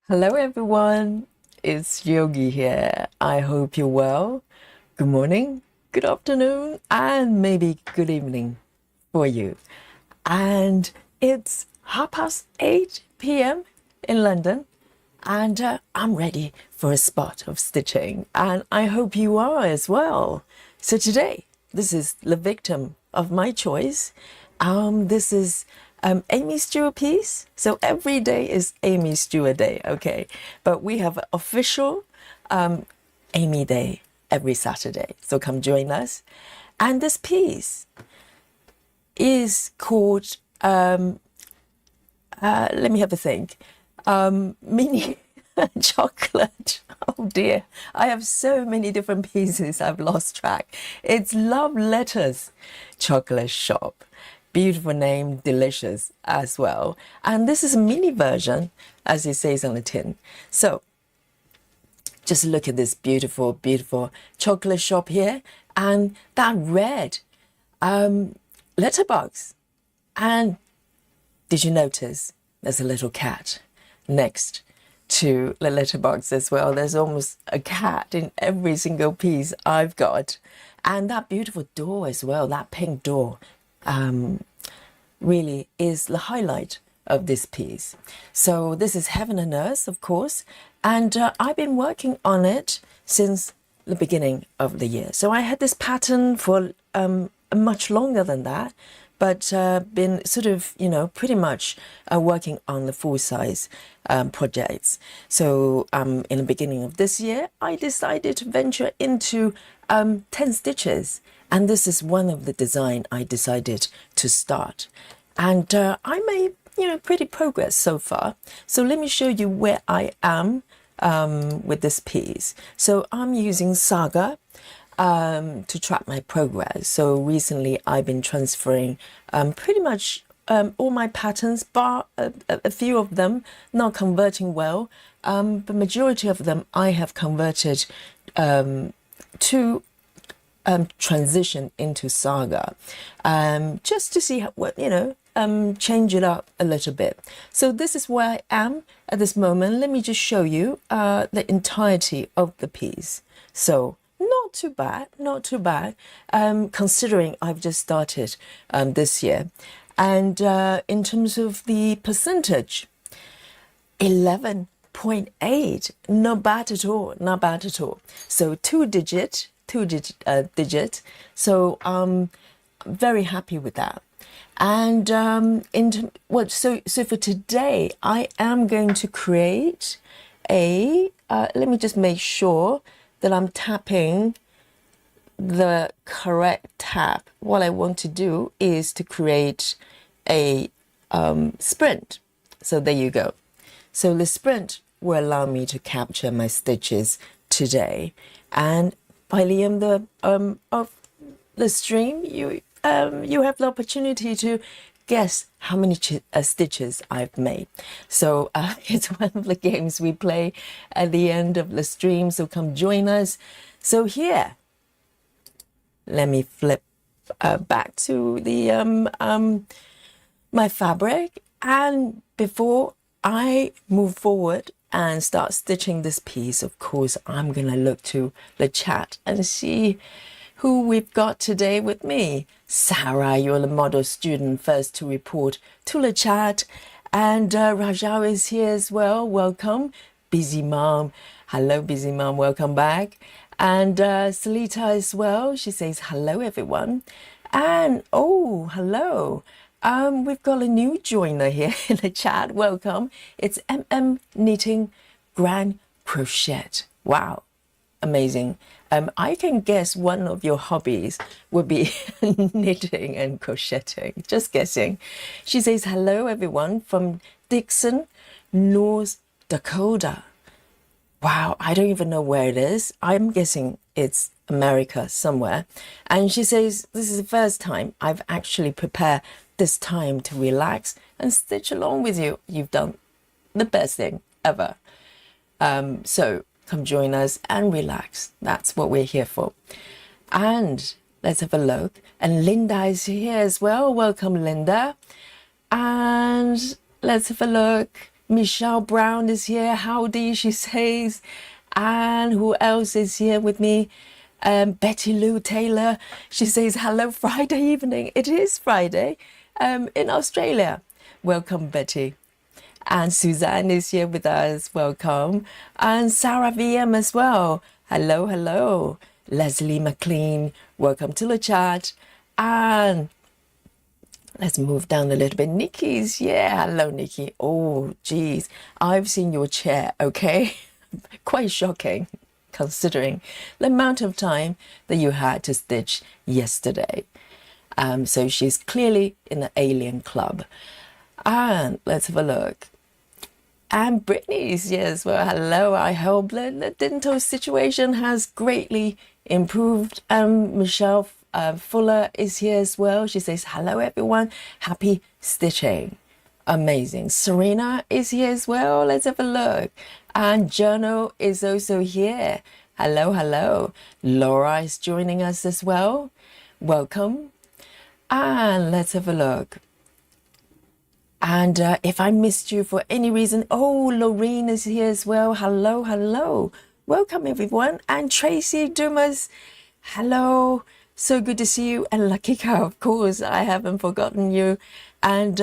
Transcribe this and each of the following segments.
Hello everyone, it's Yogi here. I hope you're well. Good morning, good afternoon, and maybe good evening for you. And it's 8:30 p.m. in London, and I'm ready for a spot of stitching, and I hope you are as well. So today, this is the victim of my choice. This is Aimee Stewart piece. So every day is Aimee Stewart Day, okay? But we have official Aimee Day every Saturday. So come join us. And this piece is called, let me have a think, mini chocolate. Oh dear, I have so many different pieces, I've lost track. It's Love Letters Chocolate Shop. Beautiful name, delicious as well. And this is a mini version, as it says on the tin. So just look at this beautiful, beautiful chocolate shop here, and that red letterbox. And did you notice there's a little cat next to the letterbox as well? There's almost a cat in every single piece I've got. And that beautiful door as well, that pink door, really is the highlight of this piece. So this is Heaven and Earth, of course, and I've been working on it since the beginning of the year. So I had this pattern for much longer than that, but been sort of, pretty much working on the full-size projects. So in the beginning of this year, I decided to venture into 10 stitches. And this is one of the design I decided to start. And I made, pretty progress so far. So let me show you where I am with this piece. So I'm using Saga to track my progress. So recently I've been transferring pretty much all my patterns, bar a few of them not converting well. But majority of them I have converted to transition into Saga, just to see what, change it up a little bit. So this is where I am at this moment. Let me just show you the entirety of the piece. So not too bad, not too bad, considering I've just started this year. And in terms of the percentage, 11.8, not bad at all, not bad at all. So two digit. So I'm very happy with that. And so for today, I am going to create a. Let me just make sure that I'm tapping the correct tap. What I want to do is to create a sprint. So there you go. So the sprint will allow me to capture my stitches today, and by the end of the stream, you have the opportunity to guess how many stitches I've made. So it's one of the games we play at the end of the stream. So come join us. So here, let me flip back to the my fabric, and before I move forward and start stitching this piece, of course, I'm gonna look to the chat and see who we've got today with me. Sarah, you're the model student first to report to the chat. And Rajao is here as well, welcome. Busy Mom, hello Busy Mom, welcome back. And Salita as well, she says, hello everyone. And, oh, hello. We've got a new joiner here in the chat. Welcome. It's Knitting Grand Crochet. Wow, amazing. I can guess one of your hobbies would be knitting and crocheting. Just guessing. She says, hello everyone from Dixon, North Dakota. Wow, I don't even know where it is. I'm guessing it's America somewhere. And she says, this is the first time I've actually prepared this time to relax and stitch along with you. You've done the best thing ever. So come join us and relax. That's what we're here for. And let's have a look. And Linda is here as well. Welcome, Linda. And let's have a look. Michelle Brown is here. Howdy, she says. And who else is here with me? Betty Lou Taylor. She says, hello, Friday evening. It is Friday in Australia. Welcome, Betty. And Suzanne is here with us. Welcome. And Sarah VM as well. Hello, hello. Leslie McLean. Welcome to the chat. And let's move down a little bit. Nikki's, yeah. Hello, Nikki. Oh, geez. I've seen your chair, okay? Quite shocking, considering the amount of time that you had to stitch yesterday. So she's clearly in the alien club. And let's have a look. And Brittany's here as well. Hello, I hope the dental situation has greatly improved. Michelle Fuller is here as well. She says, hello, everyone. Happy stitching. Amazing. Serena is here as well. Let's have a look. And Journal is also here. Hello, hello. Laura is joining us as well. Welcome. And let's have a look. And if I missed you for any reason, oh, Lorraine is here as well. Hello, hello. Welcome, everyone. And Tracy Dumas, hello. So good to see you. And Lakika, of course, I haven't forgotten you. And,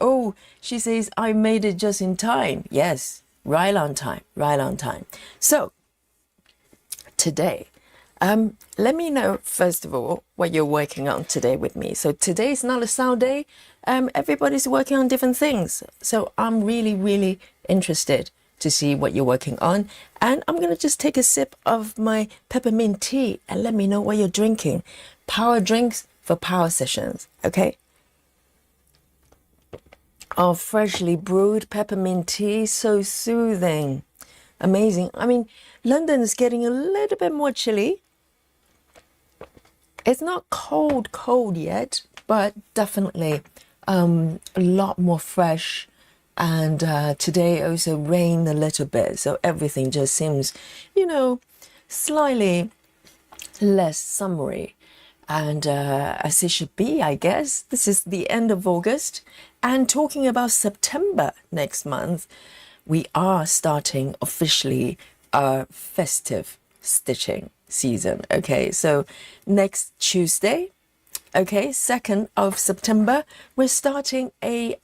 oh, she says, I made it just in time. Yes, right on time, right on time. So, today, let me know, first of all, what you're working on today with me. So today is not a sound day. Everybody's working on different things. So I'm really, really interested to see what you're working on. And I'm going to just take a sip of my peppermint tea and let me know what you're drinking. Power drinks for power sessions, okay? Oh, freshly brewed peppermint tea, so soothing. Amazing. I mean, London is getting a little bit more chilly. It's not cold yet, but definitely a lot more fresh. And today also rained a little bit. So everything just seems, you know, slightly less summery. And as it should be, I guess. This is the end of August. And talking about September next month, we are starting officially our festive stitching season. Okay, so next Tuesday, okay, 2nd of September, we're starting a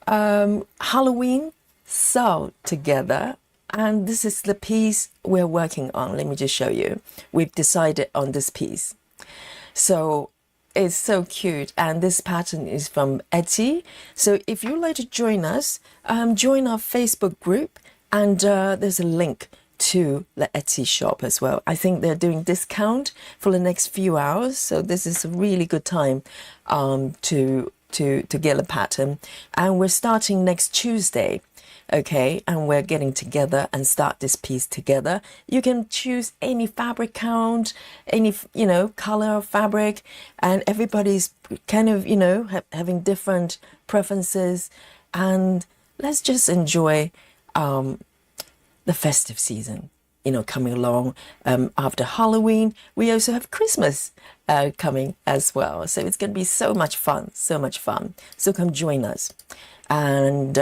Halloween sew together. And this is the piece we're working on. Let me just show you. We've decided on this piece. So it's so cute. And this pattern is from Etsy. So if you'd like to join us, join our Facebook group. And there's a link to the Etsy shop as well. I think they're doing discount for the next few hours. So this is a really good time to get a pattern. And we're starting next Tuesday. Okay, and we're getting together and start this piece together. You can choose any fabric count, any, you know, color of fabric, and everybody's kind of, you know, having different preferences. And let's just enjoy the festive season, you know, coming along. After Halloween, we also have Christmas coming as well. So it's going to be so much fun, so much fun. So come join us. And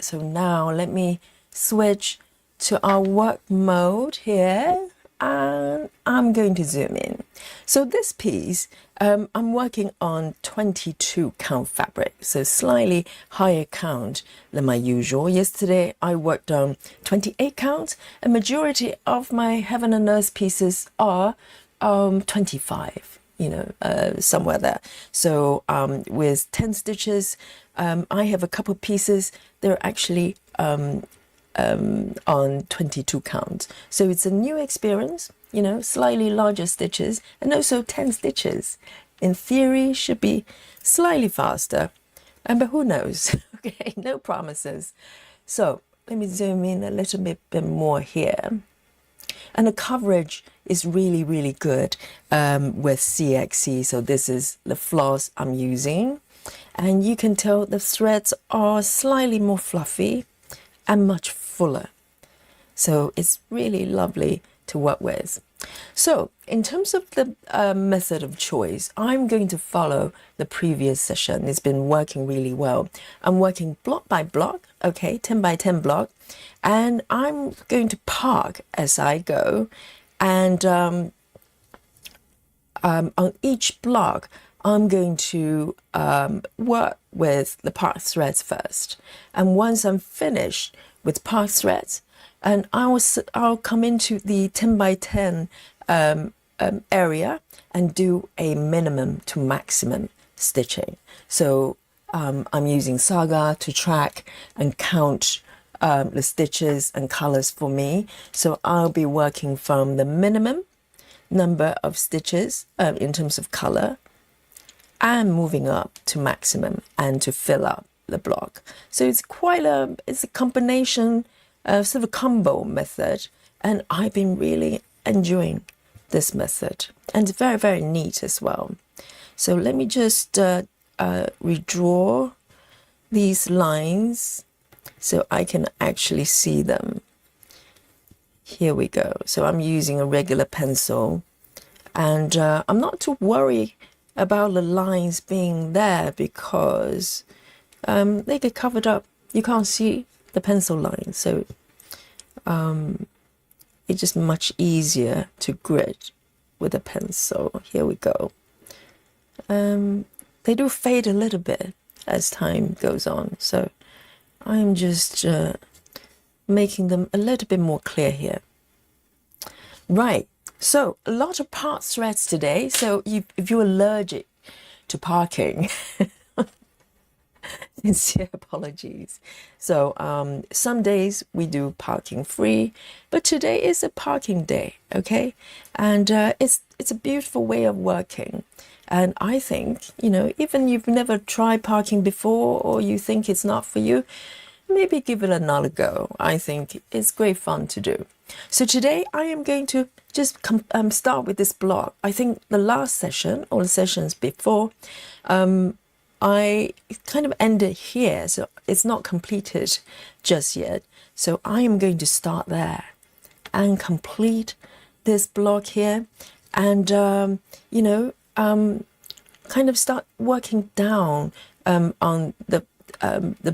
so now let me switch to our work mode here, and I'm going to zoom in. So this piece, I'm working on 22 count fabric, so slightly higher count than my usual. Yesterday I worked on 28 count. A majority of my Heaven and Earth pieces are 25. You know, somewhere there. So with 10 stitches, I have a couple pieces. They're actually on 22 count. So it's a new experience, you know, slightly larger stitches and also 10 stitches. In theory, should be slightly faster, but who knows? Okay, no promises. So let me zoom in a little bit more here. And the coverage is really, really good with CXC. So this is the floss I'm using. And you can tell the threads are slightly more fluffy and much fuller. So it's really lovely to work with. So in terms of the method of choice, I'm going to follow the previous session. It's been working really well. I'm working block by block okay, 10 by 10 block, and I'm going to park as I go, and on each block I'm going to work with the park threads first, and once I'm finished with park threads, and I'll come into the 10 by 10 area and do a minimum to maximum stitching. So I'm using Saga to track and count the stitches and colors for me. So I'll be working from the minimum number of stitches in terms of color, and moving up to maximum and to fill up the block. So it's it's a combination of sort of combo method, and I've been really enjoying this method, and it's very, very neat as well. So let me just redraw these lines so I can actually see them. Here we go. So I'm using a regular pencil, and I'm not too worried about the lines being there because they get covered up. You can't see the pencil line, so it's just much easier to grid with a pencil. Here we go. They do fade a little bit as time goes on, so I'm just making them a little bit more clear here. Right, so a lot of part threads today. So if you're allergic to parking, sincere apologies. So some days we do parking free, but today is a parking day, okay? And it's a beautiful way of working. And I think, you know, even you've never tried parking before, or you think it's not for you, maybe give it another go. I think it's great fun to do. So today I am going to just start with this block. I think the last session, or the sessions before, I kind of ended here, so it's not completed just yet. So I am going to start there and complete this block here, and you know, kind of start working down on the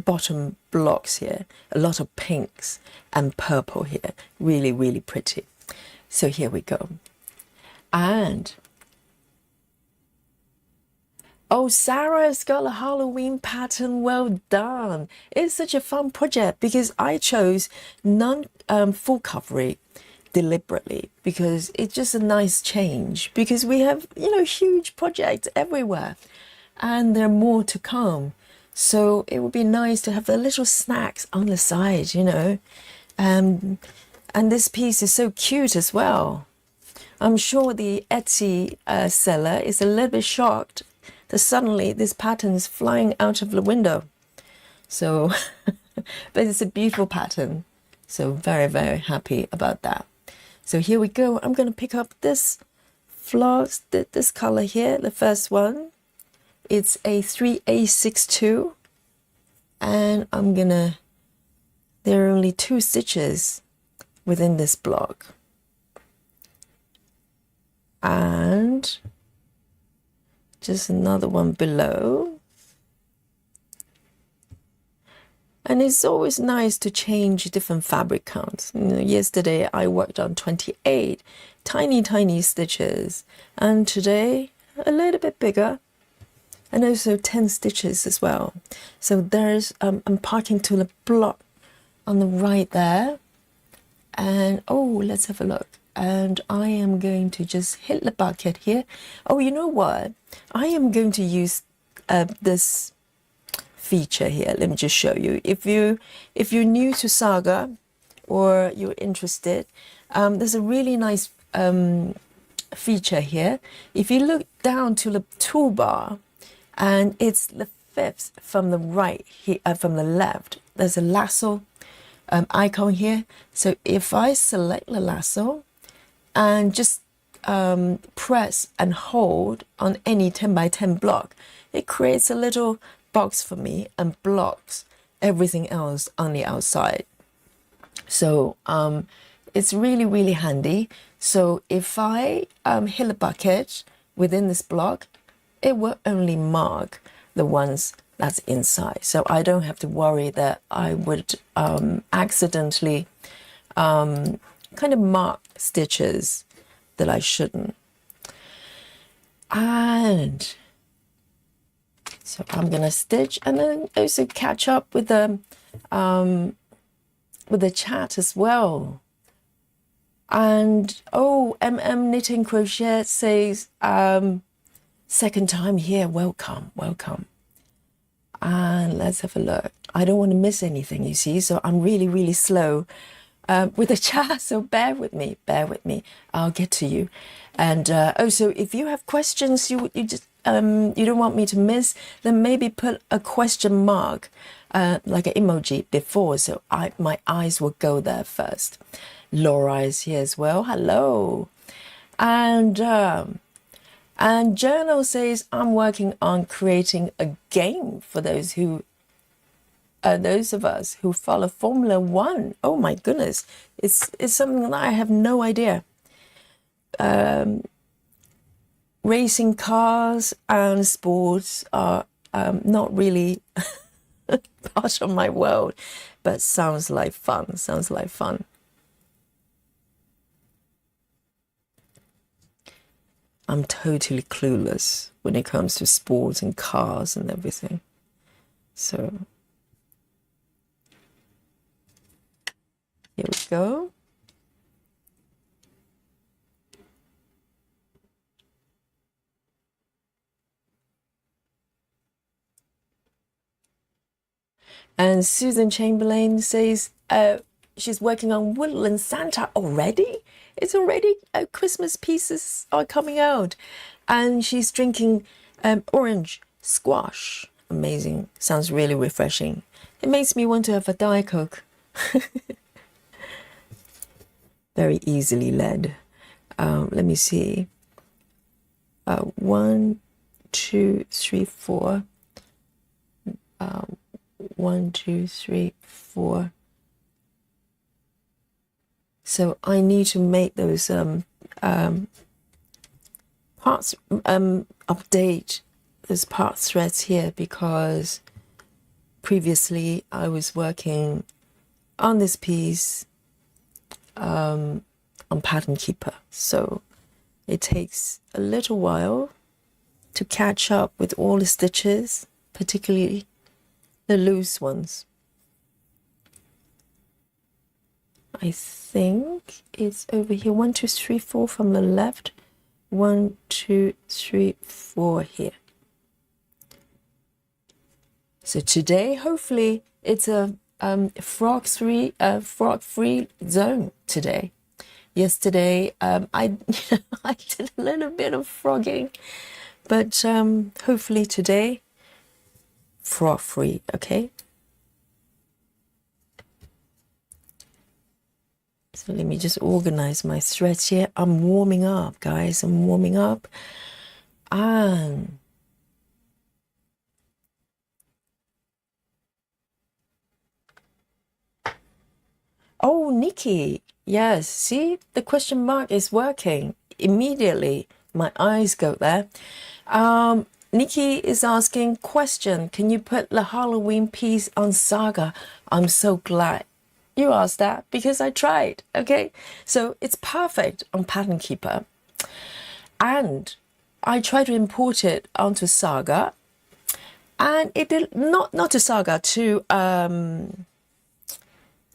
bottom blocks here. A lot of pinks and purple here, really, really pretty. So here we go. And oh, Sarah's got a Halloween pattern. Well done. It's such a fun project because I chose full coverage deliberately because it's just a nice change, because we have, you know, huge projects everywhere and there are more to come. So it would be nice to have the little snacks on the side, you know. And this piece is so cute as well. I'm sure the Etsy seller is a little bit shocked that suddenly this pattern is flying out of the window. So, but it's a beautiful pattern. So very, very happy about that. So here we go. I'm going to pick up this floss, this color here, the first one. It's a 3A62, and there are only 2 stitches within this block. And just another one below. And it's always nice to change different fabric counts. You know, yesterday I worked on 28 tiny stitches, and today a little bit bigger, and also 10 stitches as well. So there's I'm parking to the block on the right there, and oh, let's have a look. And I am going to just hit the bucket here. Oh, you know what? I am going to use this feature here. Let me just show you. If you're new to Saga, or you're interested, there's a really nice feature here. If you look down to the toolbar, and it's the 5th from the right here, from the left, there's a lasso icon here. So if I select the lasso and just press and hold on any 10 by 10 block, it creates a little box for me and blocks everything else on the outside. So it's really, really handy. So if I hit a bucket within this block, it will only mark the ones that's inside. So I don't have to worry that I would accidentally kind of mark stitches that I shouldn't. And so I'm gonna stitch and then also catch up with the chat as well. And oh, Knitting Crochet says second time here, welcome. And let's have a look. I don't want to miss anything, you see, so I'm really slow with the chat, so bear with me. I'll get to you. And also, if you have questions you just you don't want me to miss, then maybe put a question mark like an emoji before, so my eyes will go there first. Laura is here as well. Hello. And Journal says, I'm working on creating a game for those of us who follow Formula One. Oh my goodness, it's something that I have no idea. Racing cars and sports are not really part of my world, but sounds like fun. I'm totally clueless when it comes to sports and cars and everything. So here we go. And Susan Chamberlain says she's working on Woodland Santa already. It's already Christmas pieces are coming out, and she's drinking orange squash. Amazing. Sounds really refreshing. It makes me want to have a Diet Coke. Very easily led. Let me see. 1, 2, 3, 4. 1, 2, 3, 4. So I need to make those parts update those part threads here, because previously I was working on this piece on Pattern Keeper, so it takes a little while to catch up with all the stitches, particularly the loose ones. I think it's over here. 1, 2, 3, 4 from the left. 1, 2, 3, 4 here. So today, hopefully, it's a frog-free zone today. Yesterday, I did a little bit of frogging, but hopefully today, frog-free. Okay. So let me just organize my threads here. I'm warming up, guys. I'm warming up. And oh, Nikki. Yes, see, the question mark is working. Immediately, my eyes go there. Nikki is asking, question, can you put the Halloween piece on Saga? I'm so glad you asked that, because I tried. Okay, so it's perfect on Pattern Keeper, and I tried to import it onto Saga, and it did not to Saga, to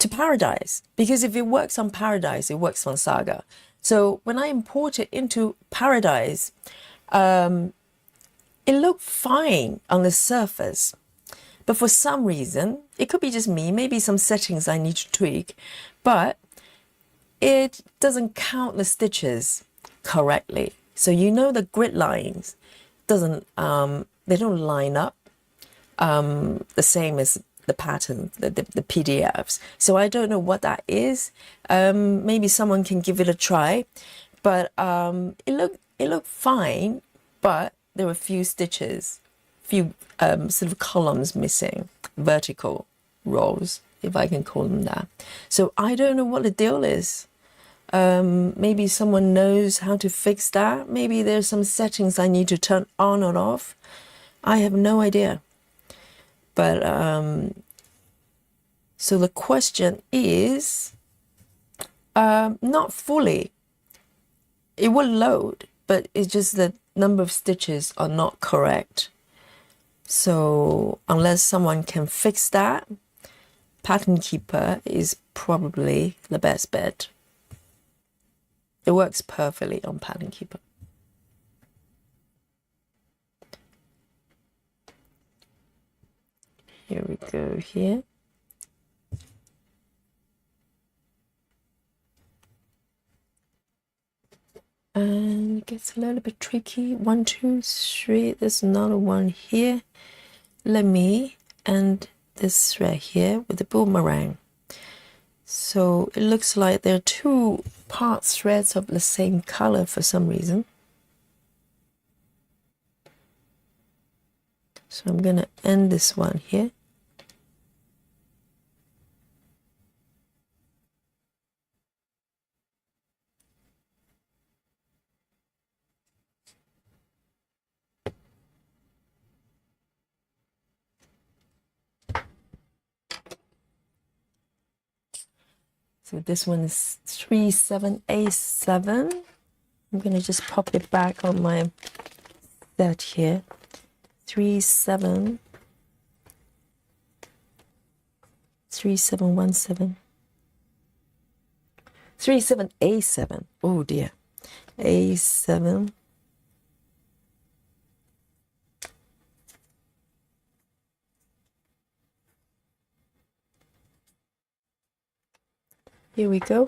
Paradise, because if it works on Paradise, it works on Saga. So when I import it into Paradise, it looked fine on the surface. But for some reason, it could be just me, maybe some settings I need to tweak, but it doesn't count the stitches correctly. So you know the grid lines they don't line up the same as the pattern, the PDFs. So I don't know what that is. Maybe someone can give it a try, but it looked fine, but there were a few stitches, few sort of columns missing, vertical rows, if I can call them that. So I don't know what the deal is. Maybe someone knows how to fix that. Maybe there's some settings I need to turn on or off. I have no idea. But so the question is, not fully. It will load, but it's just the number of stitches are not correct. So unless someone can fix that, Pattern Keeper is probably the best bet. It works perfectly on Pattern Keeper. Here we go here. And it gets a little bit tricky. 1, 2, 3. There's another one here. Let me end this thread here with the boomerang. So it looks like there are 2 part threads of the same color for some reason. So I'm going to end this one here. So this one is 37A7. I'm going to just pop it back on my set here. 3717. 37A7. Oh dear. A7. Here we go.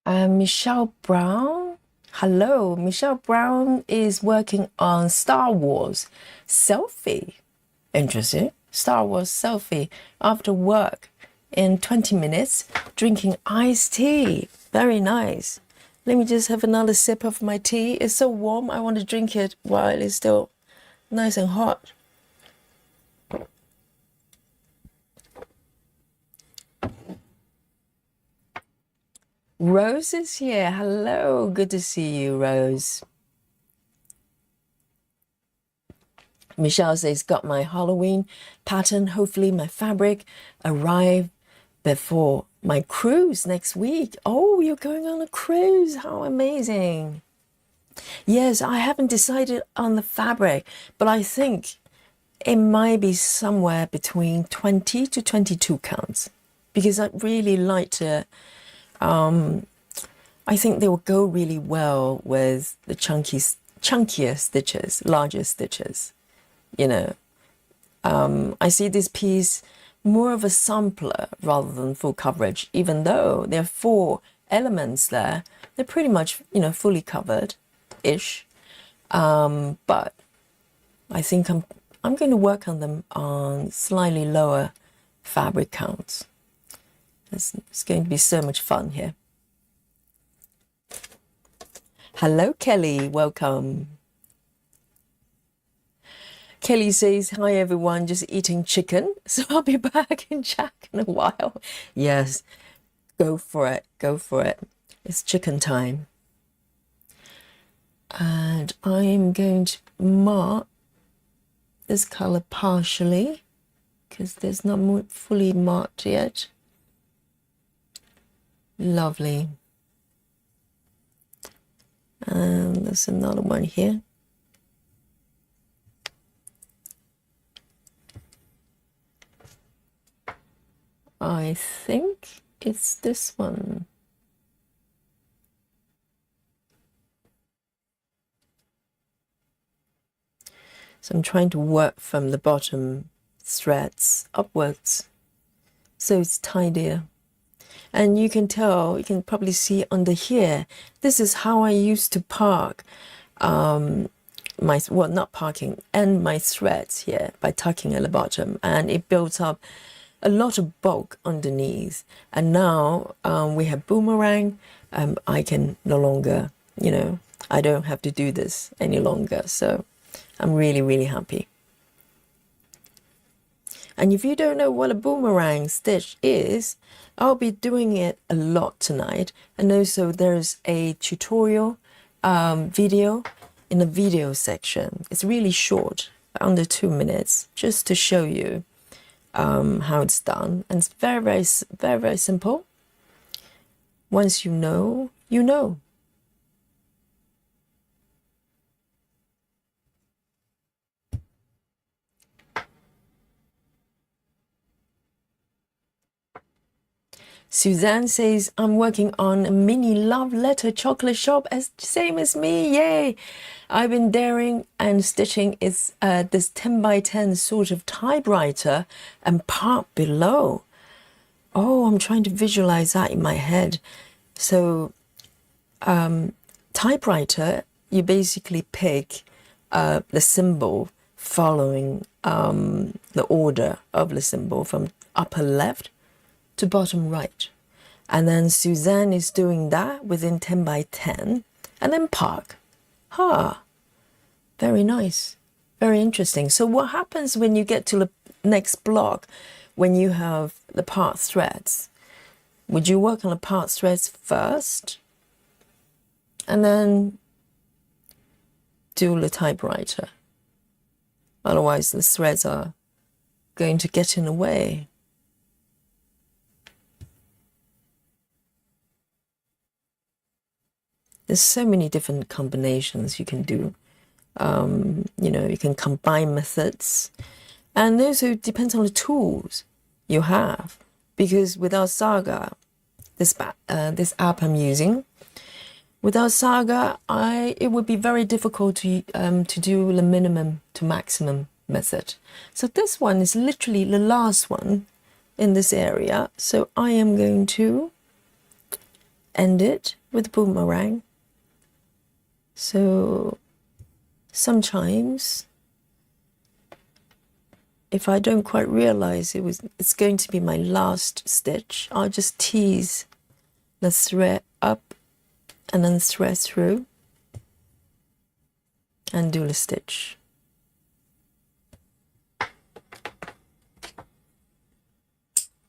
Michelle Brown. Hello, Michelle Brown is working on Star Wars selfie. Interesting. Star Wars selfie after work in 20 minutes, drinking iced tea. Very nice. Let me just have another sip of my tea. It's so warm, I want to drink it while it's still nice and hot. Rose is here. Hello, good to see you, Rose. Michelle says, got my Halloween pattern. Hopefully my fabric arrive before my cruise next week. Oh, you're going on a cruise. How amazing. Yes, I haven't decided on the fabric, but I think it might be somewhere between 20 to 22 counts because I'd really like to, I think they will go really well with the chunkier stitches, larger stitches. You know, I see this piece more of a sampler rather than full coverage, even though there are 4 elements there. They're pretty much, you know, fully covered-ish. But I think I'm going to work on them on slightly lower fabric counts. It's going to be so much fun here. Hello, Kelly. Welcome. Kelly says, hi, everyone. Just eating chicken. So I'll be back in chat in a while. Yes, go for it. Go for it. It's chicken time. And I'm going to mark this color partially because there's not fully marked yet. Lovely. And there's another one here. I think it's this one. So I'm trying to work from the bottom threads upwards so it's tidier. And you can tell, you can probably see under here, this is how I used to park my, well, not parking, and my threads here by tucking at the bottom. And it builds up a lot of bulk underneath. And now we have boomerang. I can no longer, you know, I don't have to do this any longer. So I'm really, really happy. And if you don't know what a boomerang stitch is, I'll be doing it a lot tonight. And also there's a tutorial video in the video section. It's really short, under 2 minutes, just to show you how it's done. And it's very, very, very, very simple. Once you know, you know. Suzanne says, I'm working on a mini love letter chocolate shop, same as me, yay! I've been daring and stitching is this 10 by 10 sort of typewriter and part below. Oh, I'm trying to visualize that in my head. So typewriter, you basically pick the symbol following the order of the symbol from upper left to bottom right. And then Suzanne is doing that within 10 by 10 and then park. Very nice, very interesting. So what happens when you get to the next block, when you have the part threads? Would you work on the part threads first and then do the typewriter? Otherwise the threads are going to get in the way. There's so many different combinations you can do. You know, you can combine methods, and also depends on the tools you have. Because without Saga, this app I'm using, without Saga, it would be very difficult to do the minimum to maximum method. So this one is literally the last one in this area. So I am going to end it with boomerang. So sometimes if I don't quite realize it's going to be my last stitch, I'll just tease the thread up and then thread through and do the stitch.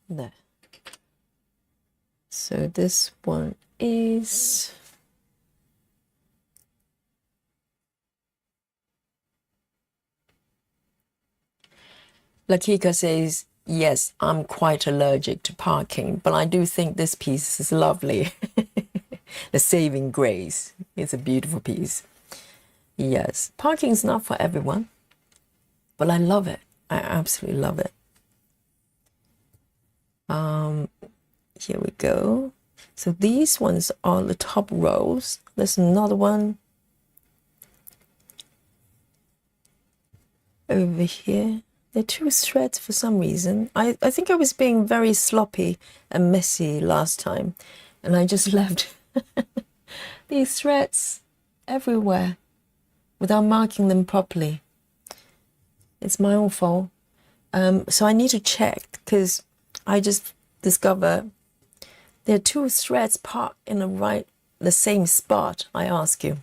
There. So this one is Lakika says, yes, I'm quite allergic to parking, but I do think this piece is lovely. The Saving Grace. It's a beautiful piece. Yes, parking is not for everyone, but I love it. I absolutely love it. Here we go. So these ones are the top rows. There's another one over here. There are 2 threads for some reason. I think I was being very sloppy and messy last time, and I just left these threads everywhere without marking them properly. It's my own fault. So I need to check, because I just discovered there are 2 threads part in the same spot. I ask you.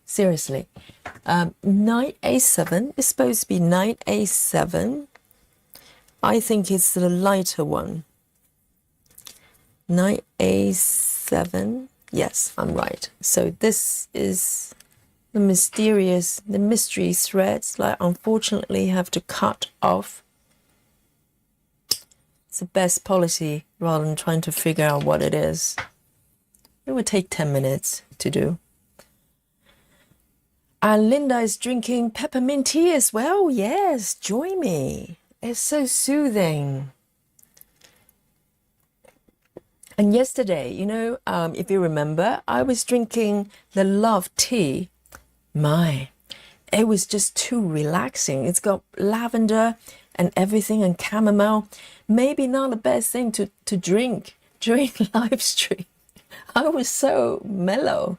Seriously. 9A7 is supposed to be 9A7. I think it's the lighter one. 9A7. Yes, I'm right. So this is the mystery threads that I unfortunately have to cut off. It's the best policy rather than trying to figure out what it is. It would take 10 minutes to do. And Linda is drinking peppermint tea as well. Yes, join me. It's so soothing. And yesterday, you know, if you remember, I was drinking the Love tea. It was just too relaxing. It's got lavender and everything and chamomile. Maybe not the best thing to drink during live stream. I was so mellow.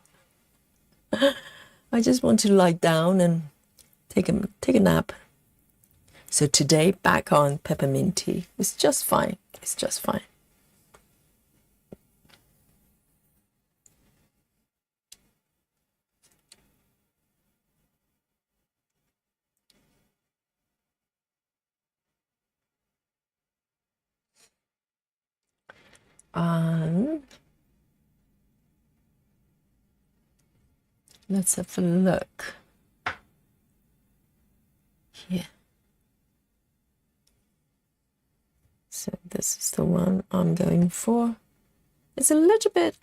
I just want to lie down and take a nap. So today, back on peppermint tea. It's just fine. It's just fine. And let's have a look here. So this is the one I'm going for. It's a little bit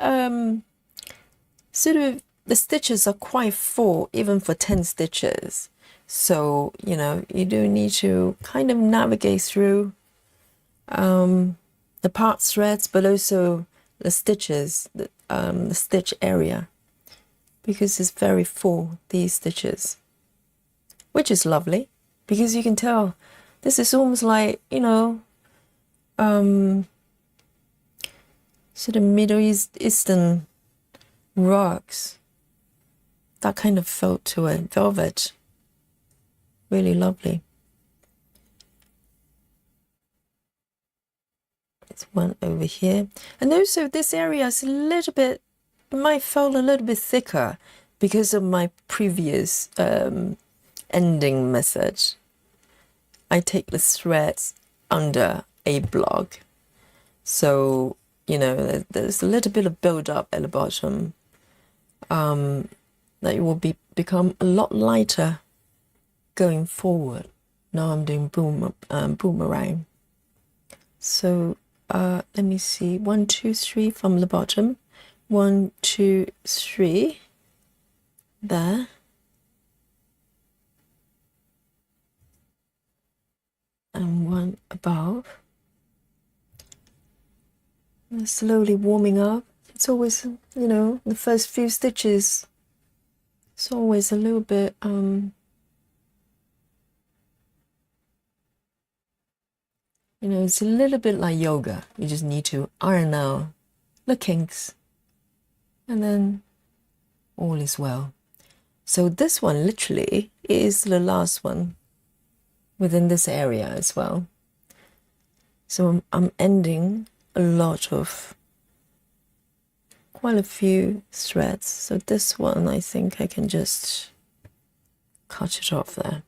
sort of, the stitches are quite full even for 10 stitches. So, you know, you do need to kind of navigate through the part threads, but also the stitches, the stitch area, because it's very full, these stitches, which is lovely because you can tell this is almost like, you know, sort of Middle Eastern rugs, that kind of felt to it, velvet, really lovely. There's one over here, and also this area is a little bit, it might feel a little bit thicker because of my previous ending method. I take the threads under a block, so you know there's a little bit of build up at the bottom that it will become a lot lighter going forward. Now I'm doing boomerang. So let me see, 1 2 3 from the bottom, 1 2 3 there, and one above. And slowly warming up. It's always, you know, the first few stitches, it's always a little bit you know, it's a little bit like yoga. You just need to iron out the kinks, and then all is well. So this one literally is the last one within this area as well. So I'm ending a lot of, quite a few threads. So this one, I think I can just cut it off there.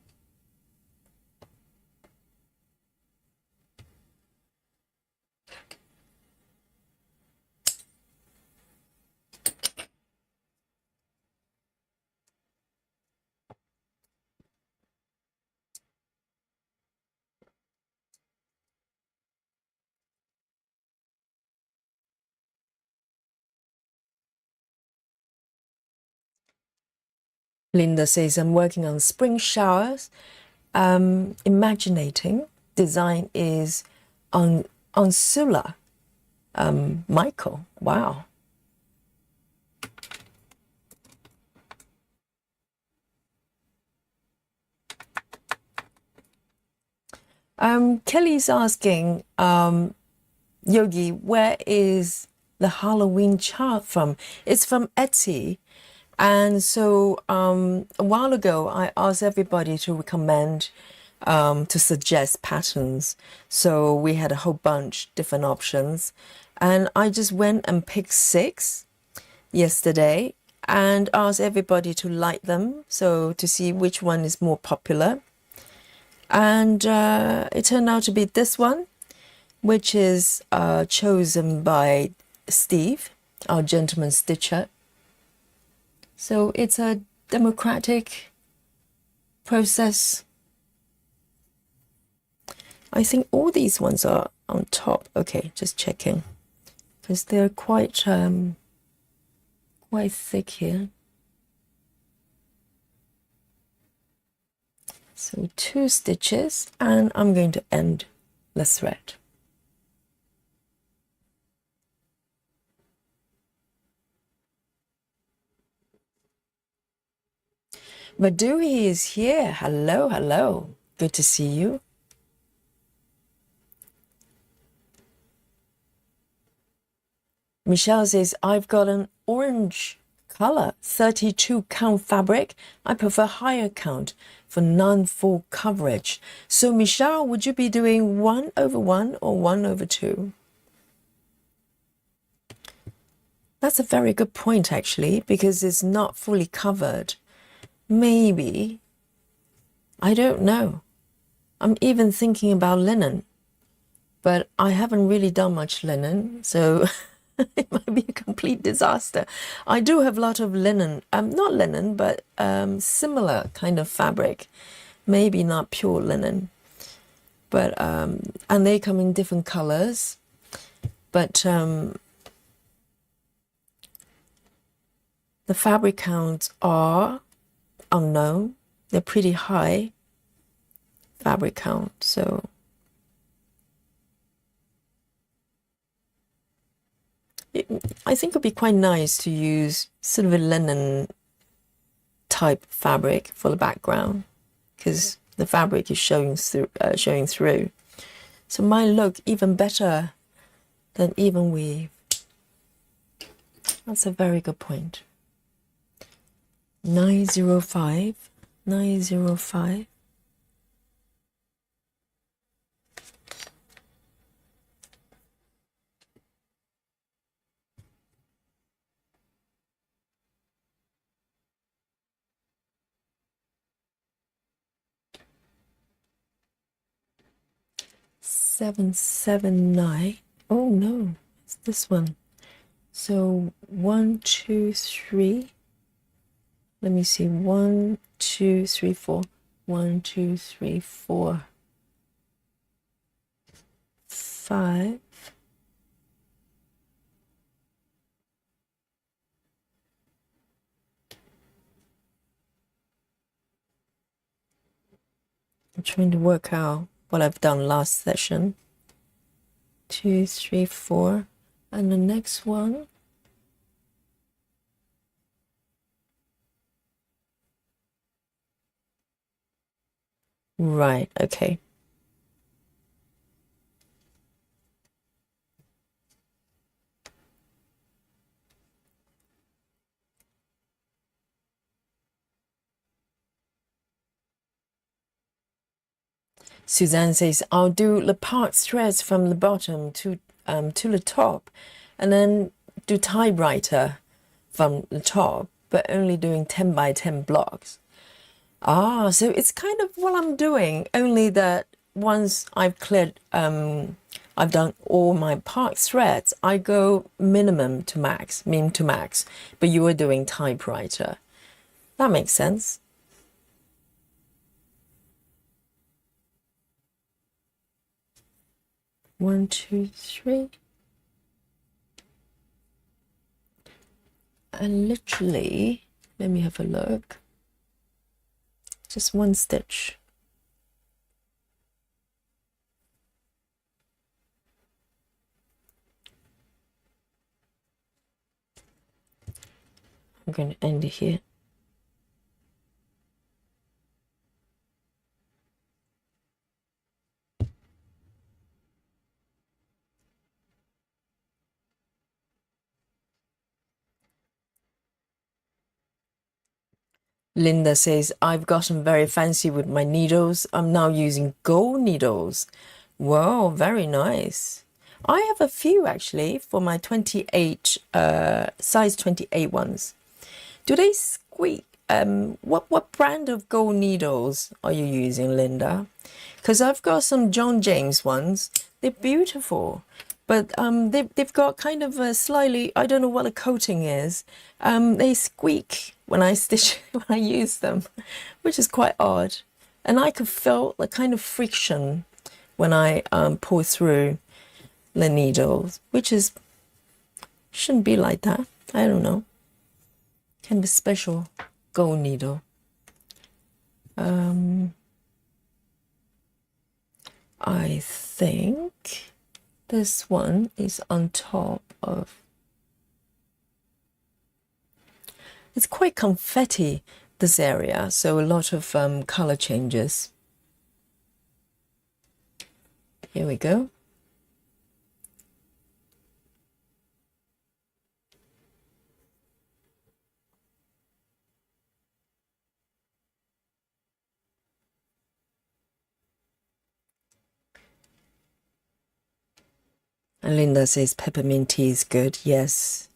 Linda says, I'm working on spring showers. Imaginating design is on Sula. Michael, wow. Kelly's asking, Yogi, where is the Halloween chart from? It's from Etsy. And so a while ago, I asked everybody to recommend, to suggest patterns. So we had a whole bunch different options. And I just went and picked 6 yesterday and asked everybody to like them. So to see which one is more popular. And it turned out to be this one, which is chosen by Steve, our gentleman stitcher. So it's a democratic process. I think all these ones are on top. Okay, just checking, because they're quite quite thick here. So 2 stitches, and I'm going to end the thread. Maduri is here. Hello, hello. Good to see you. Michelle says, I've got an orange color, 32 count fabric. I prefer higher count for non-full coverage. So Michelle, would you be doing 1/1 or 1/2? That's a very good point, actually, because it's not fully covered. Maybe, I don't know. I'm even thinking about linen. but I haven't really done much linen, so it might be a complete disaster. I do have a lot of linen, not linen, but similar kind of fabric, maybe not pure linen, but and they come in different colors, but the fabric counts are unknown. They're pretty high fabric count, so I think it'd be quite nice to use sort of a linen type fabric for the background, because the fabric is showing through. So might look even better than even weave. That's a very good point. 905, 905. Seven, 9. Oh no, it's this one. So 1, 2, 3. Let me see. 1, 2, 3, 4. 1, 2, 3, 4, 5. I'm trying to work out what I've done last session. 2, 3, 4, and the next one. Right, okay. Suzanne says, I'll do the part threads from the bottom to the top, and then do typewriter from the top, but only doing 10 by 10 blocks. Ah, so it's kind of what I'm doing, only that once I've cleared, I've done all my part threads, I go minimum to max, min to max, but you are doing typewriter. That makes sense. One, two, three. And literally, let me have a look. Just one stitch. I'm going to end it here. Linda says, I've gotten very fancy with my needles. I'm now using gold needles. Wow, very nice. I have a few actually for my 28, size 28 ones. Do they squeak? What brand of gold needles are you using, Linda? Because I've got some John James ones. They're beautiful, but they've got kind of a slightly, I don't know what the coating is. They squeak when I stitch, when I use them, which is quite odd. And I could feel the kind of friction when I pull through the needles, which is, shouldn't be like that. I don't know. Kind of special gold needle. I think this one is on top of, it's quite confetti, this area, so a lot of color changes. Here we go. And Linda says peppermint tea is good. Yes,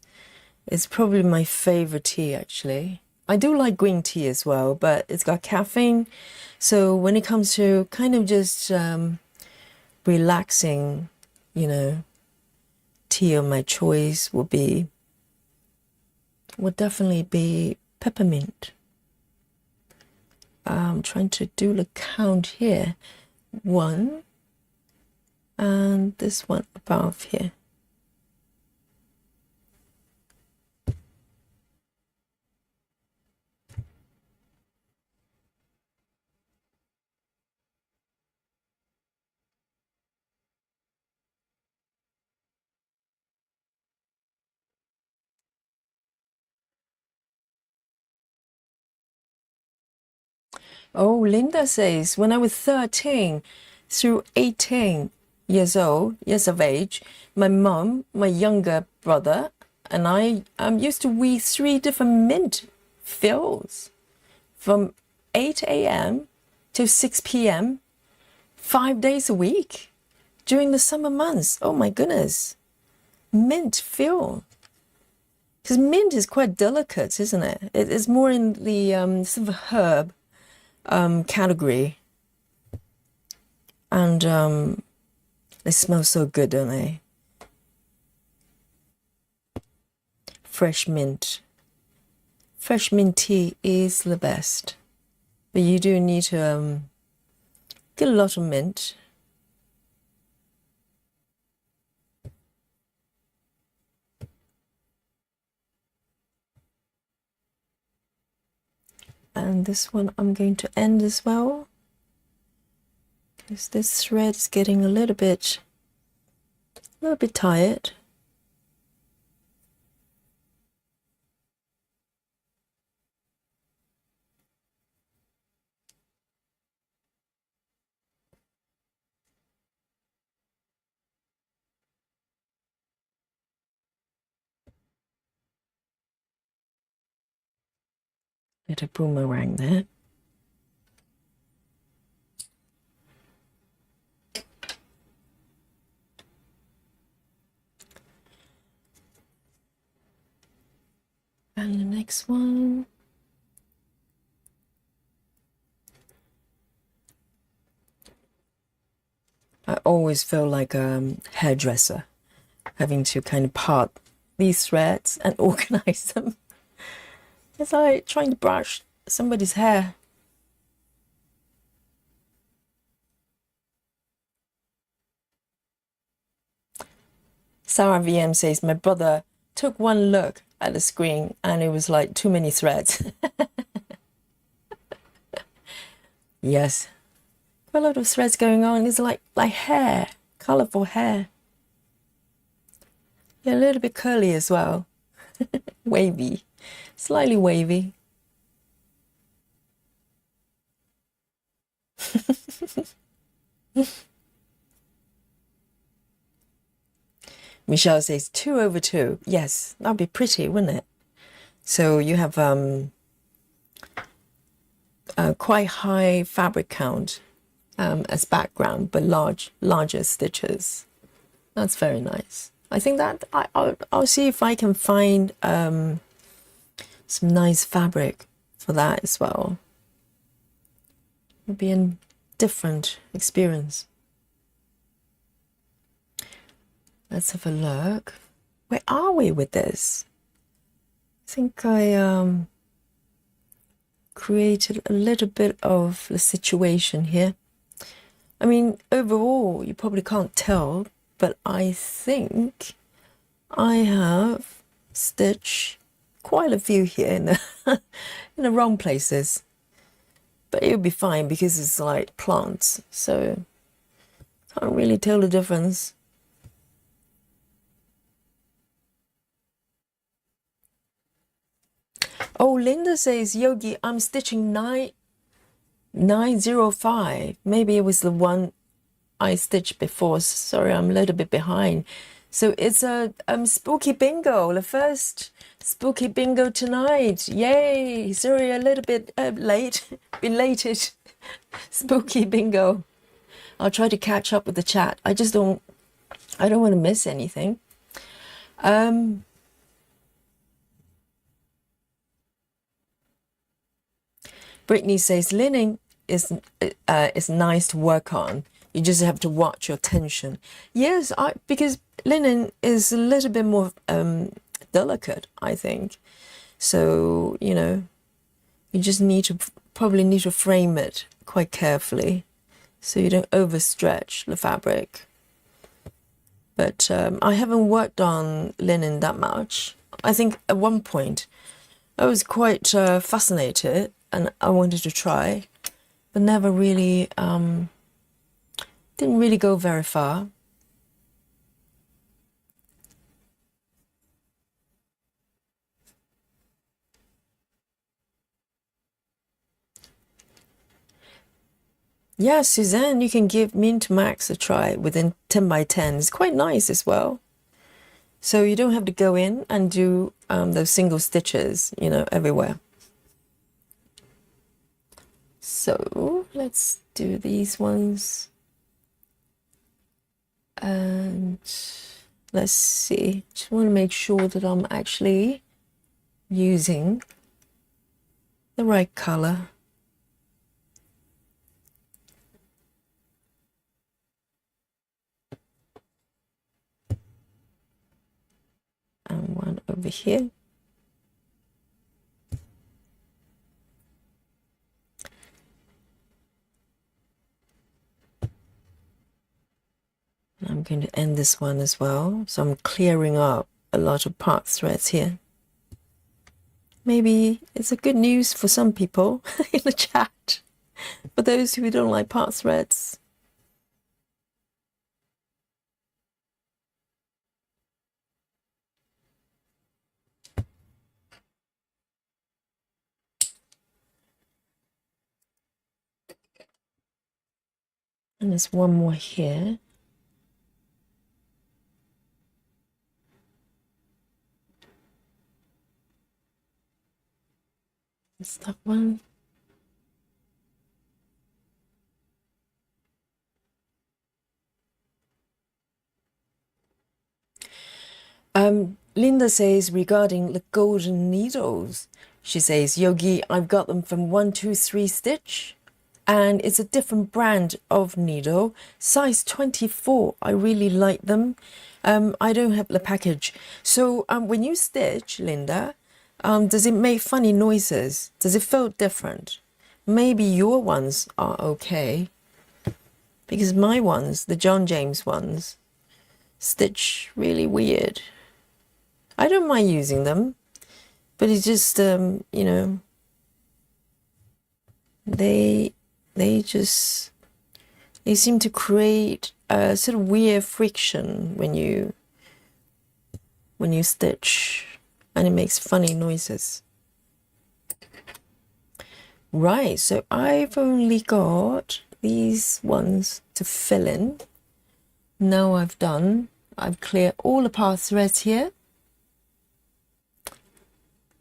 it's probably my favorite tea actually. I do like green tea as well, but it's got caffeine. So when it comes to kind of just relaxing you know, tea of my choice would definitely be peppermint. I'm trying to do the count here. 1, and this one above here. Oh, Linda says, when I was 13 through 18 years of age, my mum, my younger brother, and I used to weed 3 different mint fills from 8 a.m. to 6 p.m. 5 days a week during the summer months. Oh my goodness. Mint fill. Because mint is quite delicate, isn't it? It's more in the sort of herb category, and they smell so good, don't they? Fresh mint tea is the best, but you do need to get a lot of mint. And this one I'm going to end as well, because this thread is getting a little bit tired. Little boomerang there. And the next one. I always feel like a hairdresser, having to kind of part these threads and organize them. It's like trying to brush somebody's hair. Sarah VM says, my brother took one look at the screen and it was like too many threads. Yes. Quite a lot of threads going on. It's like hair, colorful hair. Yeah, a little bit curly as well. Wavy, slightly wavy. Michelle says 2 over 2. Yes, that'd be pretty, wouldn't it? So you have quite high fabric count as background, but larger stitches. That's very nice. I think that I'll see if I can find some nice fabric for that as well. It'll be a different experience. Let's have a look. Where are we with this? I think I created a little bit of the situation here. I mean, overall, you probably can't tell, but I think I have stitched quite a few here in the, in the wrong places. But it'll be fine because it's like plants, so can't really tell the difference. Oh, Linda says, Yogi, I'm stitching 905. Maybe it was the one I stitched before. Sorry, I'm a little bit behind. So it's a spooky bingo, the first spooky bingo tonight. Yay! Sorry, a little bit late, belated spooky bingo. I'll try to catch up with the chat. I don't want to miss anything. Brittany says linen is nice to work on You just have to watch your tension. Yes, because linen is a little bit more delicate, I think. So, you know, you just probably need to frame it quite carefully so you don't overstretch the fabric. But I haven't worked on linen that much. I think at one point I was quite fascinated and I wanted to try, but never really, didn't really go very far. Yeah, Suzanne, you can give Mint Max a try within 10 by 10. It's quite nice as well. So you don't have to go in and do those single stitches, you know, everywhere. So let's do these ones. And let's see. Just want to make sure that I'm actually using the right color. And one over here. And I'm going to end this one as well. So I'm clearing up a lot of part threads here. Maybe it's a good news for some people in the chat. For those who don't like part threads. And there's one more here. Is that one? Linda says regarding the golden needles, she says, Yogi, I've got them from 123 Stitch and it's a different brand of needle, size 24. I really like them. I don't have the package. So when you stitch, Linda, does it make funny noises? Does it feel different? Maybe your ones are okay, because my ones, the John James ones, stitch really weird. I don't mind using them, but it's just, you know, they seem to create a sort of weird friction when you stitch, and it makes funny noises. Right, so I've only got these ones to fill in. Now I've cleared all the part threads here.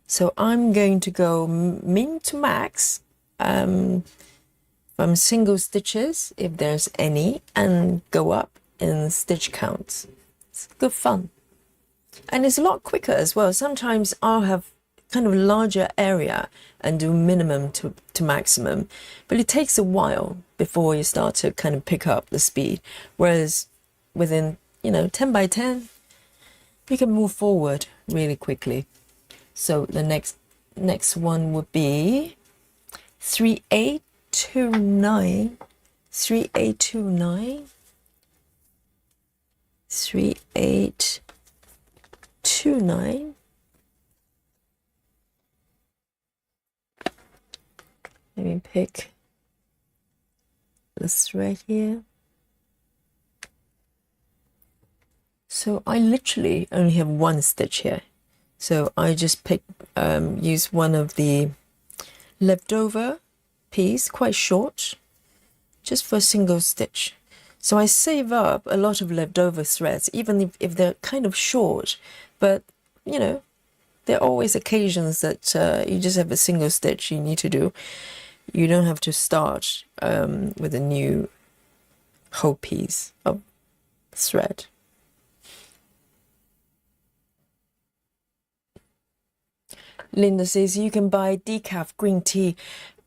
So I'm going to go min to max from single stitches, if there's any, and go up in stitch counts. It's good fun. And it's a lot quicker as well. Sometimes I'll have kind of larger area and do minimum to maximum, but it takes a while before you start to kind of pick up the speed. Whereas within, you know, 10 by 10, you can move forward really quickly. So the next one would be 3829, 3829, 3829. Let me pick the thread here. So I literally only have one stitch here. So I just use one of the leftover piece, quite short, just for a single stitch. So I save up a lot of leftover threads, even if they're kind of short, but you know, there are always occasions that you just have a single stitch you need to do. You don't have to start with a new whole piece of thread. Linda says, you can buy decaf green tea.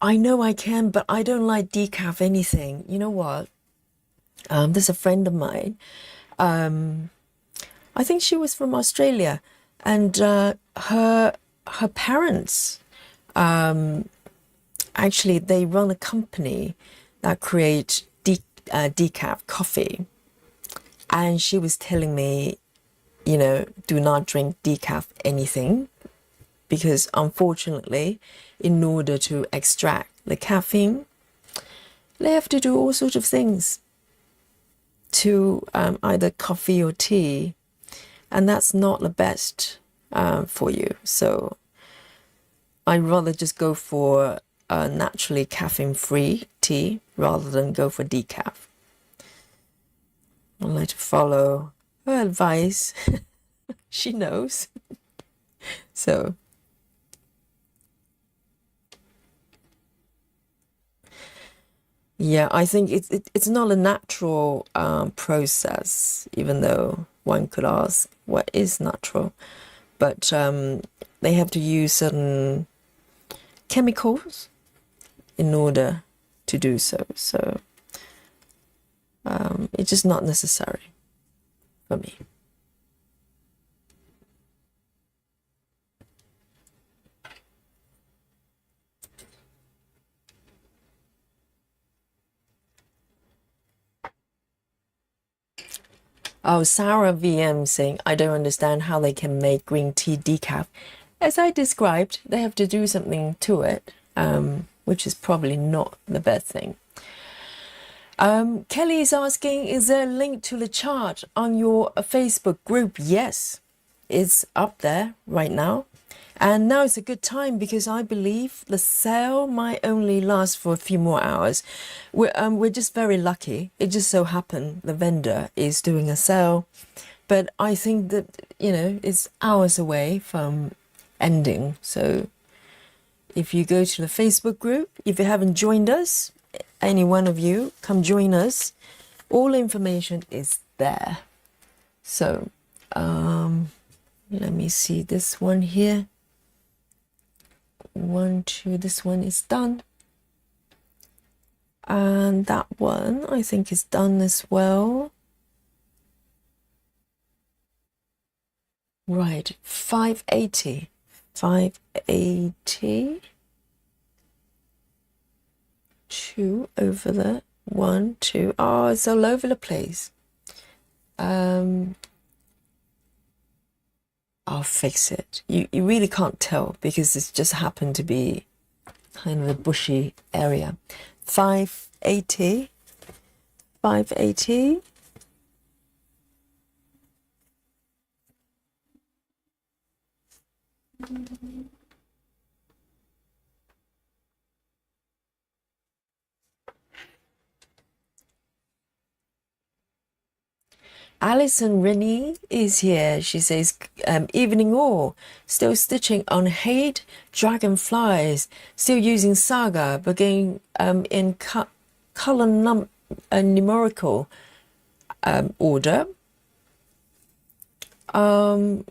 I know I can, but I don't like decaf anything. You know what? There's a friend of mine. I think she was from Australia, and her parents actually they run a company that create decaf coffee, and she was telling me, do not drink decaf anything because unfortunately, in order to extract the caffeine, they have to do all sorts of things to either coffee or tea, and that's not the best for you. So I'd rather just go for a naturally caffeine-free tea rather than go for decaf. I like to follow her advice. She knows. So yeah, I think it's not a natural process, even though one could ask what is natural. But they have to use certain chemicals in order to do so. So it's just not necessary for me. Oh, Sarah VM saying, I don't understand how they can make green tea decaf. As I described, they have to do something to it, which is probably not the best thing. Kelly is asking, is there a link to the chart on your Facebook group? Yes, it's up there right now. And now it's a good time because I believe the sale might only last for a few more hours. We're just very lucky. It just so happened the vendor is doing a sale, but I think that, it's hours away from ending. So if you go to the Facebook group, if you haven't joined us, any one of you, come join us. All information is there. So let me see this one here. 1, 2, this one is done. And that one I think is done as well. Right, 580. 580. 2 over there. 1, 2. Oh, it's all over the place. I'll fix it. You really can't tell because it's just happened to be kind of a bushy area. 580. 580. Alison Rennie is here. She says, evening all. Still stitching on Hade Dragonflies. Still using Saga, but going in color numerical order. So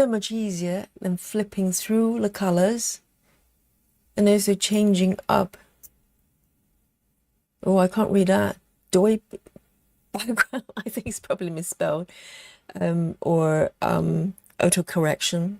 much easier than flipping through the colors and also changing up. Oh, I can't read that. Doi background, I think it's probably misspelled, or autocorrection.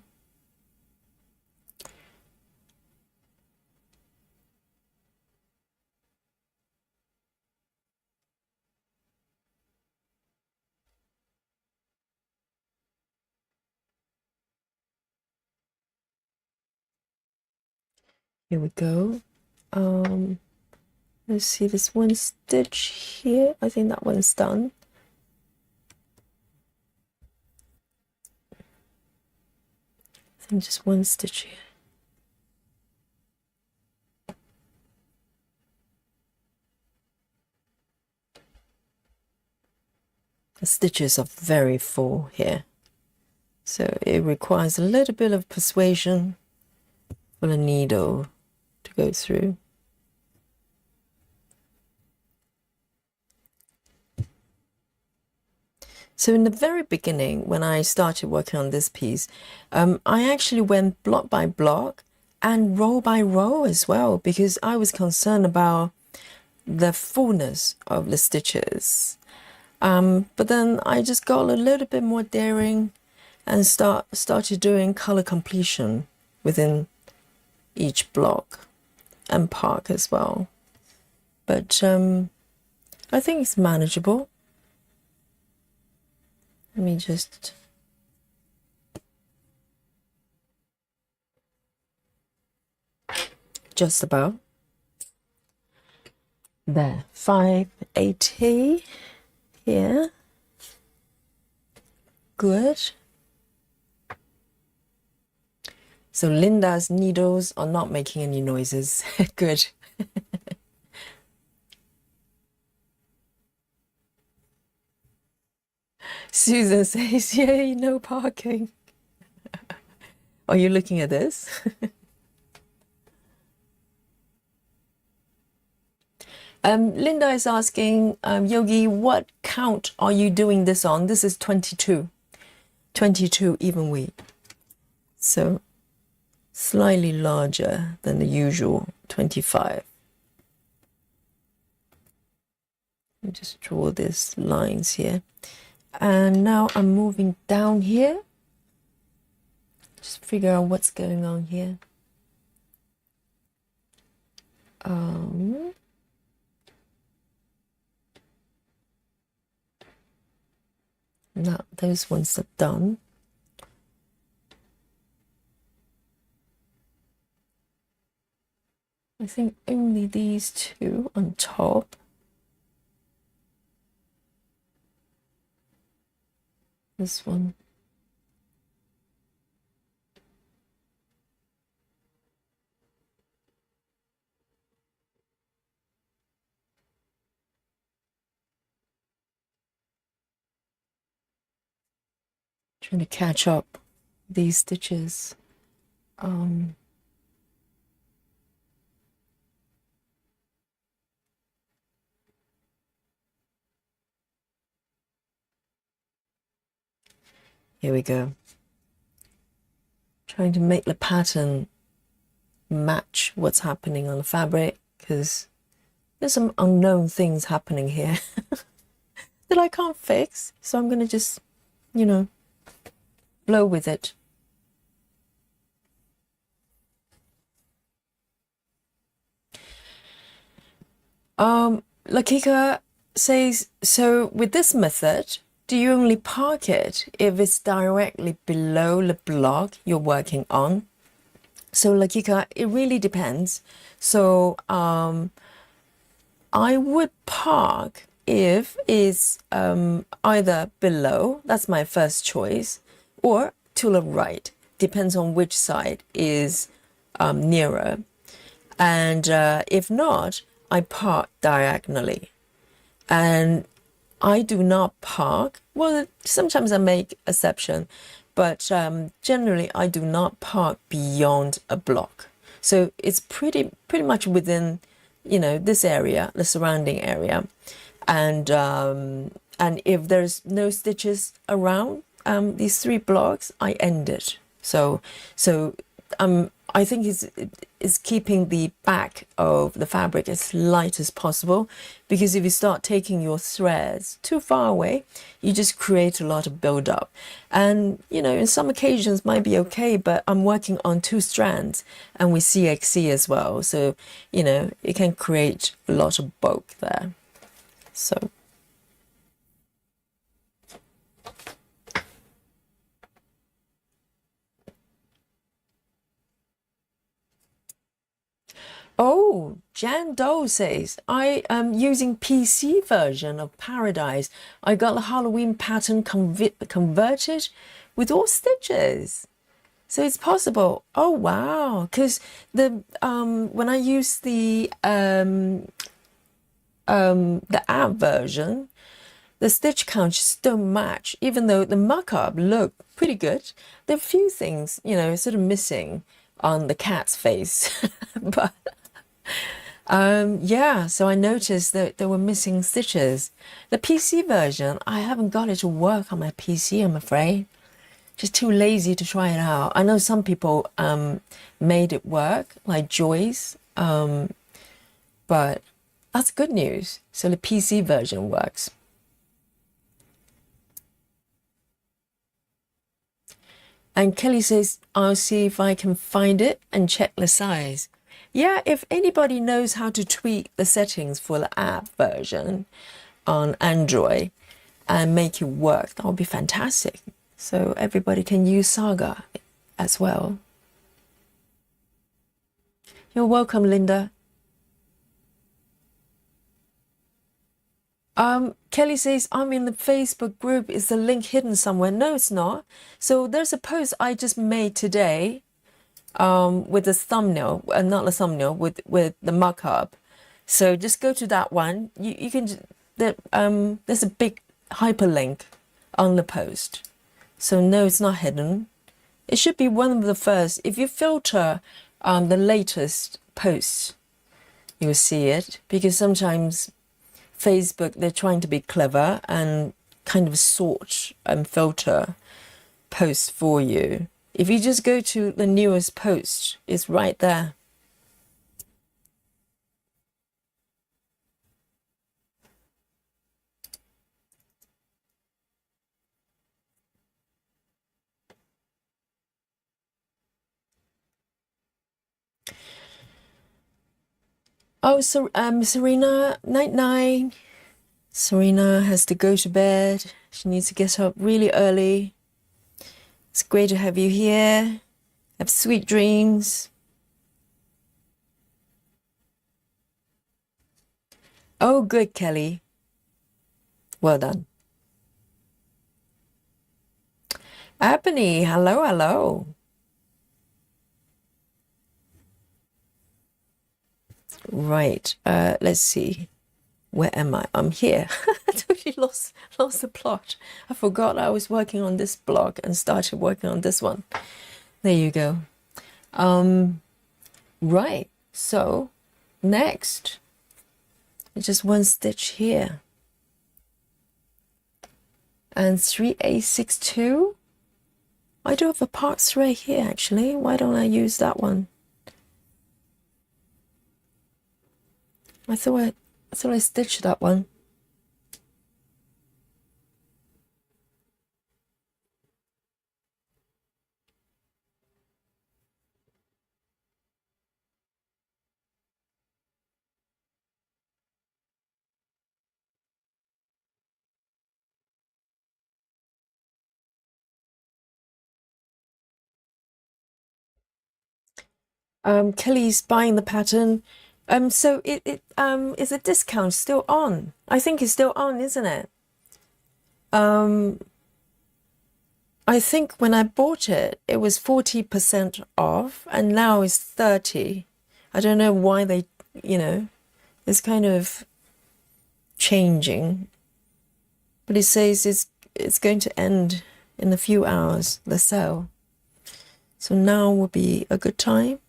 Here we go. Let's see this one stitch here. I think that one's done. I think just one stitch here. The stitches are very full here, so it requires a little bit of persuasion for the needle to go through. So in the very beginning, when I started working on this piece, I actually went block by block and row by row as well, because I was concerned about the fullness of the stitches. But then I just got a little bit more daring and started doing color completion within each block and park as well. But I think it's manageable. Let me just about there. 580 here. Good. So Linda's needles are not making any noises. Good. Susan says, yay, no parking. Are you looking at this? Linda is asking, Yogi, what count are you doing this on? This is 22. 22 even week. So slightly larger than the usual 25. Let me just draw these lines here. And now I'm moving down here. Just figure out what's going on here. Now those ones are done. I think only these two on top. This one. Trying to catch up these stitches. Here we go. Trying to make the pattern match what's happening on the fabric, because there's some unknown things happening here that I can't fix. So I'm going to just, you know, blow with it. Lakika says, so with this method, do you only park it if it's directly below the block you're working on? So Lakika, it really depends. So I would park if it's either below, that's my first choice, or to the right. Depends on which side is nearer. And if not, I park diagonally. And I do not park, well, sometimes I make exception, but generally I do not park beyond a block. So it's pretty much within, you know, this area, the surrounding area. And if there's no stitches around these 3 blocks, I end it. So I think it's keeping the back of the fabric as light as possible, because if you start taking your threads too far away, you just create a lot of build-up. And, you know, in some occasions might be okay, but I'm working on 2 strands and with CXC as well. So, you know, it can create a lot of bulk there. So. Oh, Jan Doe says, I am using PC version of Paradise. I got the Halloween pattern converted with all stitches. So it's possible. Oh, wow. Because the when I use the app version, the stitch counts just don't match, even though the mock-up looked pretty good. There are a few things, you know, sort of missing on the cat's face. But yeah, so I noticed that there were missing stitches. The PC version, I haven't got it to work on my PC, I'm afraid. Just too lazy to try it out. I know some people made it work, like Joyce, but That's good news. So the PC version works. And Kelly says, I'll see if I can find it and check the size. Yeah, if anybody knows how to tweak the settings for the app version on Android and make it work, that would be fantastic. So everybody can use Saga as well. You're welcome, Linda. Kelly says, I'm in the Facebook group. Is the link hidden somewhere? No, it's not. So there's a post I just made today with the thumbnail, not the thumbnail, with the markup. So just go to that one. You can, there's a big hyperlink on the post. So no, it's not hidden. It should be one of the first. If you filter the latest posts, you'll see it, because sometimes Facebook, they're trying to be clever and kind of sort and filter posts for you. If you just go to the newest post, it's right there. Oh, so Serena, night night. Serena has to go to bed. She needs to get up really early. It's great to have you here. Have sweet dreams. Oh, good, Kelly. Well done. Ebony, hello, hello. Right, let's see. Where am I? I'm here. I totally lost the plot. I forgot I was working on this blog and started working on this one. There you go. Right. So next, just one stitch here. And 3A62. I do have a part thread here actually. Why don't I use that one? I thought I stitched that one. Kelly's buying the pattern. So it is a discount still on? I think it's still on, isn't it? I think when I bought it, it was 40% off, and now it's 30. I don't know why they, it's kind of changing. But it says it's going to end in a few hours, the sale. So now would be a good time.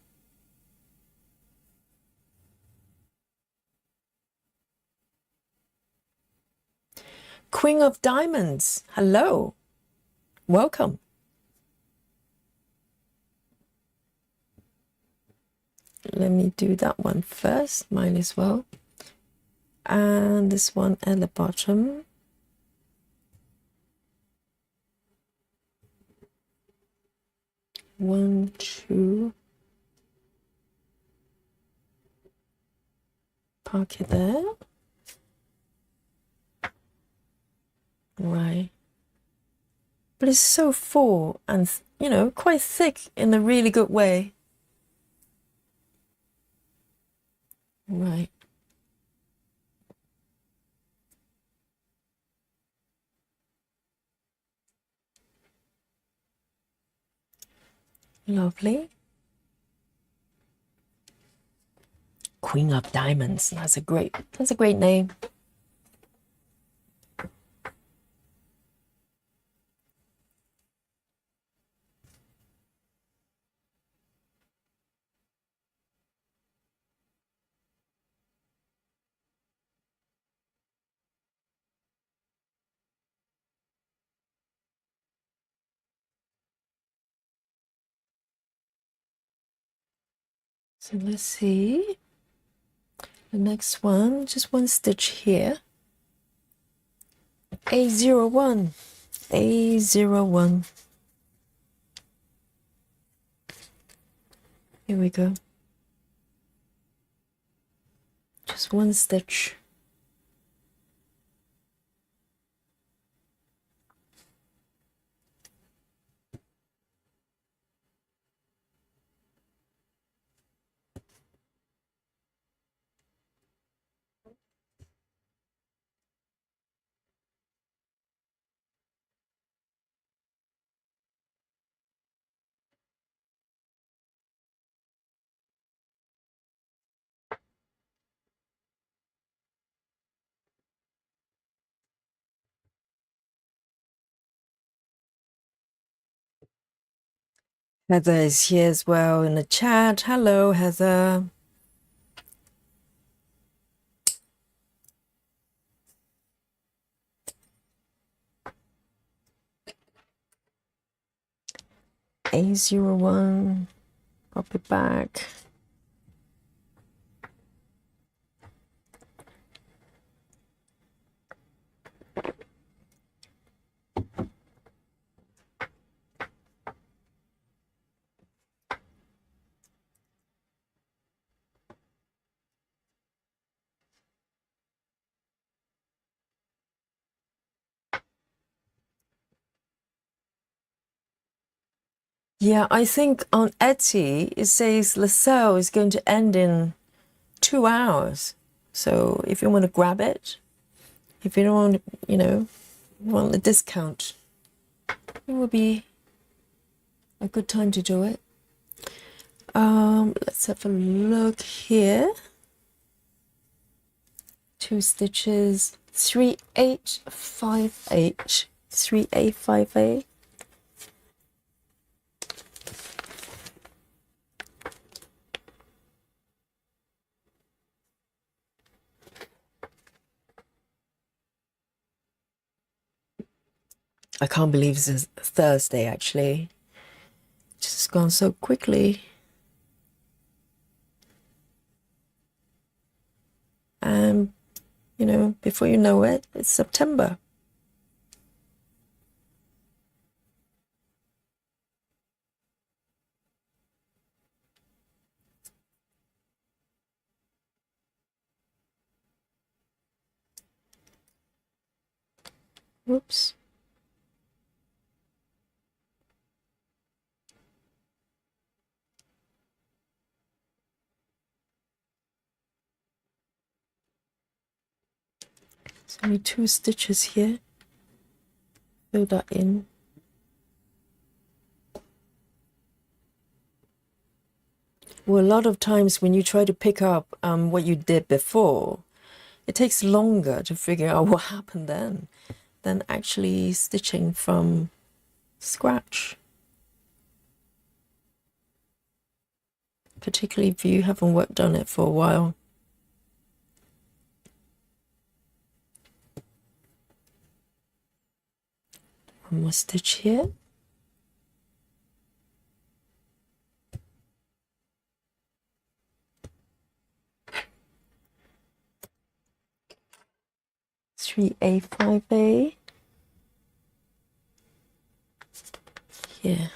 Queen of Diamonds, hello. Welcome. Let me do that one first, mine as well. And this one at the bottom. One, two. Park it there. Right. But it's so full and, quite thick in a really good way. Right. Lovely. Queen of Diamonds. That's a great name. So let's see. The next one, just one stitch here. A01, A01. Here we go. Just one stitch. Heather is here as well in the chat. Hello, Heather. A01, pop it back. Yeah, I think on Etsy it says the sale is going to end in 2 hours. So if you want to grab it, if you don't want, want the discount, it will be a good time to do it. Let's have a look here. 2 stitches, 3858, 3858. I can't believe this is Thursday, actually. It's just gone so quickly. And, before you know it, it's September. Whoops. There's only 2 stitches here. Fill that in. Well, a lot of times when you try to pick up what you did before, it takes longer to figure out what happened then than actually stitching from scratch. Particularly if you haven't worked on it for a while. One more stitch here. Three A5A. Here.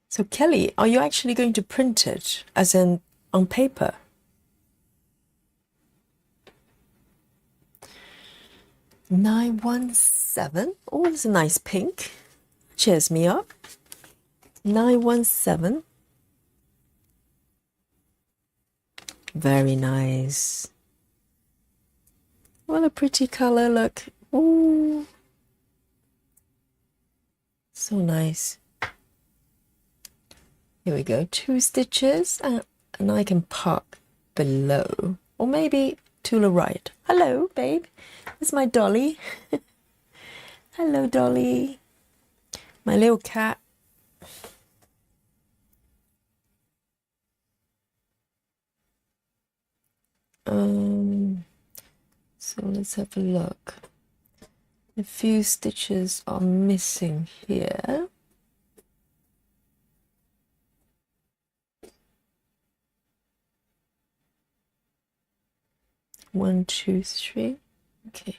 So Kelly, are you actually going to print it as in on paper? $917. Oh, it's a nice pink. Cheers me up. 917. Very nice. What a pretty color, look. Ooh. So nice. Here we go, 2 stitches, and I can park below, or maybe to the right. Hello, babe. It's my Dolly. Hello, Dolly. My little cat. So let's have a look. A few stitches are missing here. One, two, three. Okay.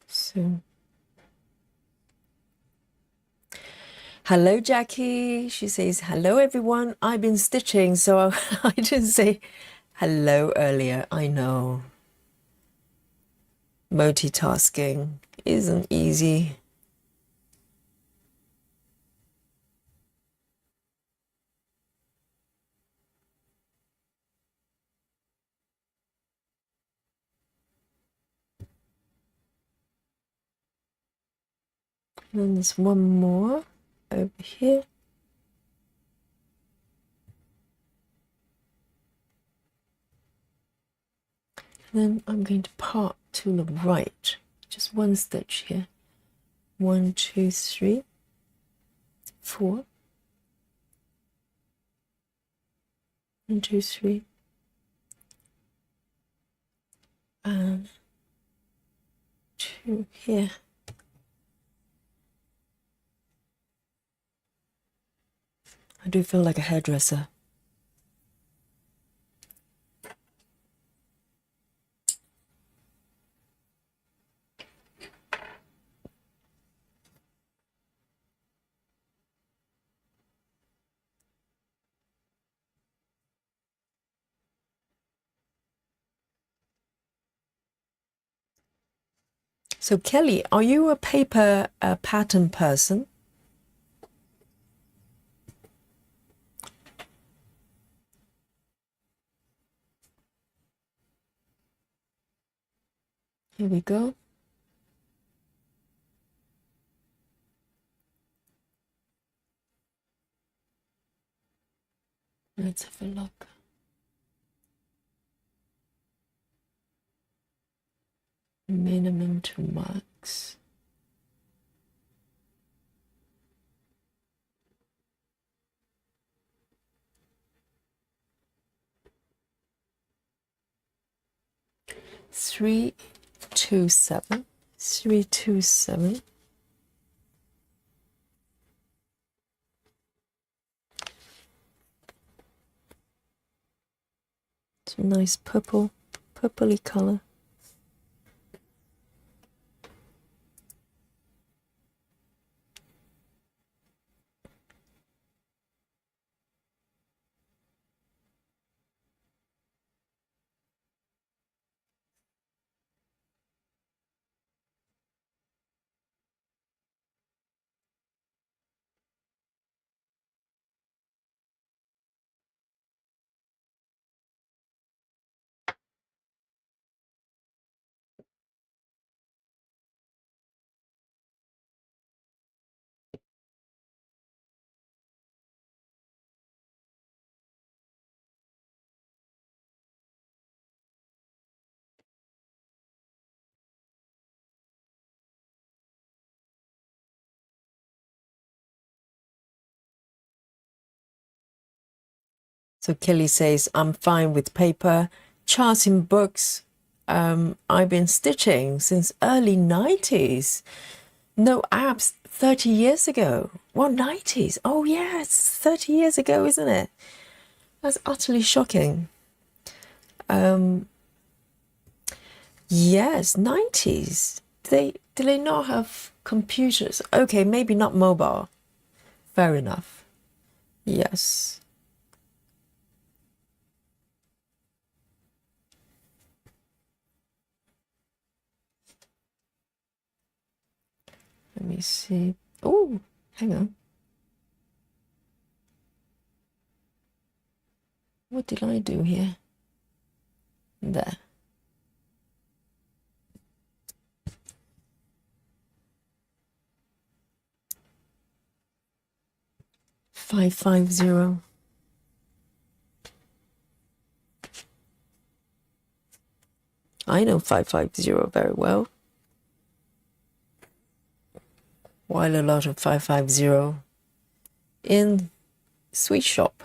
So, hello, Jackie. She says, hello, everyone. I've been stitching, so I didn't say hello earlier. I know. Multitasking isn't easy. And then there's one more over here. And then I'm going to part to the right. Just one stitch here. 1, 2, 3, 4. 1, 2, 3. And 2 here. I do feel like a hairdresser. So Kelly, are you a paper pattern person? Here we go. Let's have a look. Minimum to max. Three, 2, 7. 3, 2, 7. It's a nice purpley color. So Kelly says, I'm fine with paper, charting books. I've been stitching since early 90s. No apps 30 years ago. Well, 90s. Oh, yeah, it's 30 years ago, isn't it? That's utterly shocking. Yes, 90s. Do they not have computers? Okay, maybe not mobile. Fair enough. Yes. Let me see. Oh, hang on. What did I do here? There. 550. I know 550 very well. While a lot of 550 in sweet shop.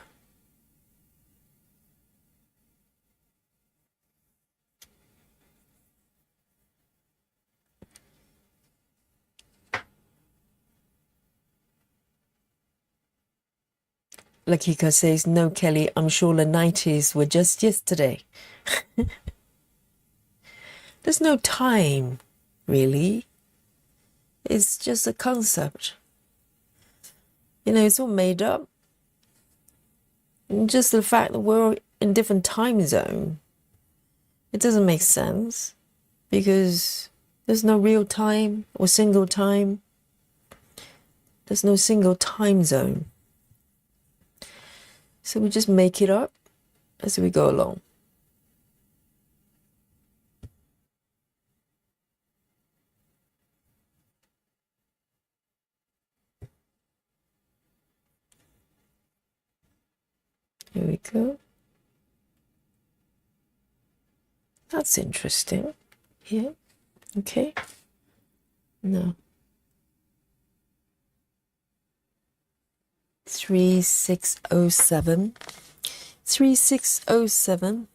Lakika says, no, Kelly, I'm sure the 90s were just yesterday. There's no time, really. It's just a concept. You know, it's all made up. And just the fact that we're in different time zone, it doesn't make sense because there's no real time or single time. There's no single time zone. So we just make it up as we go along. Here we go. That's interesting. Here. Okay. No. 3607. 3607.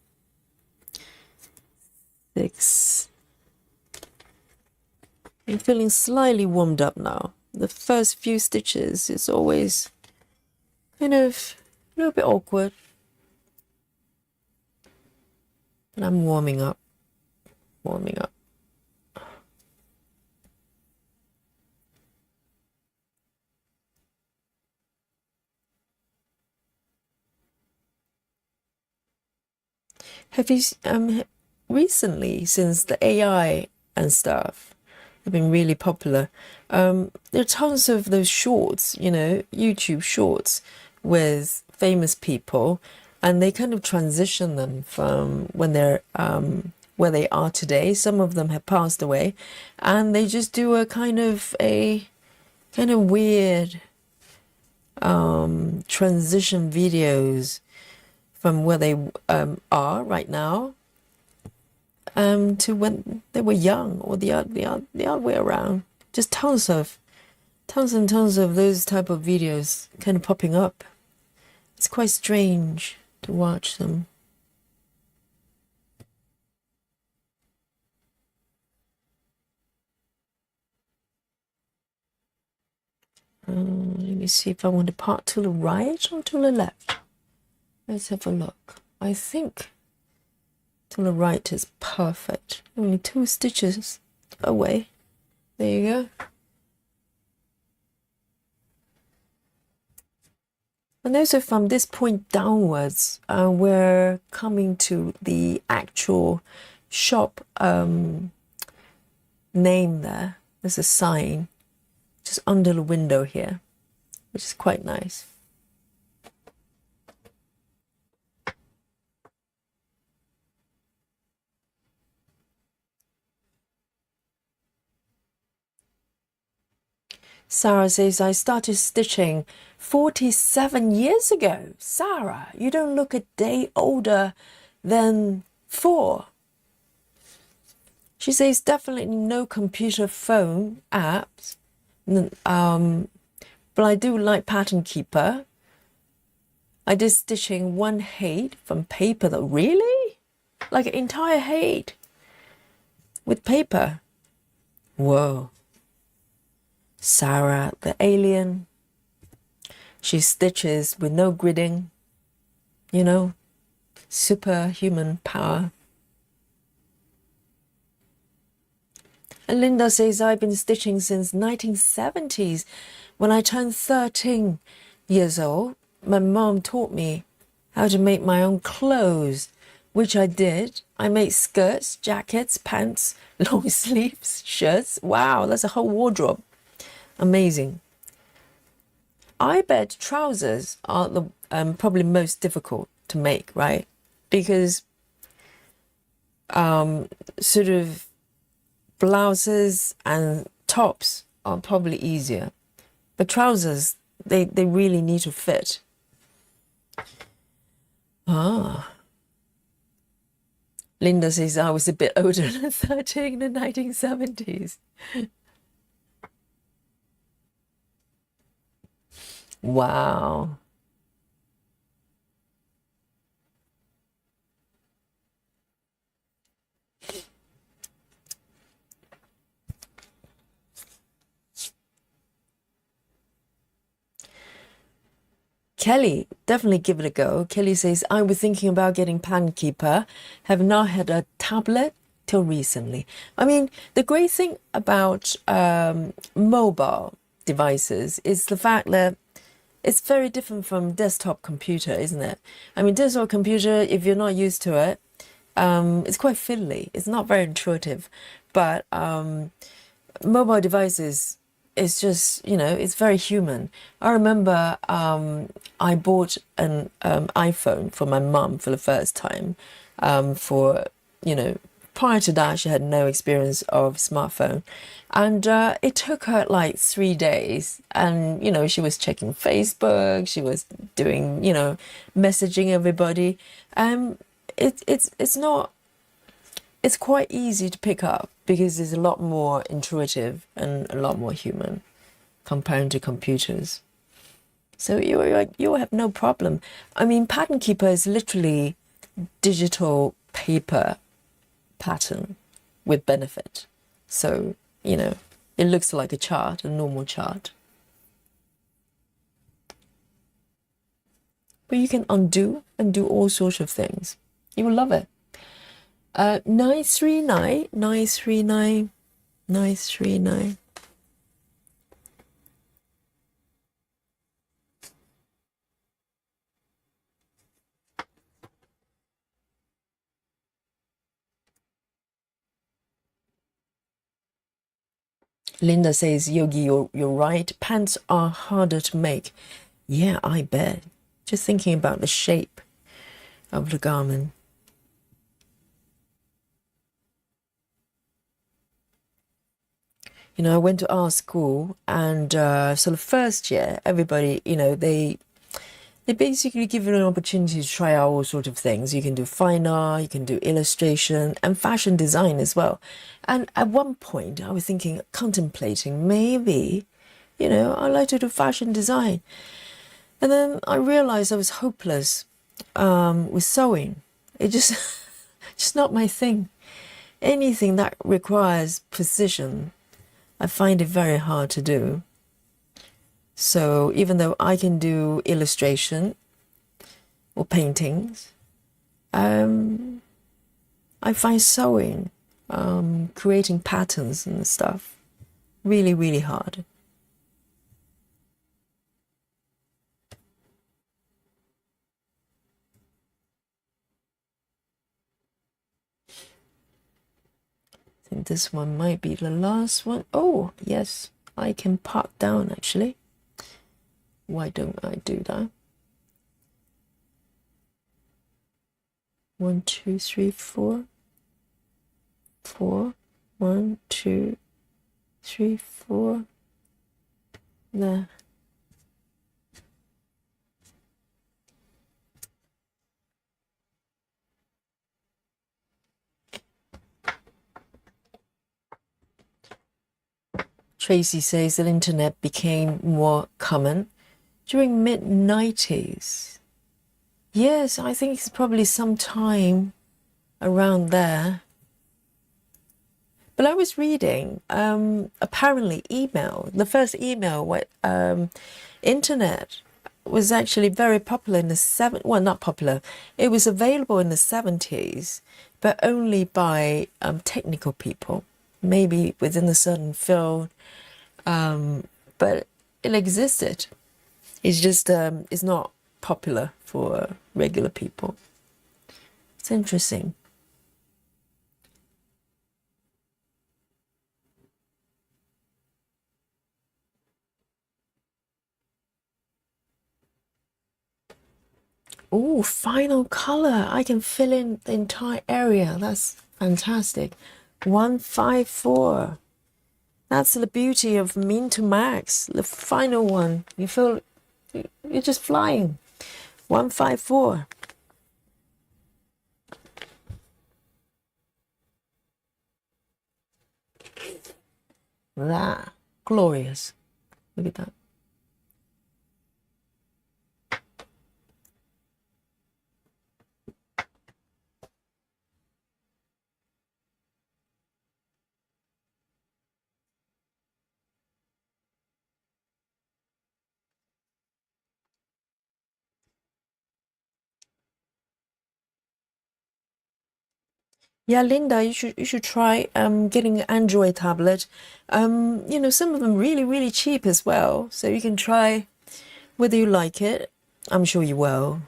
6. I'm feeling slightly warmed up now. The first few stitches is always kind of a little bit awkward. But I'm warming up. Warming up. Have you recently, since the AI and stuff have been really popular, there are tons of those shorts, you know, YouTube shorts with famous people, and they kind of transition them from when they're where they are today. Some of them have passed away, and they just do a kind of weird transition videos from where they are right now to when they were young, or the other way around. Just tons and tons of those type of videos kind of popping up. It's quite strange to watch them. Let me see if I want to part to the right or to the left. Let's have a look. I think to the right is perfect. Only 2 stitches away. There you go. And also from this point downwards, we're coming to the actual shop name there. There's a sign just under the window here, which is quite nice. Sarah says, I started stitching 47 years ago. Sarah, you don't look a day older than 4. She says, definitely no computer phone apps. But I do like Pattern Keeper. I did stitching 1 height from paper though. Really? Like an entire height with paper. Whoa. Sarah, the alien, she stitches with no gridding, you know, superhuman power. And Linda says, I've been stitching since 1970s. When I turned 13 years old, my mom taught me how to make my own clothes, which I did. I made skirts, jackets, pants, long sleeves, shirts. Wow, that's a whole wardrobe. Amazing. I bet trousers are the probably most difficult to make, right? Because sort of blouses and tops are probably easier, but trousers, they really need to fit. Linda says I was a bit older than 13 in the 1970s. Wow. Kelly, definitely give it a go. Kelly says, I was thinking about getting Pankeeper, have not had a tablet till recently. I mean, the great thing about mobile devices is the fact that it's very different from desktop computer, isn't it? I mean, desktop computer, if you're not used to it, it's quite fiddly. It's not very intuitive. But mobile devices is just, it's very human. I remember I bought an iPhone for my mum for the first time. For, you know, prior to that, she had no experience of smartphone. And it took her like 3 days. And, she was checking Facebook, she was doing, messaging everybody. It's not it's quite easy to pick up because it's a lot more intuitive and a lot more human compared to computers. So you have no problem. I mean, Pattern Keeper is literally digital paper pattern with benefit. So, it looks like a chart, a normal chart. But you can undo and do all sorts of things. You will love it. 939, 939, 939. Linda says, Yogi, you're right. Pants are harder to make. Yeah, I bet. Just thinking about the shape of the garment. I went to art school, and so the first year, everybody, they basically give you an opportunity to try out all sorts of things. You can do fine art, you can do illustration, and fashion design as well. And at one point, I was thinking, contemplating, maybe, I'd like to do fashion design. And then I realized I was hopeless with sewing. It just, just not my thing. Anything that requires precision, I find it very hard to do. So even though I can do illustration or paintings, I find sewing, creating patterns and stuff, really, really hard. I think this one might be the last one. Oh, yes, I can park down actually. Why don't I do that? 1, 2, 3, 4. 4. 1, 2, 3, 4. There. Tracy says the internet became more common during mid-90s. Yes, I think it's probably sometime around there. But I was reading, apparently the first email, internet was actually very popular in the well, not popular. It was available in the 70s, but only by technical people, maybe within a certain field. But it existed. It's just, it's not popular for regular people. It's interesting. Oh, final color. I can fill in the entire area. That's fantastic. 154. That's the beauty of Min to Max. The final one. You feel you're just flying. 154. That glorious. Look at that. Yeah, Linda, you should try getting an Android tablet. You know, some of them really, really cheap as well. So you can try whether you like it. I'm sure you will.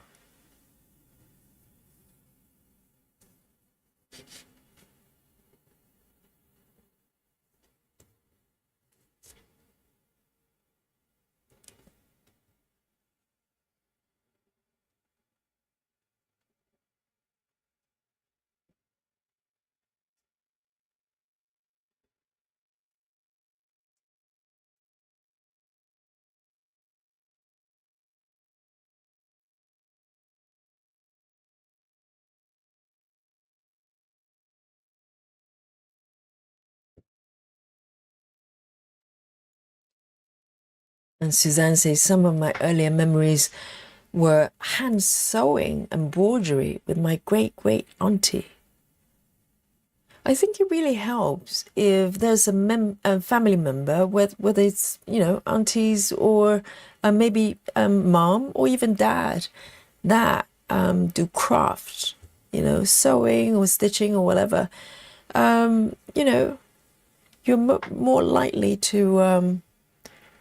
And Suzanne says some of my earlier memories were hand sewing embroidery with my great great auntie. I think it really helps if there's a family member, whether it's, you know, aunties or maybe mom or even dad, that do craft, you know, sewing or stitching or whatever. You know, you're more likely to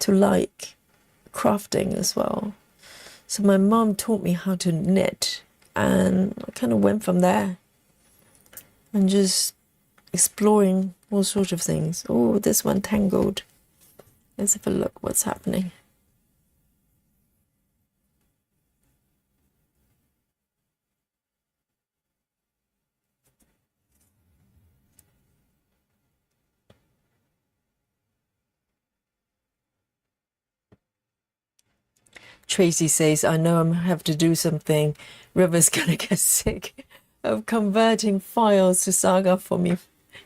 like crafting as well. So my mom taught me how to knit, and I kind of went from there and just exploring all sorts of things. Oh, this one tangled. Let's have a look what's happening. Tracy says, I know I'm have to do something. River's gonna get sick of converting files to Saga for me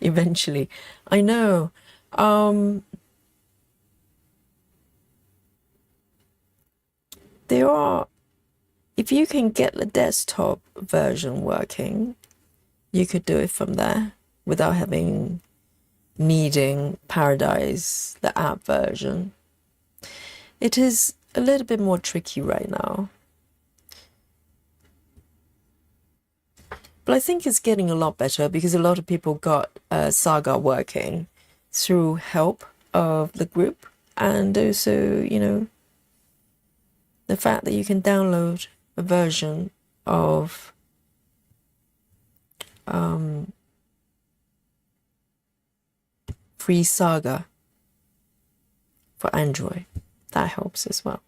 eventually. I know. There are, if you can get the desktop version working, you could do it from there without needing Paradise, the app version. It is a little bit more tricky right now. But I think it's getting a lot better because a lot of people got Saga working through help of the group, and also, you know, the fact that you can download a version of free Saga for Android. That helps as well.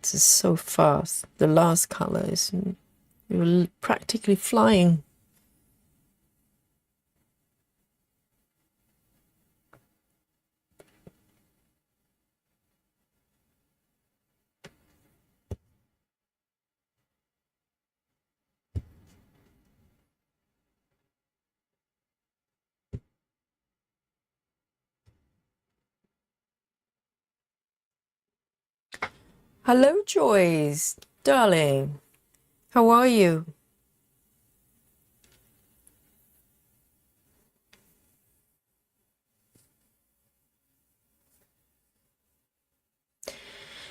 This is so fast. The last color is, you're practically flying. Hello, Joyce, darling. How are you?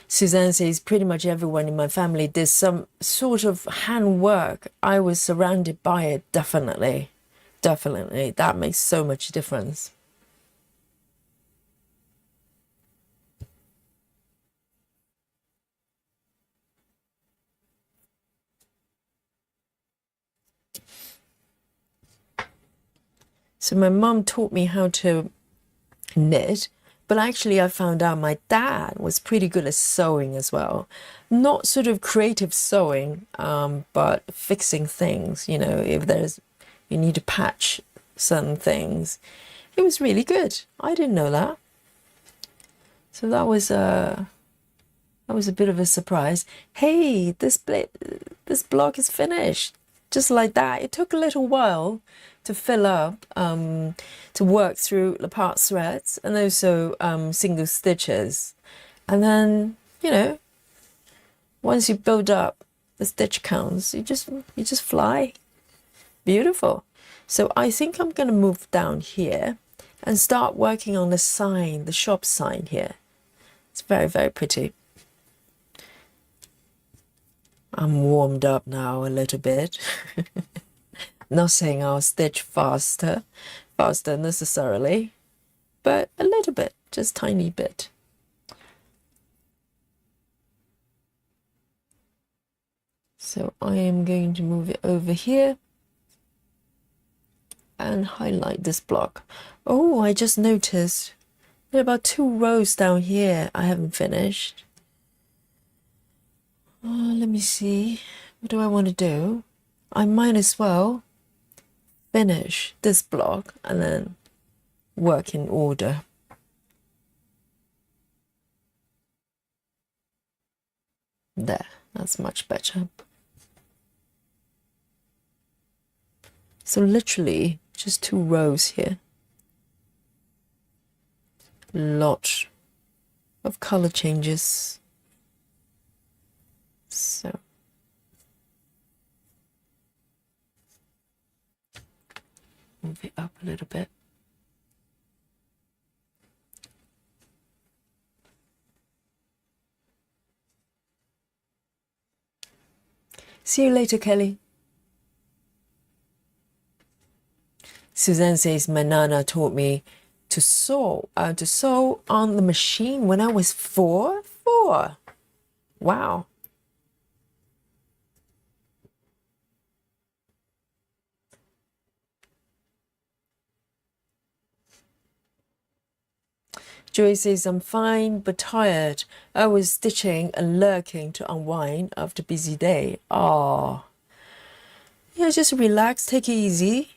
Suzanne says pretty much everyone in my family did some sort of handwork. I was surrounded by it, definitely. Definitely. That makes so much difference. So my mom taught me how to knit, but actually I found out my dad was pretty good at sewing as well. Not sort of creative sewing, but fixing things, you know, if you need to patch certain things. It was really good. I didn't know that. So that was a bit of a surprise. Hey, this blog is finished. just like that. It took a little while to fill up, to work through the part threads and also single stitches. And then, you know, once you build up the stitch counts, you just fly. Beautiful. So I think I'm going to move down here and start working on the sign, the shop sign here. It's very, very pretty. I'm warmed up now a little bit. Not saying I'll stitch faster necessarily, but a little bit, just tiny bit. So I am going to move it over here and highlight this block. Oh, I just noticed there are about 2 rows down here I haven't finished. Let me see. What do I want to do? I might as well finish this block and then work in order. There, that's much better. So literally just 2 rows here. Lot of color changes. So move it up a little bit. See you later, Kelly. Suzanne says, my nana taught me to sew on the machine when I was 4. Wow. Joy says, I'm fine but tired. I was stitching and lurking to unwind after a busy day. Oh, yeah, just relax, take it easy.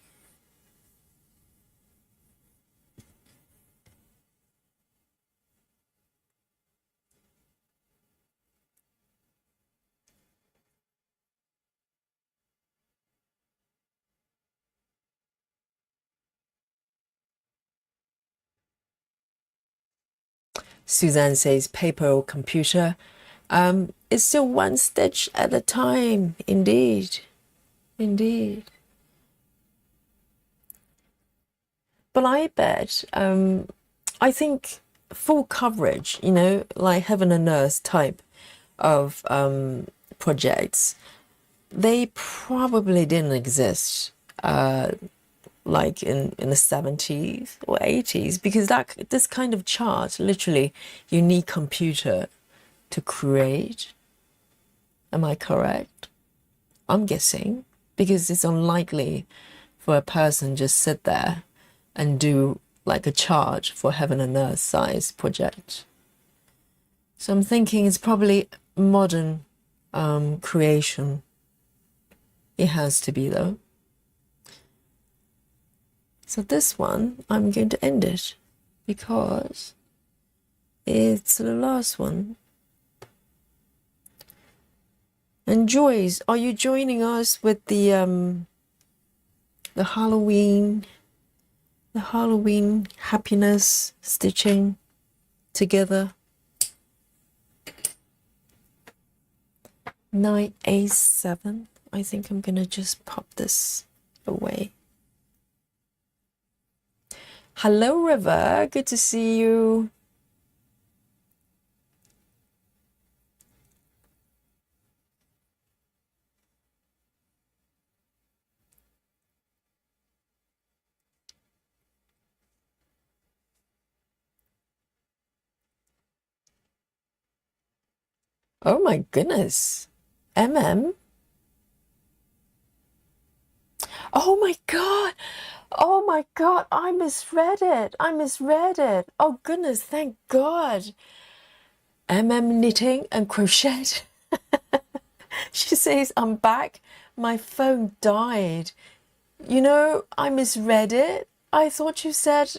Suzanne says, paper or computer. It's still 1 stitch at a time. Indeed. Indeed. But I bet, I think full coverage, you know, like Heaven and Earth type of projects, they probably didn't exist like in the 70s or 80s, because this kind of chart, literally, you need computer to create. Am I correct? I'm guessing, because it's unlikely for a person just sit there and do like a chart for Heaven and Earth size project. So I'm thinking it's probably modern creation. It has to be though. So this one, I'm going to end it because it's the last one. And Joyce, are you joining us with the Halloween happiness stitching together? 9A7. I think I'm gonna just pop this away. Hello, River. Good to see you. Oh my goodness. MM. Oh my God. Oh my God. I misread it. Oh goodness. Thank God. MM knitting and crochet. She says, I'm back. My phone died. You know, I misread it. I thought you said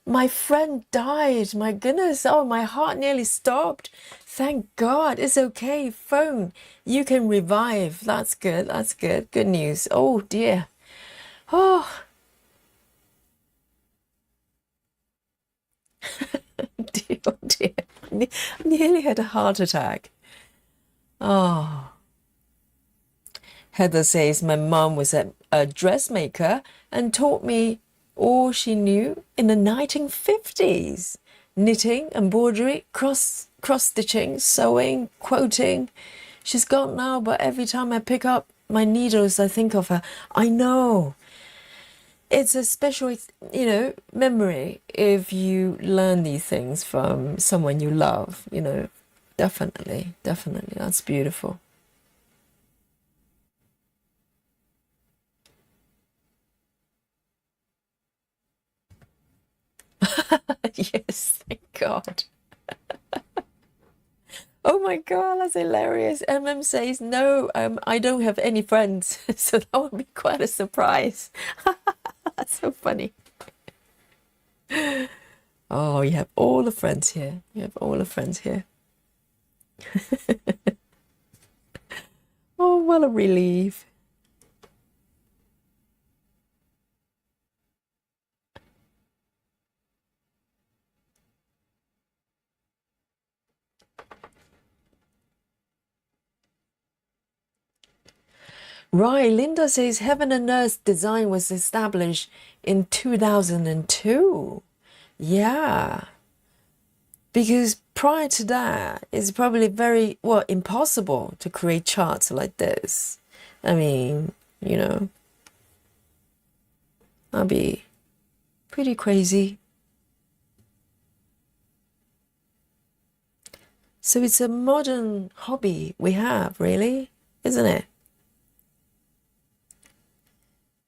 My friend died. My goodness. Oh, my heart nearly stopped. Thank God. It's okay. Phone. You can revive. That's good. That's good. Good news. Oh, dear. Oh, dear. Oh, dear. Nearly had a heart attack. Oh. Heather says my mom was a dressmaker and taught me all she knew in the 1950s. Knitting, embroidery, cross stitching, sewing, quoting. She's gone now, but every time I pick up my needles, I think of her. I know. It's a special, memory if you learn these things from someone you love. Definitely, definitely. That's beautiful. Yes, thank God. Oh my God, that's hilarious. Says, no, I don't have any friends. So that would be quite a surprise. That's so funny. Oh, you have all the friends here. You have all the friends here. Oh, what a relief. Right, Linda says Heaven and Earth design was established in 2002. Yeah, because prior to that, it's probably very, well, impossible to create charts like this. I mean, that'd be pretty crazy. So it's a modern hobby we have, really, isn't it?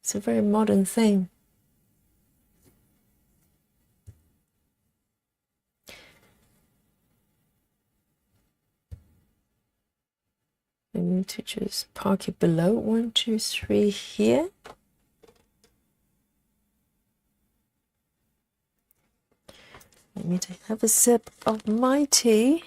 It's a very modern thing. I need to just park it below 1, 2, 3 here. Let me have a sip of my tea.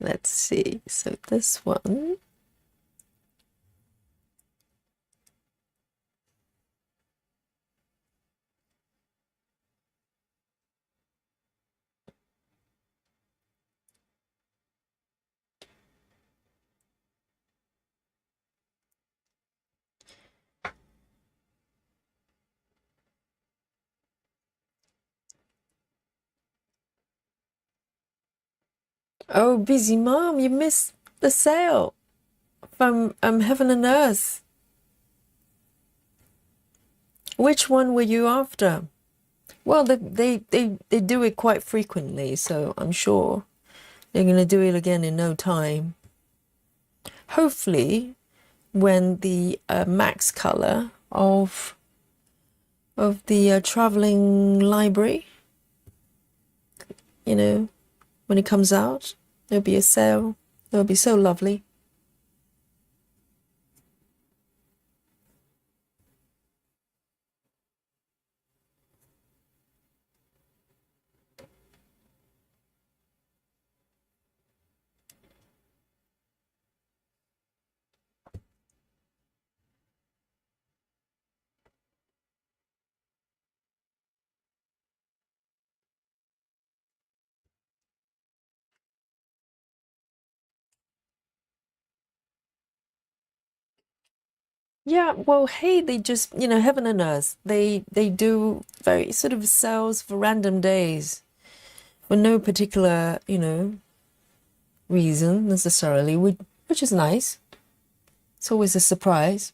Let's see. So this one. Oh, busy mom, you missed the sale from Heaven and Earth. Which one were you after? Well, they do it quite frequently, so I'm sure they're going to do it again in no time. Hopefully, when the max color of the traveling library, when it comes out, there'll be a sale. It'll be so lovely. Yeah, well, hey, they just, Heaven and Earth, they do very sort of sales for random days for no particular, reason necessarily, which is nice. It's always a surprise.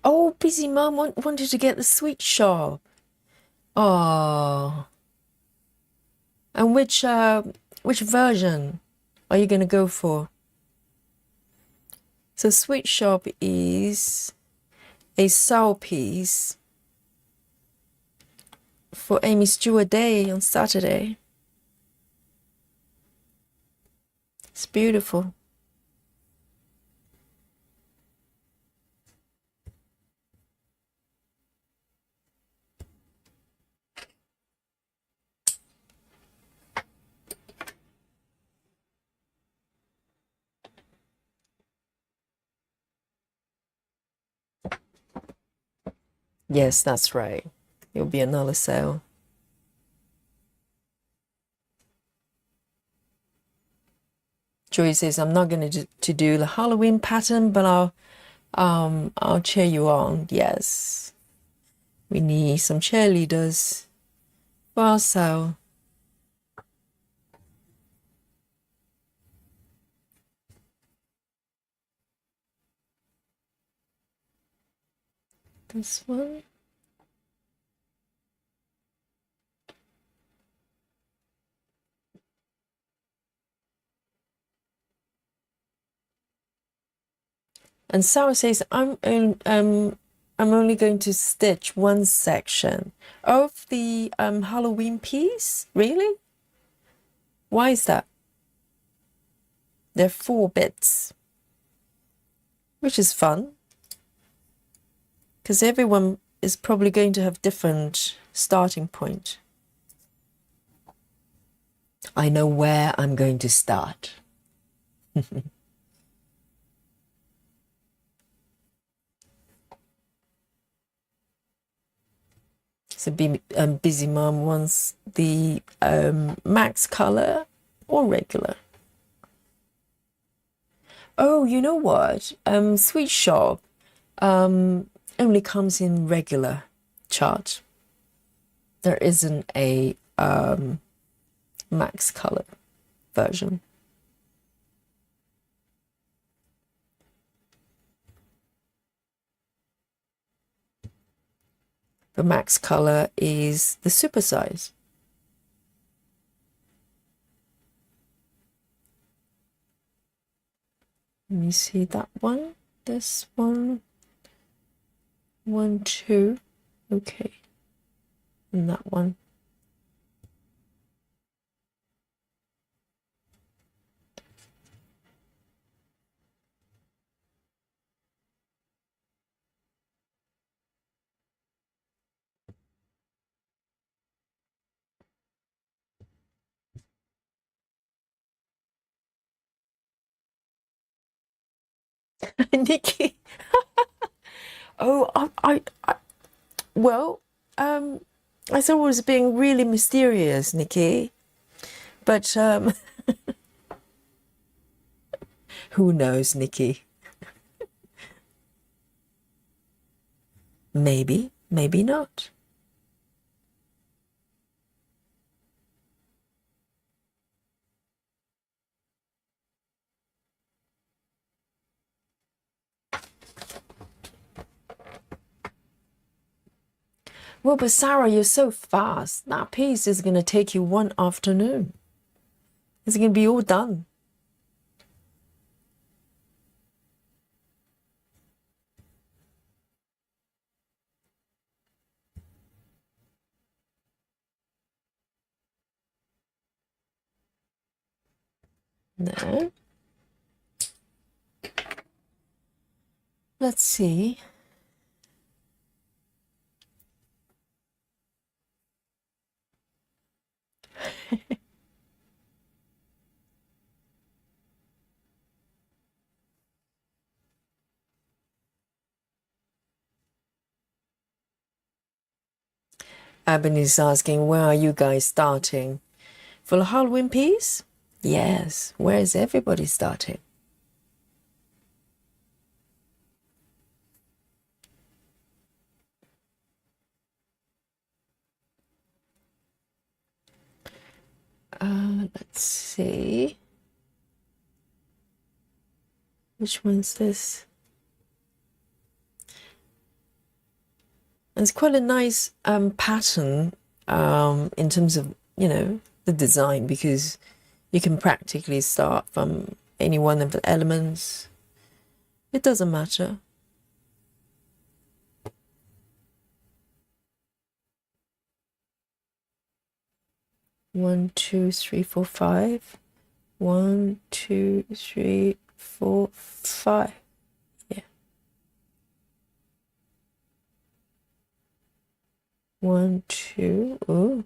Oh, busy mom wanted to get the sweet shop. Oh. And which version are you going to go for? So Sweet Shop is a sour piece for Aimee Stewart Day on Saturday. It's beautiful. Yes, that's right. It'll be another sale. Joy says, I'm not going to do the Halloween pattern, but I'll cheer you on. Yes. We need some cheerleaders for our sale. This one. And Sarah says, I'm only going to stitch one section of the Halloween piece. Really? Why is that? There are 4 bits, which is fun, because everyone is probably going to have different starting point. I know where I'm going to start. So Busy Mom wants the max color or regular. Oh, you know what? Sweet Shop only comes in regular chart. There isn't a max color version. The max color is the super size. Let me see that one. This one. 1, 2. Okay. And that one. Nikki. Oh, well, I thought it was being really mysterious, Nikki. But who knows, Nikki? Maybe, maybe not. Well, but Sarah, you're so fast. That piece is going to take you one afternoon. It's going to be all done. No. Let's see. Ebony's asking, where are you guys starting? For the Halloween piece? Yes. Where is everybody starting? Let's see. Which one's this? It's quite a nice pattern in terms of, you know, the design, because you can practically start from any one of the elements. It doesn't matter. One, two, three, four, five. 1, 2, 3, 4, 5. Yeah. 1, 2. Oh.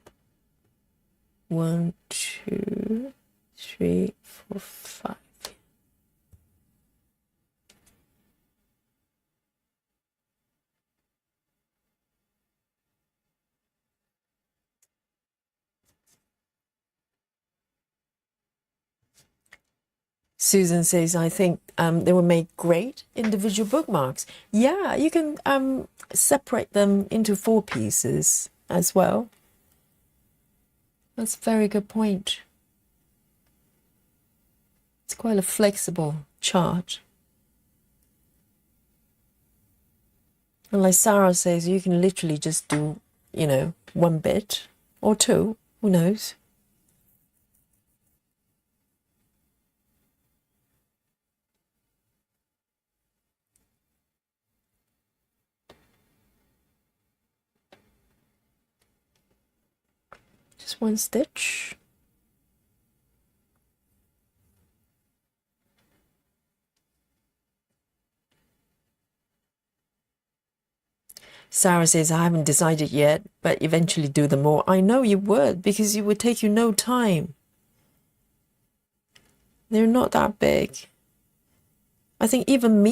1, 2, 3, 4, 5. Susan says, I think they will make great individual bookmarks. Yeah, you can separate them into 4 pieces as well. That's a very good point. It's quite a flexible chart. And like Sarah says, you can literally just do, 1 bit or 2, who knows? Just 1 stitch. Sarah says, I haven't decided yet, but eventually do them all. I know you would, because it would take you no time. They're not that big. I think even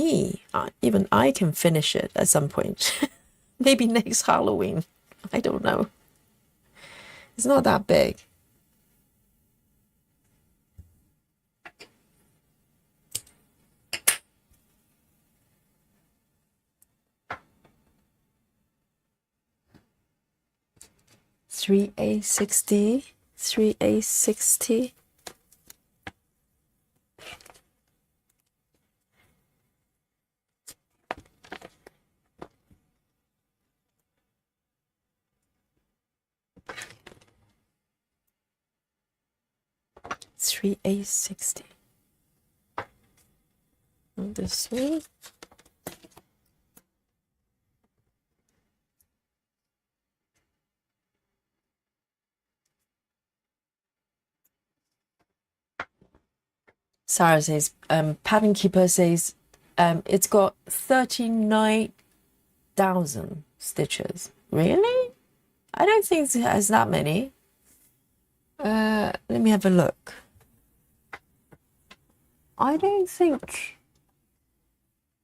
I can finish it at some point. Maybe next Halloween. I don't know. It's not that big. $3A60, $3A60. $3A60. And this one. Sarah says, Pattern Keeper says, it's got 39,000 stitches. Really? I don't think it has that many. Let me have a look. I don't think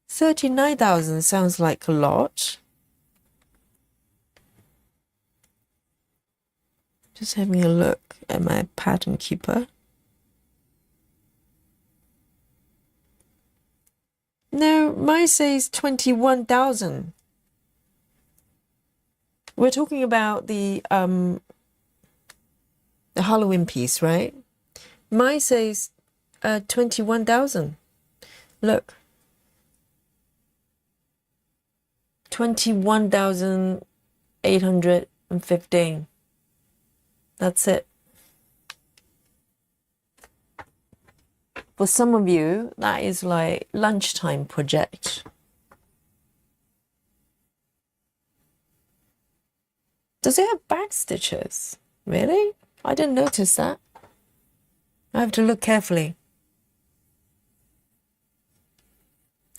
39,000 sounds like a lot. Just having a look at my Pattern Keeper. No, mine says 21,000. We're talking about the Halloween piece, right? Mine says 21,000. Look. 21,815. That's it. For some of you, that is like lunchtime project. Does it have back stitches? Really? I didn't notice that. I have to look carefully.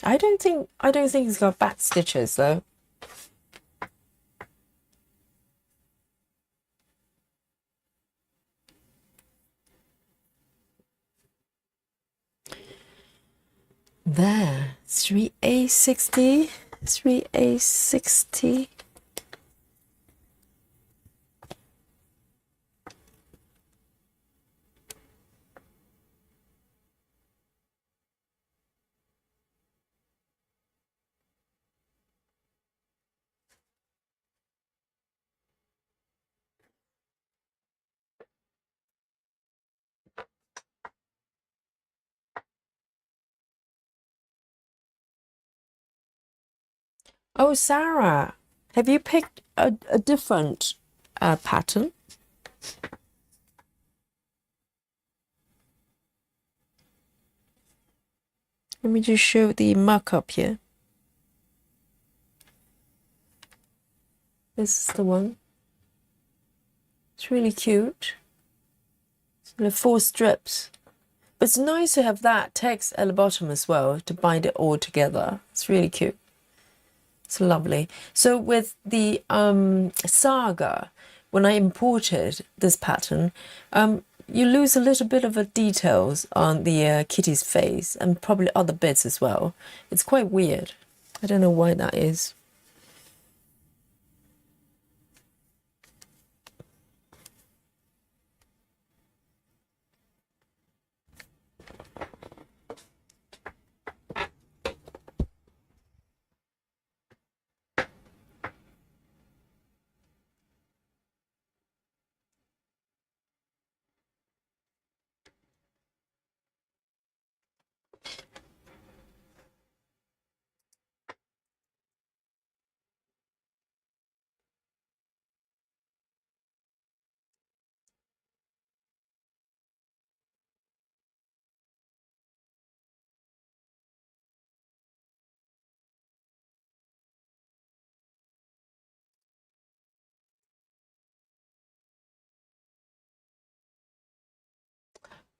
I don't think it's got back stitches though. There, 3A60, 3A60. Oh, Sarah, have you picked a different pattern? Let me just show the markup here. This is the one. It's really cute. There are 4 strips. But it's nice to have that text at the bottom as well to bind it all together. It's really cute. It's lovely. So with the Saga, when I imported this pattern, you lose a little bit of the details on the kitty's face and probably other bits as well. It's quite weird. I don't know why that is.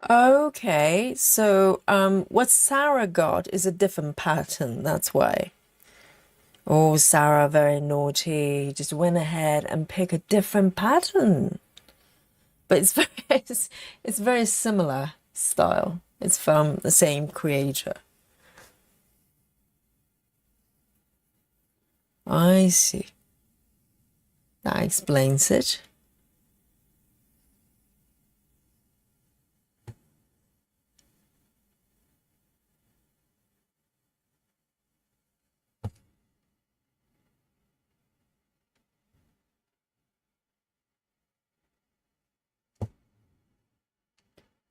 Okay, so what Sarah got is a different pattern, that's why. Oh, Sarah, very naughty. Just went ahead and picked a different pattern. But it's very, it's very similar style. It's from the same creator. I see. That explains it.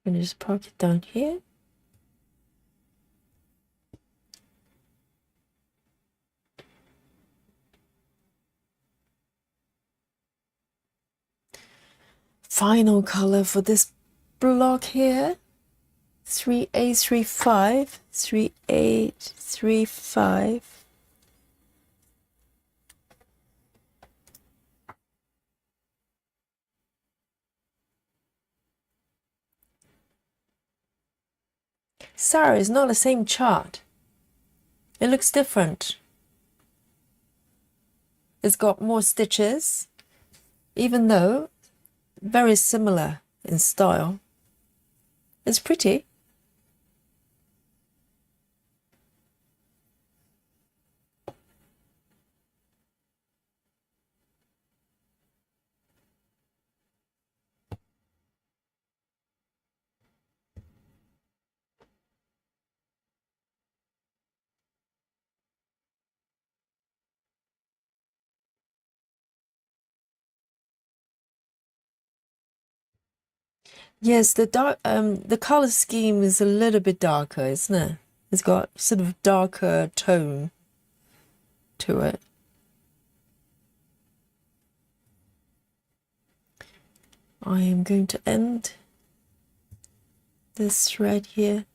I'm gonna just park it down here. Final color for this block here. 3835, 3835. Sarah is not the same chart. It looks different. It's got more stitches, even though very similar in style. It's pretty. Yes, the color scheme is a little bit darker, isn't it? It's got sort of darker tone to it. I am going to end this thread here.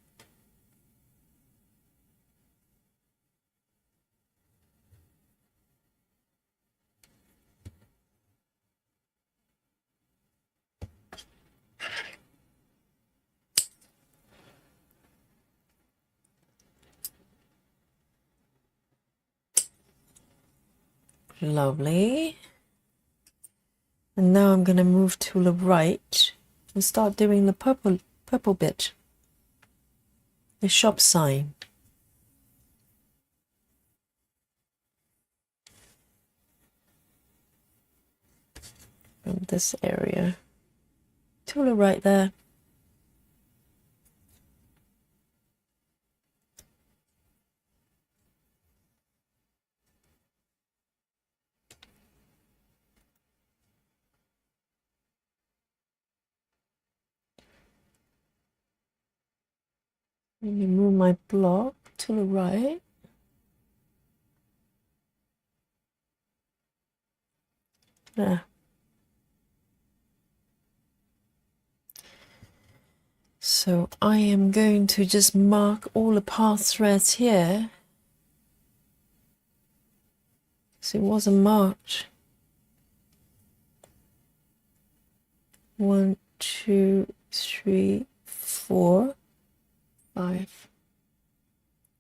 Lovely. And now I'm going to move to the right and start doing the purple bit. The shop sign. From this area to the right there. Let me move my block to the right. There. So I am going to just mark all the path threads here. So it wasn't marked. 1, 2, 3, 4, 5.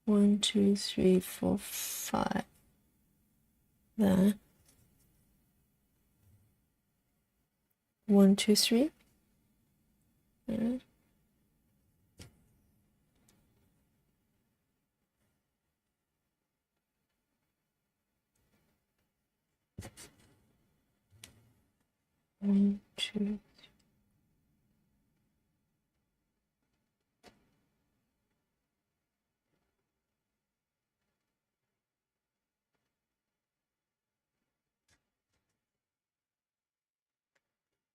1, 2, 3, 4, 5. There. 1, 2, 3. There. One, two.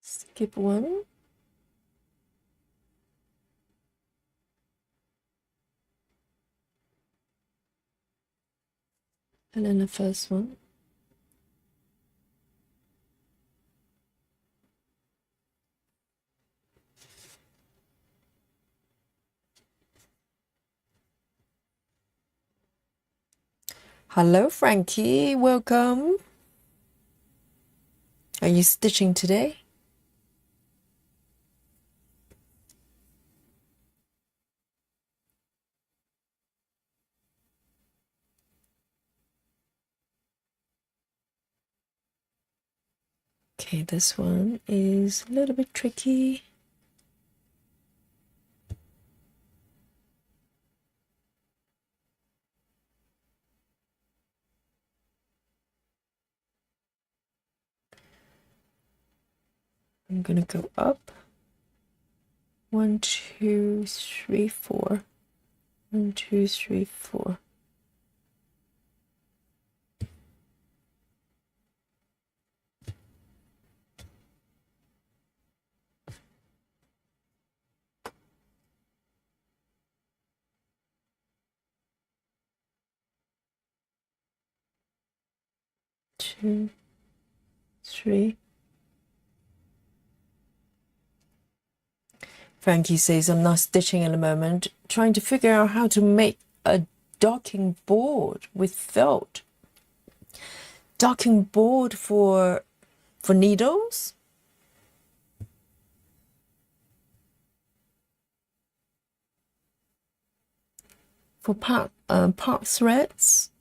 Skip 1. And then the first one. Hello, Frankie. Welcome. Are you stitching today? Okay, this one is a little bit tricky. I'm gonna go up. 1, 2, 3, 4. 1, 2, 3, 4. Two, 3. Frankie says, I'm not stitching at the moment, trying to figure out how to make a docking board with felt. Docking board for needles? For part threads?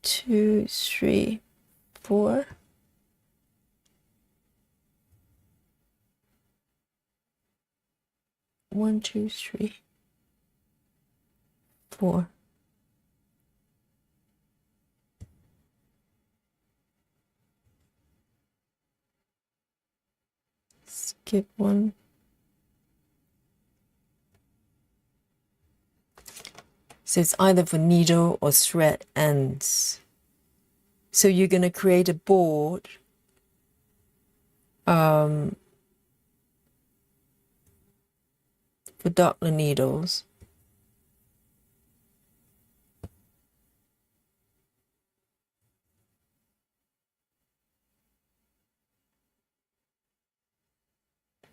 2, 3, 4. 1, 2, 3, 4. Skip 1. So it's either for needle or thread ends. So you're going to create a board for doppler needles.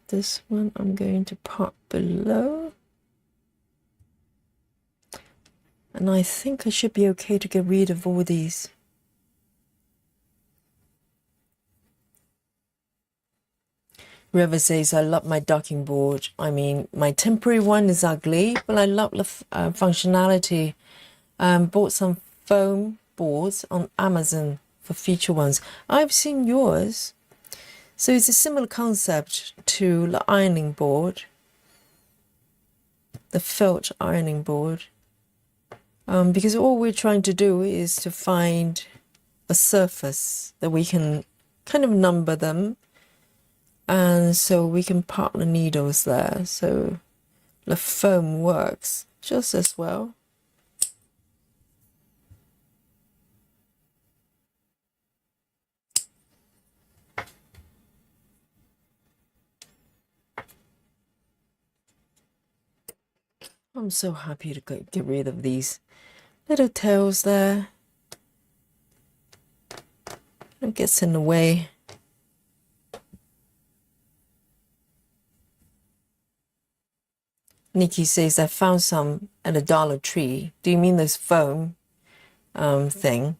This one I'm going to pop below. And I think I should be okay to get rid of all these. River says, I love my docking board. I mean, my temporary one is ugly, but I love the functionality. Bought some foam boards on Amazon for future ones. I've seen yours. So it's a similar concept to the ironing board, the felt ironing board. Because all we're trying to do is to find a surface that we can kind of number them, and so we can part the needles there, so the foam works just as well. I'm so happy to get rid of these little tails there. It gets in the way. Nikki says, I found some at a Dollar Tree. Do you mean this foam thing?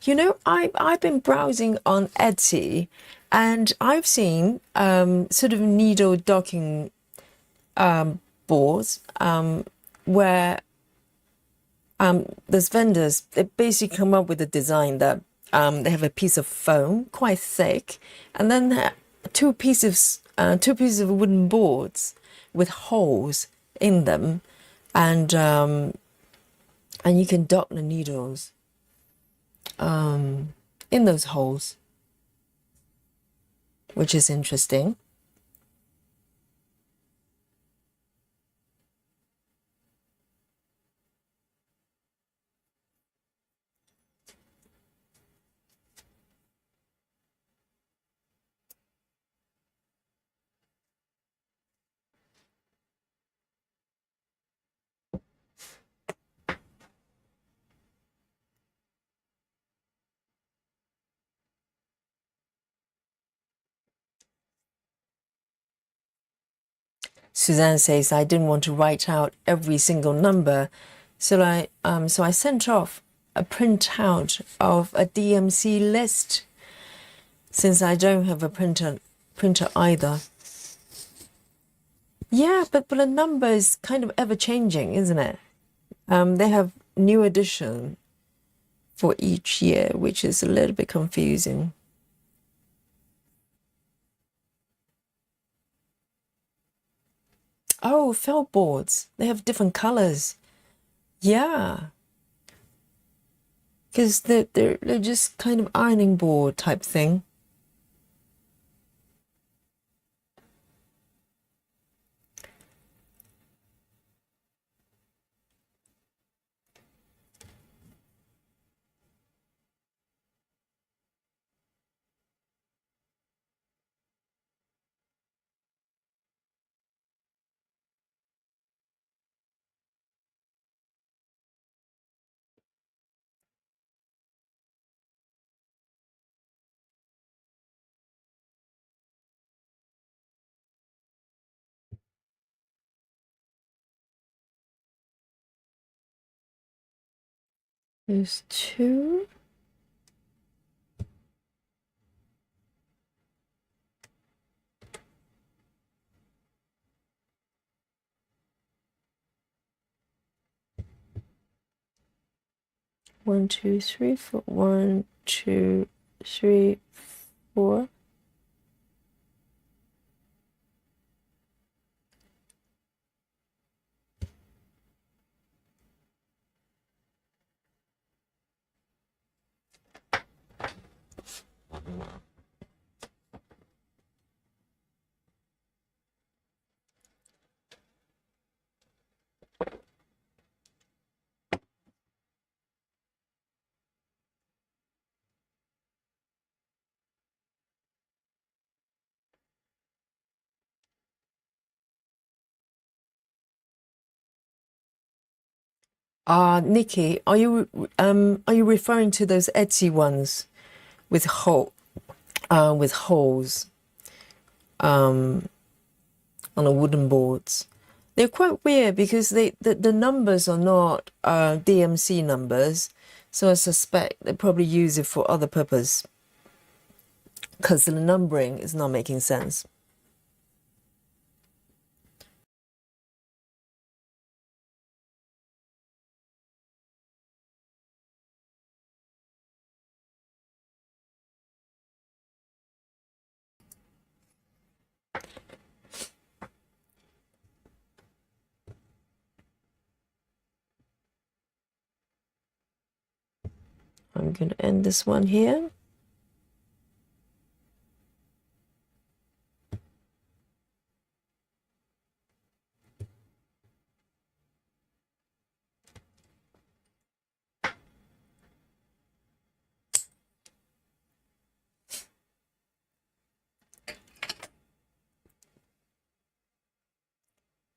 You know, I've been browsing on Etsy, and I've seen sort of needle docking boards where there's vendors, they basically come up with a design that they have a piece of foam, quite thick, and then two pieces of wooden boards with holes in them, and you can dock the needles in those holes, which is interesting. Suzanne says, I didn't want to write out every single number, so I sent off a printout of a DMC list, since I don't have a printer either. Yeah, but the number is kind of ever changing, isn't it? They have new edition for each year, which is a little bit confusing. Oh, felt boards. They have different colors. Yeah. Because they're just kind of ironing board type thing. There's two. One, two, three, four. 1, 2, 3, 4. Nikki, are you referring to those Etsy ones with holes on the wooden boards? They're quite weird because the numbers are not DMC numbers, so I suspect they probably use it for other purpose because the numbering is not making sense. I'm going to end this one here.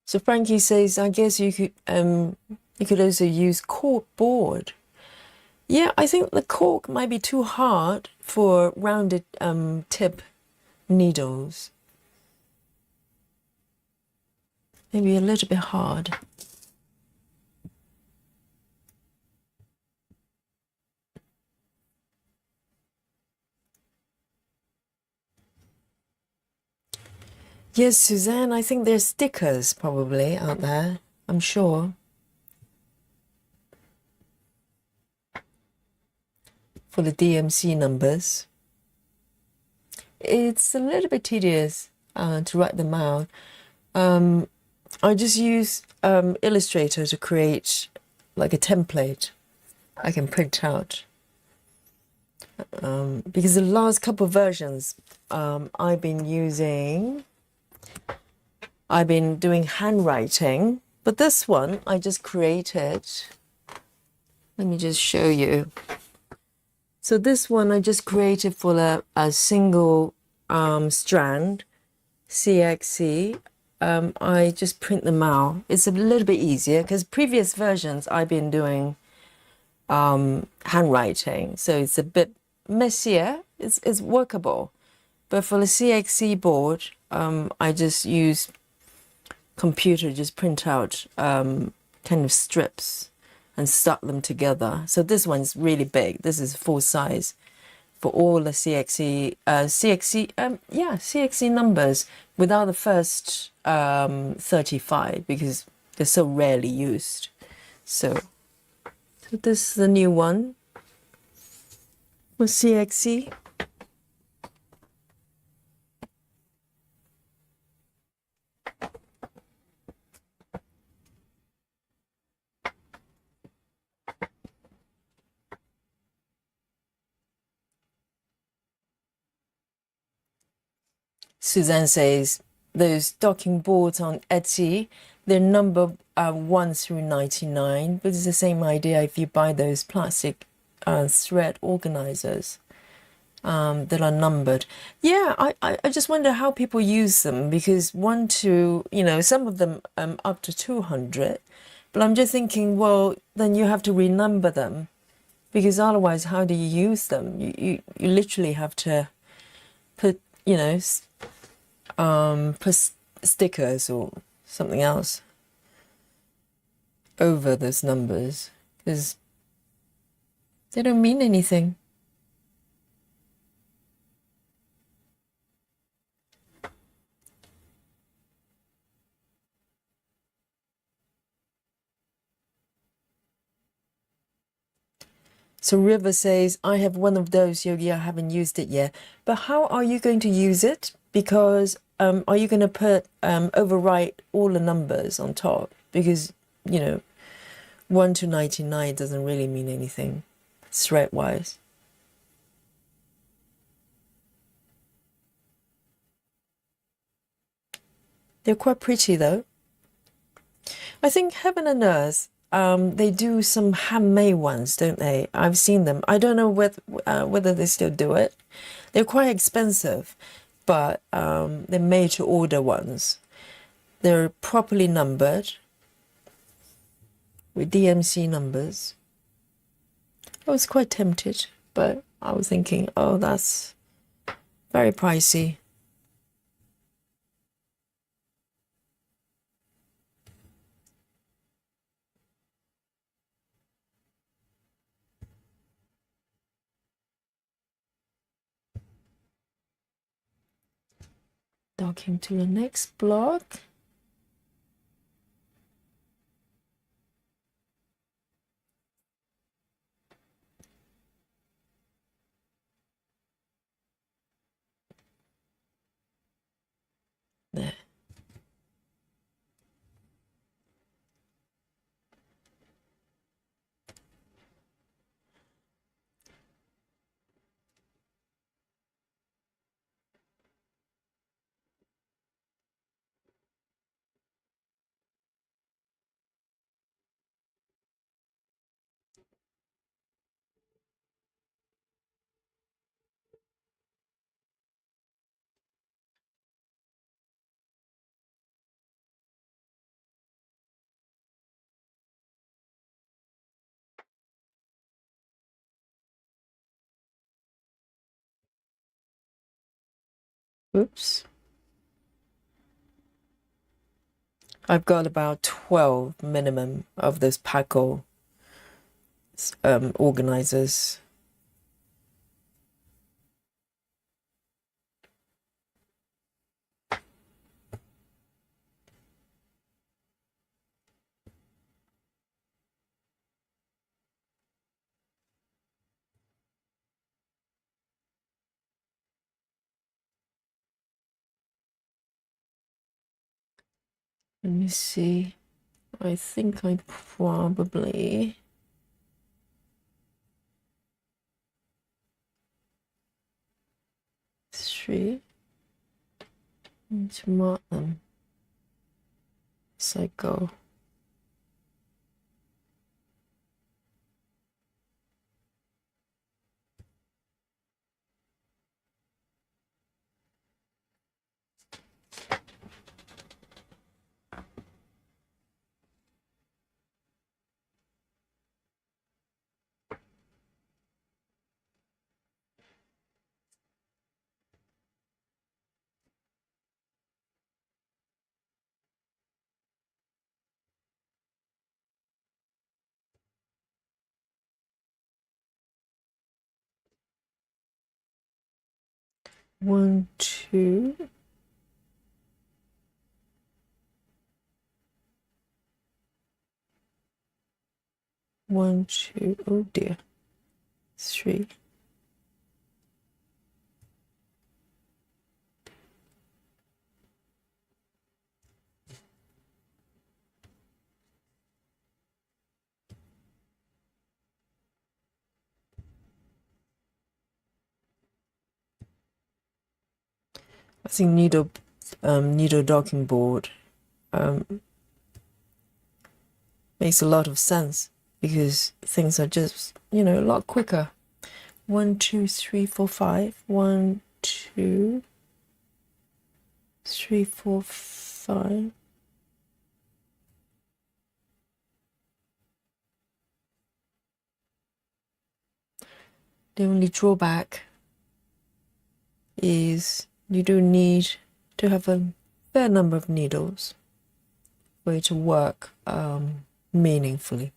So Frankie says, I guess you could also use cork board. Yeah, I think the cork might be too hard for rounded tip needles. maybe a little bit hard. Yes, Suzanne, I think there's stickers probably out there, I'm sure. For the DMC numbers. It's a little bit tedious to write them out. I just use Illustrator to create like a template I can print out. Because the last couple of versions I've been doing handwriting, but this one I just created. Let me just show you. So this one I just created for a single strand, CXC. I just print them out. It's a little bit easier because previous versions I've been doing handwriting, so it's a bit messier. It's workable, but for the CXC board, I just use computer, just print out kind of strips and stuck them together. So this one's really big. This is full size for all the CXC numbers without the first 35 because they're so rarely used. So this is the new one for CXC. Suzanne says those docking boards on Etsy, they're number 1 through 99, but it's the same idea if you buy those plastic thread organizers that are numbered. Yeah, I just wonder how people use them because some of them up to 200, but I'm just thinking, well, then you have to renumber them because otherwise, how do you use them? You literally have to put, put stickers or something else over those numbers because they don't mean anything. So River says, I have one of those, Yogi, I haven't used it yet. But how are you going to use it? Because are you going to overwrite all the numbers on top? Because, 1 to 99 doesn't really mean anything thread-wise. They're quite pretty, though. I think Heaven and Earth, they do some handmade ones, don't they? I've seen them. I don't know whether they still do it. They're quite expensive, but they're made-to-order ones. They're properly numbered with DMC numbers. I was quite tempted, but I was thinking, oh, that's very pricey. Docking to the next block. There. Oops. I've got about 12 minimum of those Paco organizers. Let me see. I think I probably... Three. Need to mark them as I go. One, two. One, two. Oh dear. Three. I think needle docking board makes a lot of sense because things are just, you know, a lot quicker. 1, 2, 3, 4, 5. 1, 2, 3, 4, 5. The only drawback is you do need to have a fair number of needles for it to work meaningfully.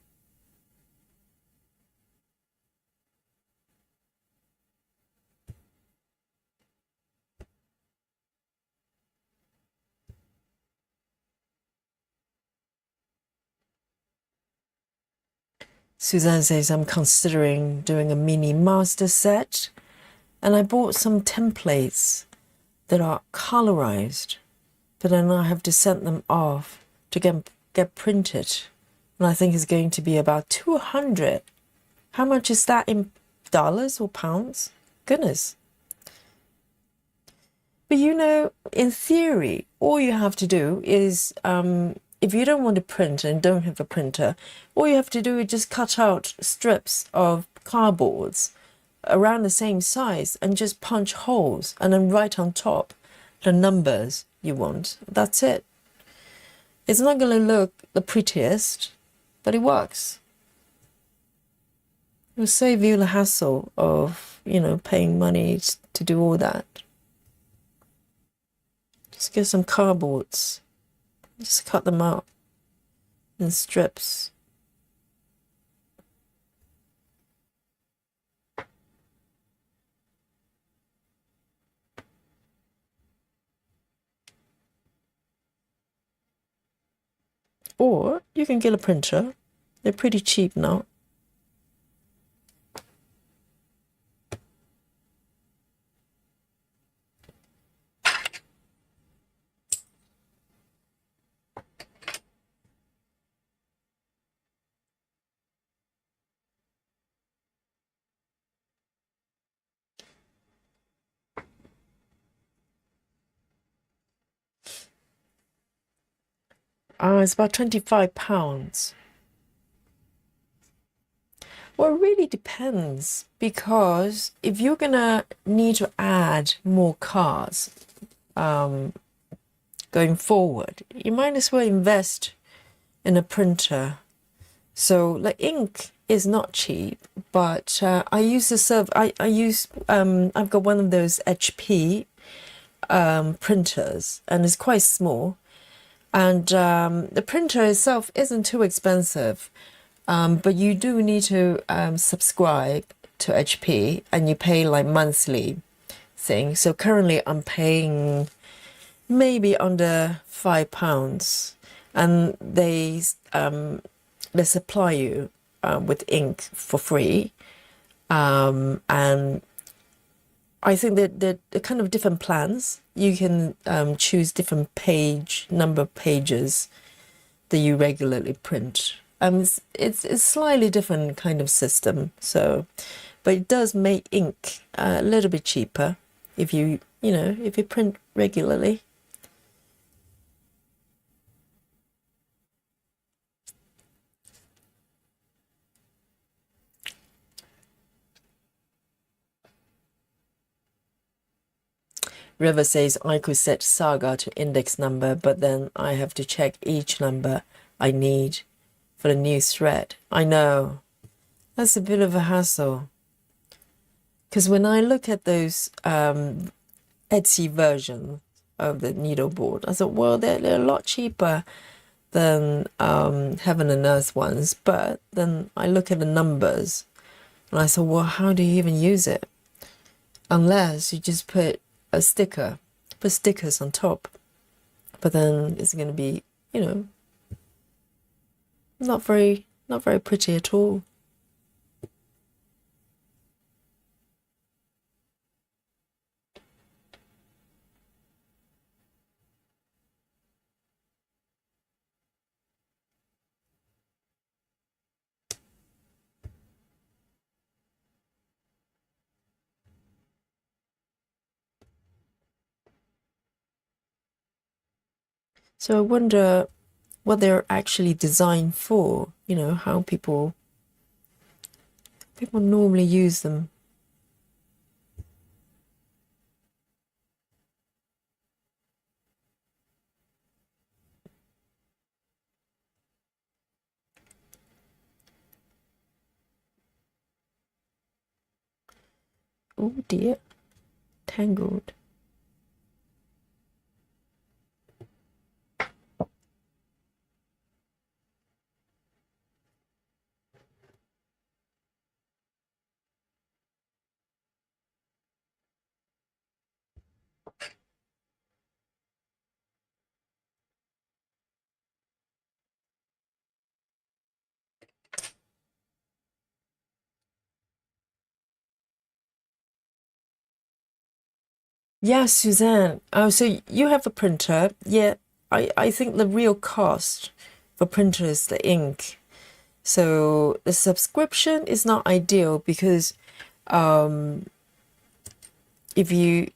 Suzanne says, I'm considering doing a mini master set, and I bought some templates that are colorized, but then I have to send them off to get printed, and I think it's going to be about 200. How much is that in dollars or pounds? Goodness. But you know, in theory, all you have to do is, if you don't want to print and don't have a printer, all you have to do is just cut out strips of cardboards around the same size and just punch holes and then write on top the numbers you want. That's it. It's not going to look the prettiest, but it works. It will save you the hassle of, you know, paying money to do all that. Just get some cardboards. Just cut them out in strips. Or you can get a printer. They're pretty cheap now. It's about £25. Well, it really depends, because if you're gonna need to add more cards going forward, you might as well invest in a printer. So the ink is not cheap, but I use I've got one of those HP printers, and it's quite small. And the printer itself isn't too expensive, but you do need to subscribe to HP, and you pay like monthly thing. So currently I'm paying maybe under £5, and they supply you with ink for free. And I think that the kind of different plans. You can choose different number of pages that you regularly print. It's slightly different kind of system. So, but it does make ink a little bit cheaper if if you print regularly. River says I could set Saga to index number, but then I have to check each number I need for the new thread. I know. That's a bit of a hassle. Because when I look at those Etsy version of the needleboard, I thought, well, they're a lot cheaper than Heaven and Earth ones. But then I look at the numbers and I thought, well, how do you even use it? Unless you just put stickers on top. But then it's going to be, not very pretty at all. So I wonder what they're actually designed for, how people normally use them. Oh dear, tangled. Yeah, Suzanne. Oh, so you have a printer. Yeah, I think the real cost for printer is the ink. So the subscription is not ideal because if you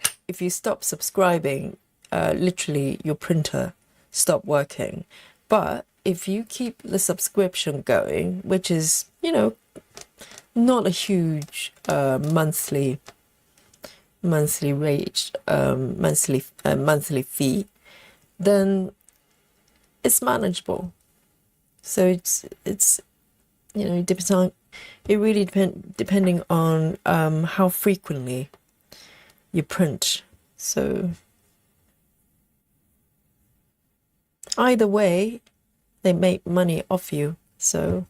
stop subscribing, literally your printer stop working. But if you keep the subscription going, which is not a huge monthly rate, monthly fee, then it's manageable. So it's it depends on, it really depending on how frequently you print. So either way, they make money off you. So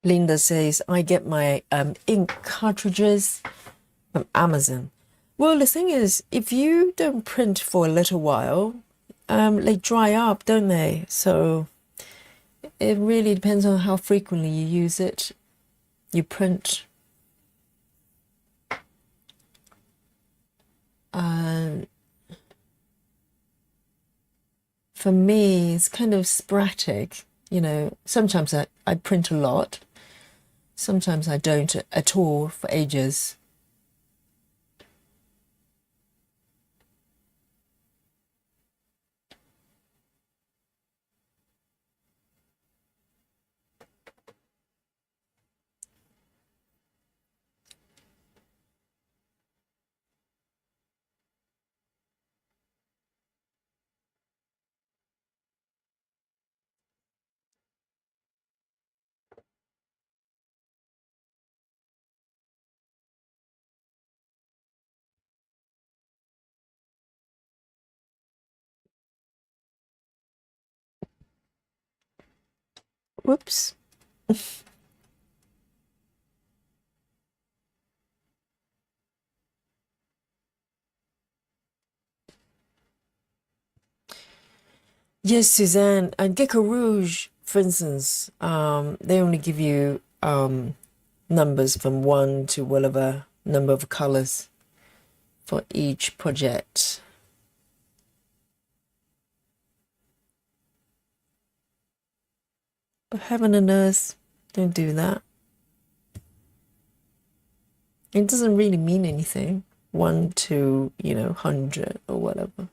Linda says, I get my ink cartridges from Amazon. Well, the thing is, if you don't print for a little while, they dry up, don't they? So it really depends on how frequently you use it. You print. For me, it's kind of sporadic. Sometimes I print a lot. Sometimes I don't at all for ages. Whoops. Yes, Suzanne, and Gecko Rouge, for instance, they only give you numbers from 1 to whatever number of colors for each project. But heaven and earth, don't do that. It doesn't really mean anything. 1 to, 100 or whatever.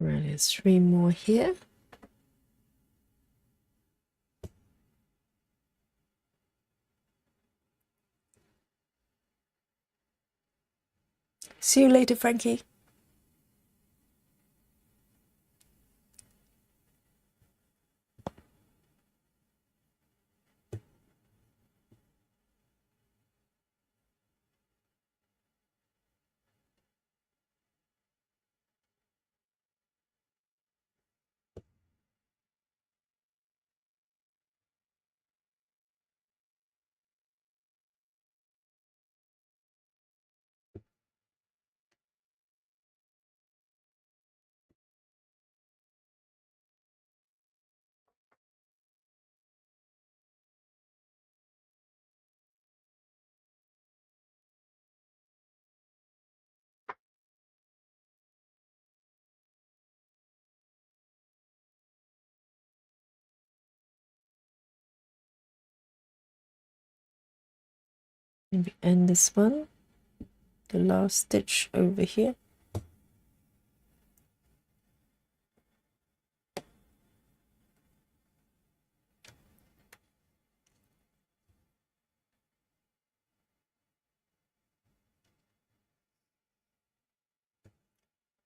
Right, there's 3 more here. See you later, Frankie. Maybe end this one. The last stitch over here.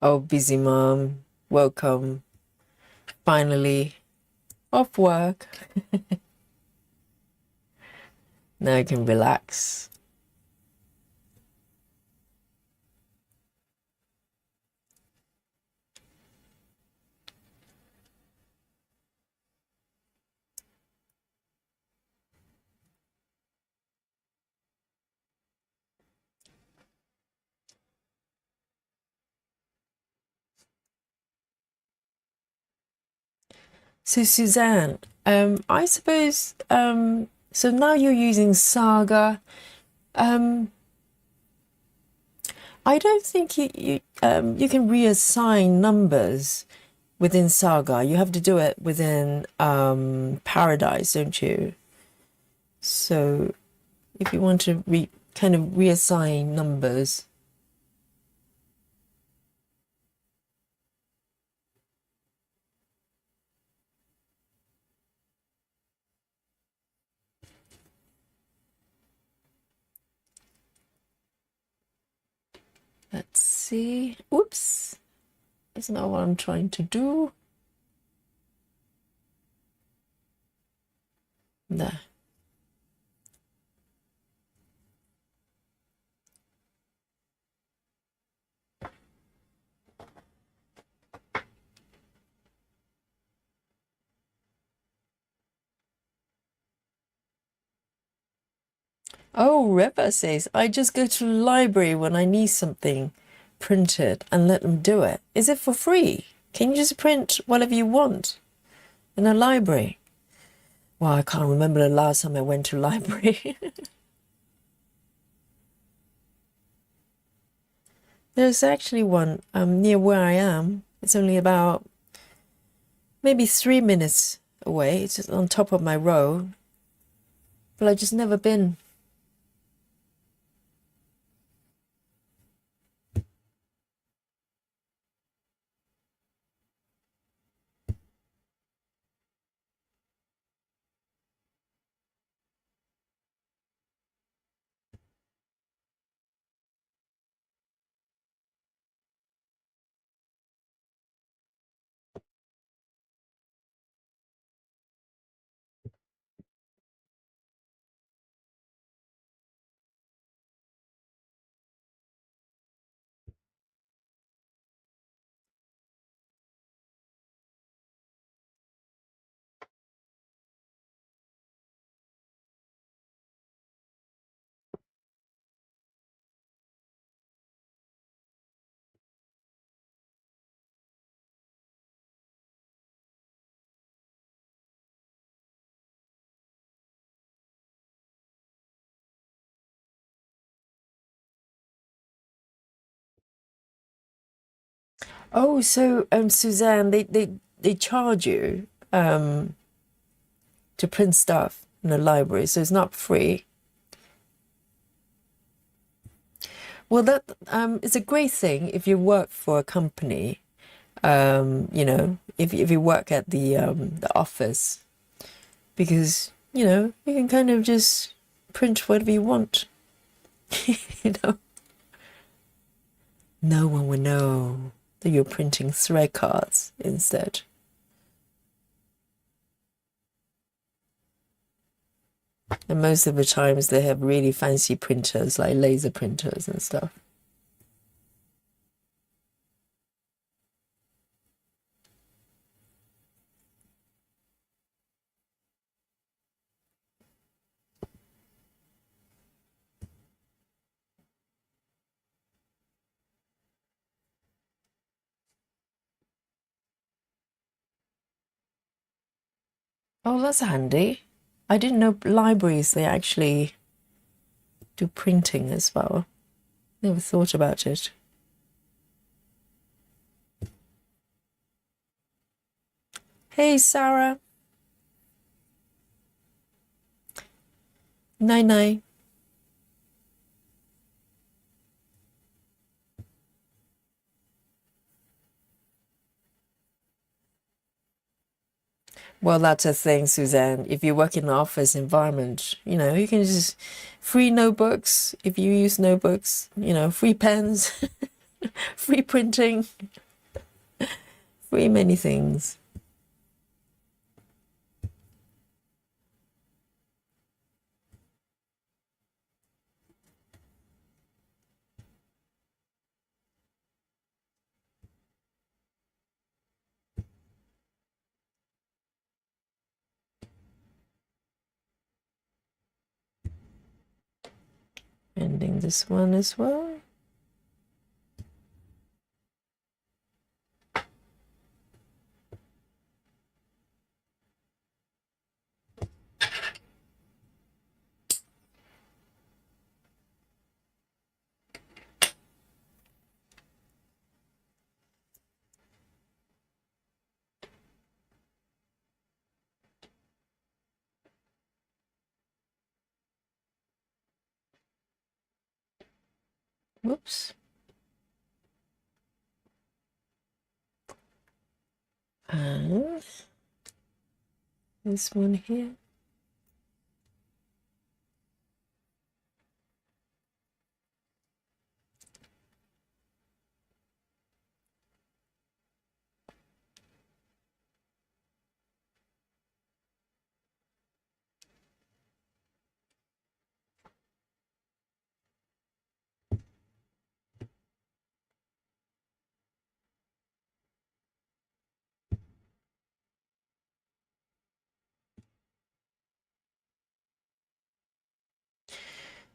Oh, busy mom, welcome. Finally off work. Now I can relax. So Suzanne, I suppose so now you're using Saga. I don't think you can reassign numbers within Saga. You have to do it within Paradise, don't you? So if you want to kind of reassign numbers. Let's see. Oops. That's not what I'm trying to do. There. Oh, River says, I just go to the library when I need something printed and let them do it. Is it for free? Can you just print whatever you want in a library? Well, I can't remember the last time I went to a library. There's actually one near where I am. It's only about maybe 3 minutes away. It's just on top of my road. But I've just never been. Oh, so Suzanne, they charge you to print stuff in the library, so it's not free. Well, that it's a great thing if you work for a company. You know, if you work at the office, because you know you can kind of just print whatever you want. You know, no one will know that you're printing thread cards instead. And most of the times they have really fancy printers like laser printers and stuff. Oh, that's handy. I didn't know libraries they actually do printing as well. Never thought about it. Hey, Sarah. Night night. Well, that's a thing, Suzanne. If you work in an office environment, you know, you can just free notebooks if you use notebooks, you know, free pens, free printing, free many things. Ending this one as well. Whoops. And this one here.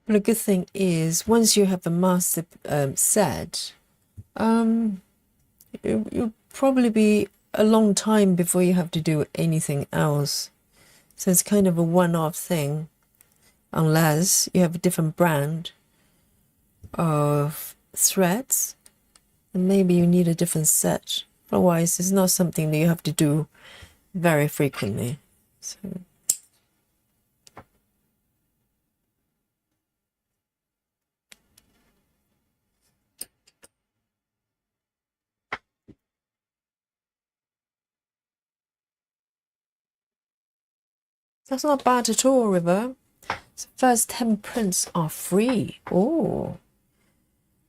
But a good thing is, once you have a master set, you'll probably be a long time before you have to do anything else. So it's kind of a one-off thing, unless you have a different brand of threads, and maybe you need a different set. Otherwise, it's not something that you have to do very frequently. So. That's not bad at all, River. So first 10 prints are free. Oh,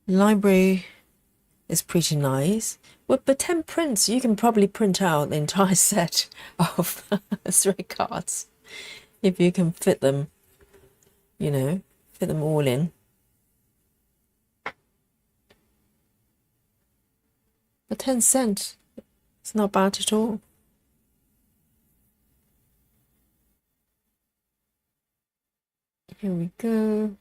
library is pretty nice. Well, but 10 prints, you can probably print out the entire set of thread cards if you can fit them, you know, fit them all in. But 10 cents, it's not bad at all. Here we go.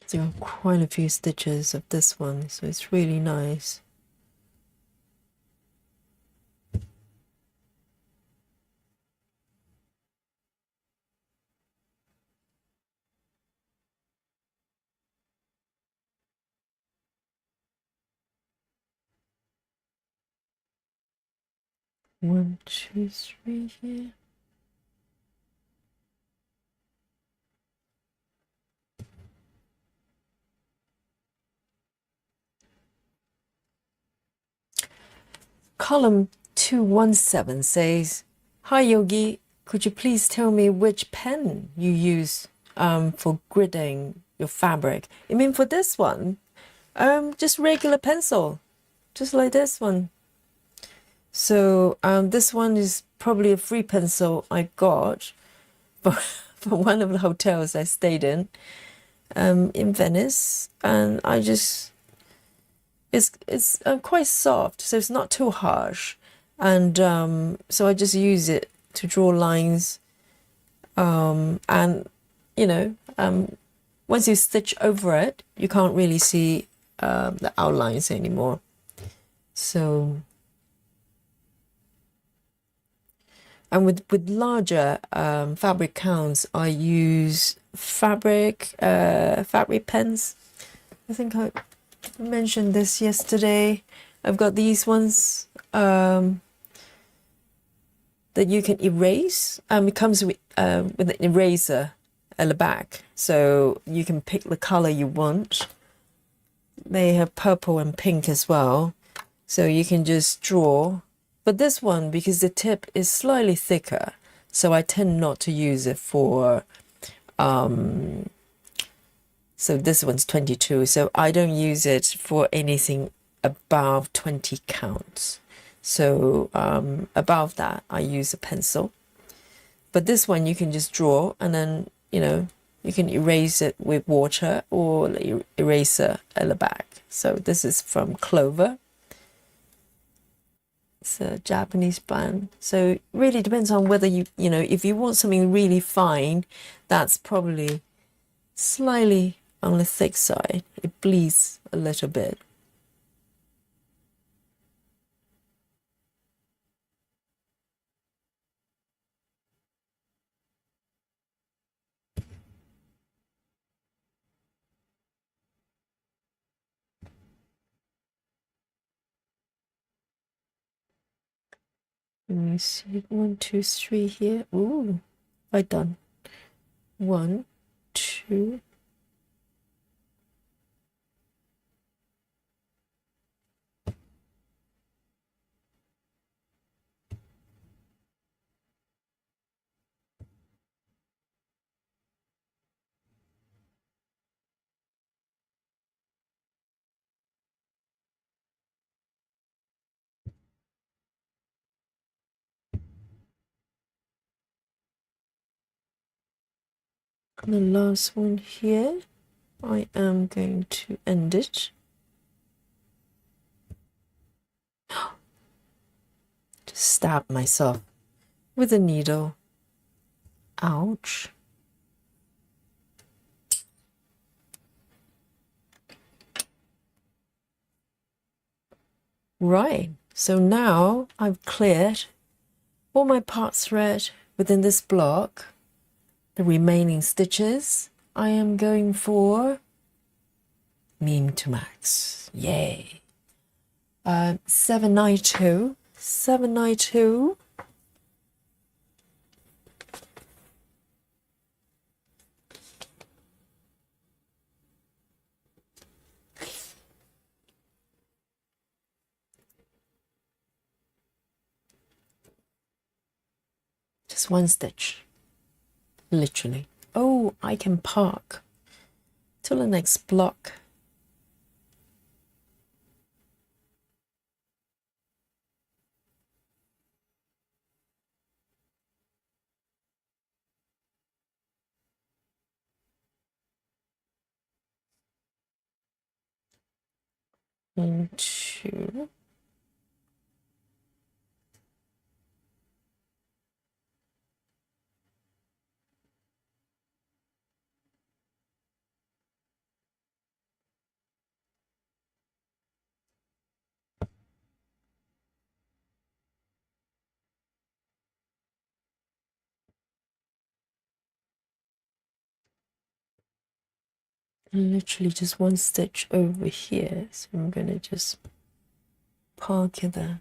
So I've got quite a few stitches of this one, so it's really nice. One, two, three here. Column 217 says, "Hi Yogi, could you please tell me which pen you use for gridding your fabric?" You mean for this one? Just regular pencil, just like this one. So this one is probably a free pencil I got for one of the hotels I stayed in Venice, and I just it's quite soft, so it's not too harsh, and so I just use it to draw lines, and you know, once you stitch over it, you can't really see the outlines anymore. So, and with larger fabric counts, I use fabric pens. I think I mentioned this yesterday. I've got these ones that you can erase. It comes with an eraser at the back, so you can pick the color you want. They have purple and pink as well, so you can just draw. But this one, because the tip is slightly thicker, so I tend not to use it for so this one's 22, so I don't use it for anything above 20 counts. So above that, I use a pencil. But this one, you can just draw, and then, you know, you can erase it with water or eraser at the back. So this is from Clover. It's a Japanese brand. So it really depends on whether you know, if you want something really fine, that's probably slightly on the thick side. It bleeds a little bit. Let me see. 1, 2, 3 here. Ooh, I done. 1, 2. And the last one here, I am going to end it. Just stab myself with a needle. Ouch. Right, so now I've cleared all my part thread within this block. The remaining stitches, I am going for Mean to Max. Yay. 792. 792. Just one stitch. Literally. Oh, I can park till the next block. One, two. literally just one stitch over here, so I'm going to just park it there.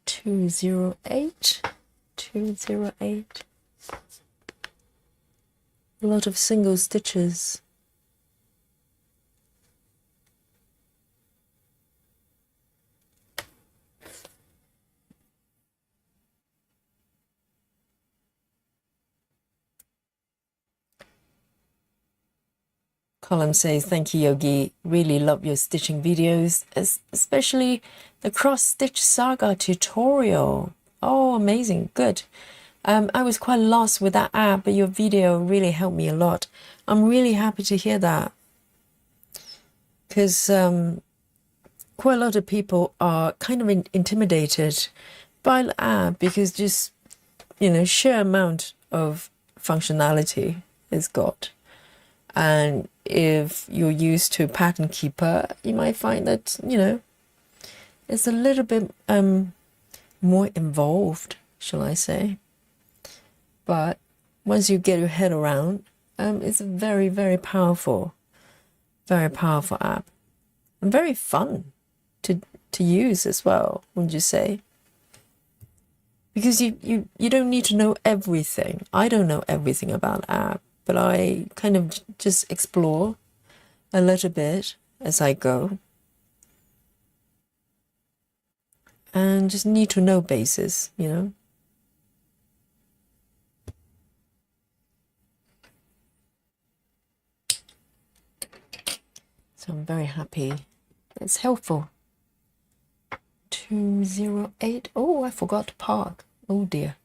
Two zero eight. A lot of single stitches. Colin says, thank you, Yogi. Really love your stitching videos, especially the cross-stitch saga tutorial. Oh, amazing. Good. I was quite lost with that app, but your video really helped me a lot. I'm really happy to hear that, because quite a lot of people are kind of intimidated by the app, because just, you know, sheer amount of functionality it's got. And if you're used to Pattern Keeper, you might find that, you know, it's a little bit more involved, shall I say. But once you get your head around, it's a very, very powerful app. And very fun to use as well, wouldn't you say? Because you don't need to know everything. I don't know everything about the app, but I kind of just explore a little bit as I go. And just need to know basis, you know. So I'm very happy. It's helpful. 208. Oh, I forgot to park. Oh dear.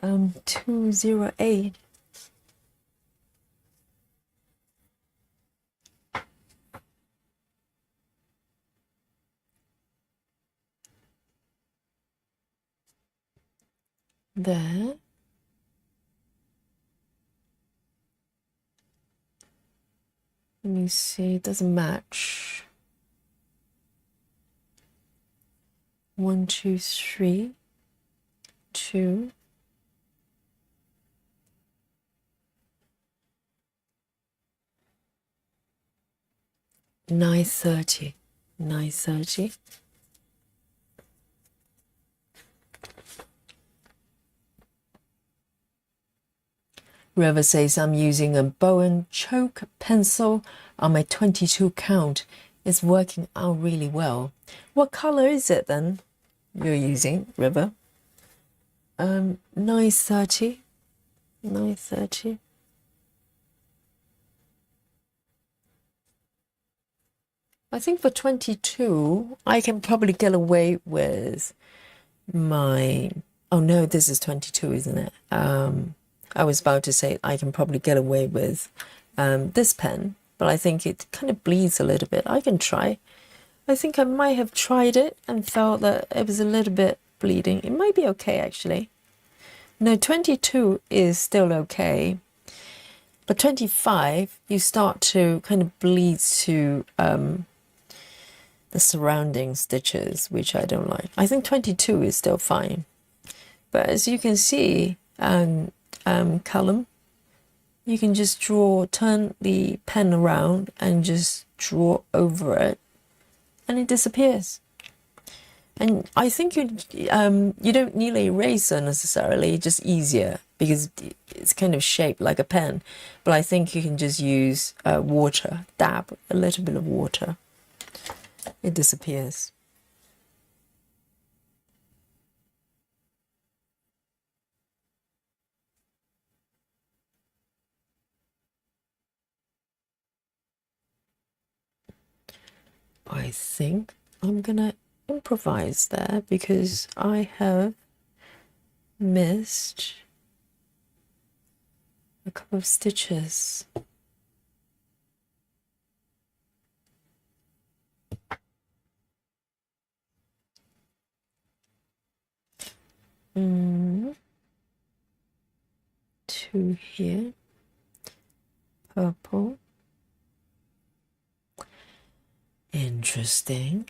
208. There. Let me see, it doesn't match. 1, 2, 3, 2. $9.30. $9.30. River says, I'm using a bow and choke pencil on my 22 count. It's working out really well. What color is it then you're using, River? 9.30. 9.30. I think for 22, I can probably get away with my... Oh no, this is 22, isn't it? I was about to say I can probably get away with this pen, but I think it kind of bleeds a little bit. I can try. I think I might have tried it and felt that it was a little bit bleeding. It might be okay, actually. No, 22 is still okay. But 25, you start to kind of bleed to the surrounding stitches, which I don't like. I think 22 is still fine. But as you can see, Callum, you can just turn the pen around and just draw over it, and it disappears. And I think you don't need an eraser necessarily, just easier, because it's kind of shaped like a pen. But I think you can just use water, dab a little bit of water. It disappears. I think I'm gonna improvise there because I have missed a couple of stitches. Two here, purple. Interesting.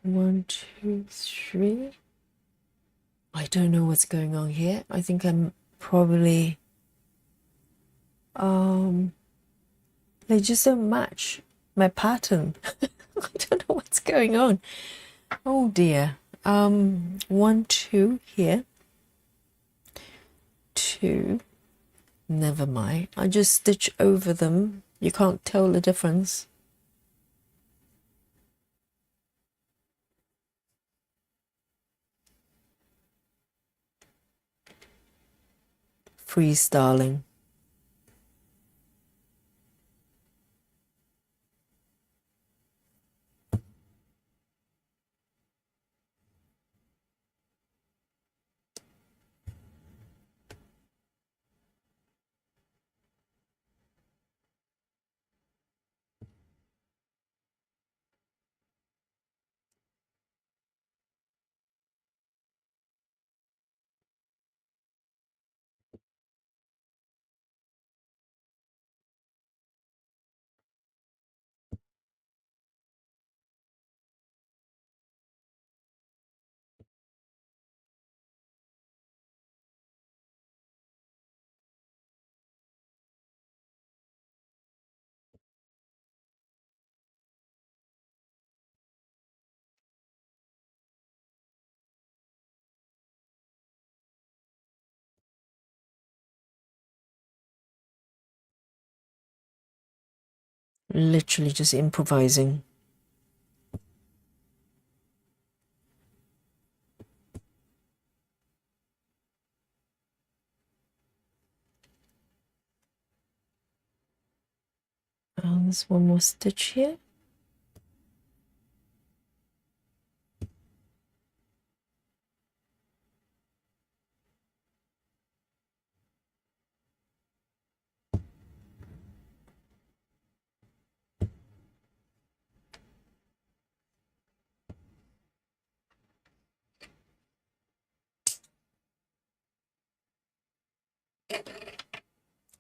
1, 2, 3. I don't know what's going on here. I think I'm probably they just don't match my pattern. I don't know what's going on. Oh dear. 1, 2 here. 2. Never mind. I just stitch over them. You can't tell the difference. Freestyling. Literally just improvising. There's one more stitch here.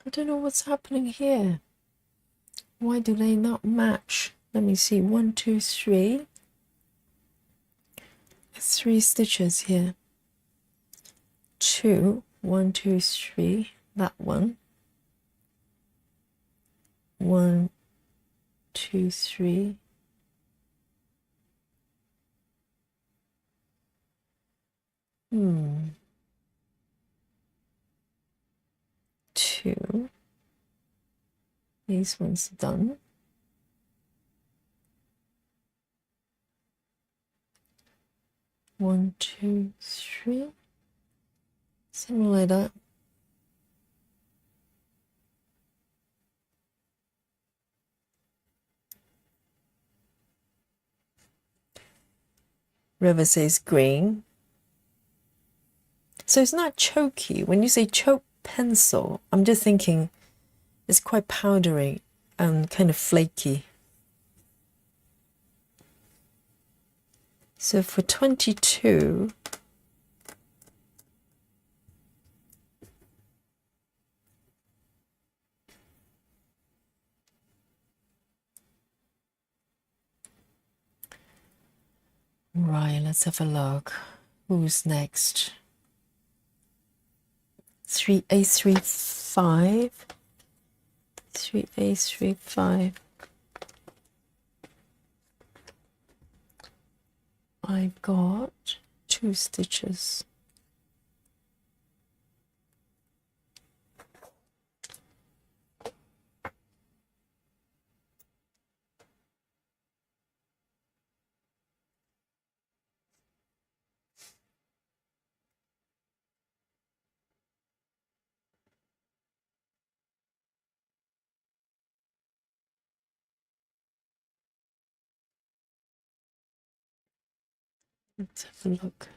I don't know what's happening here. Why do they not match? Let me see. 1, 2, 3. 3 stitches here. 2. 1, 2, 3. That one. 1, 2, 3. Two. These ones done. One, two, three. Something like that. River says green. So it's not choky. When you say choke pencil, I'm just thinking it's quite powdery and kind of flaky. So for 22, right, let's have a look. Who's next? 3A35. 3A35. I've got 2 stitches. Let's have a look.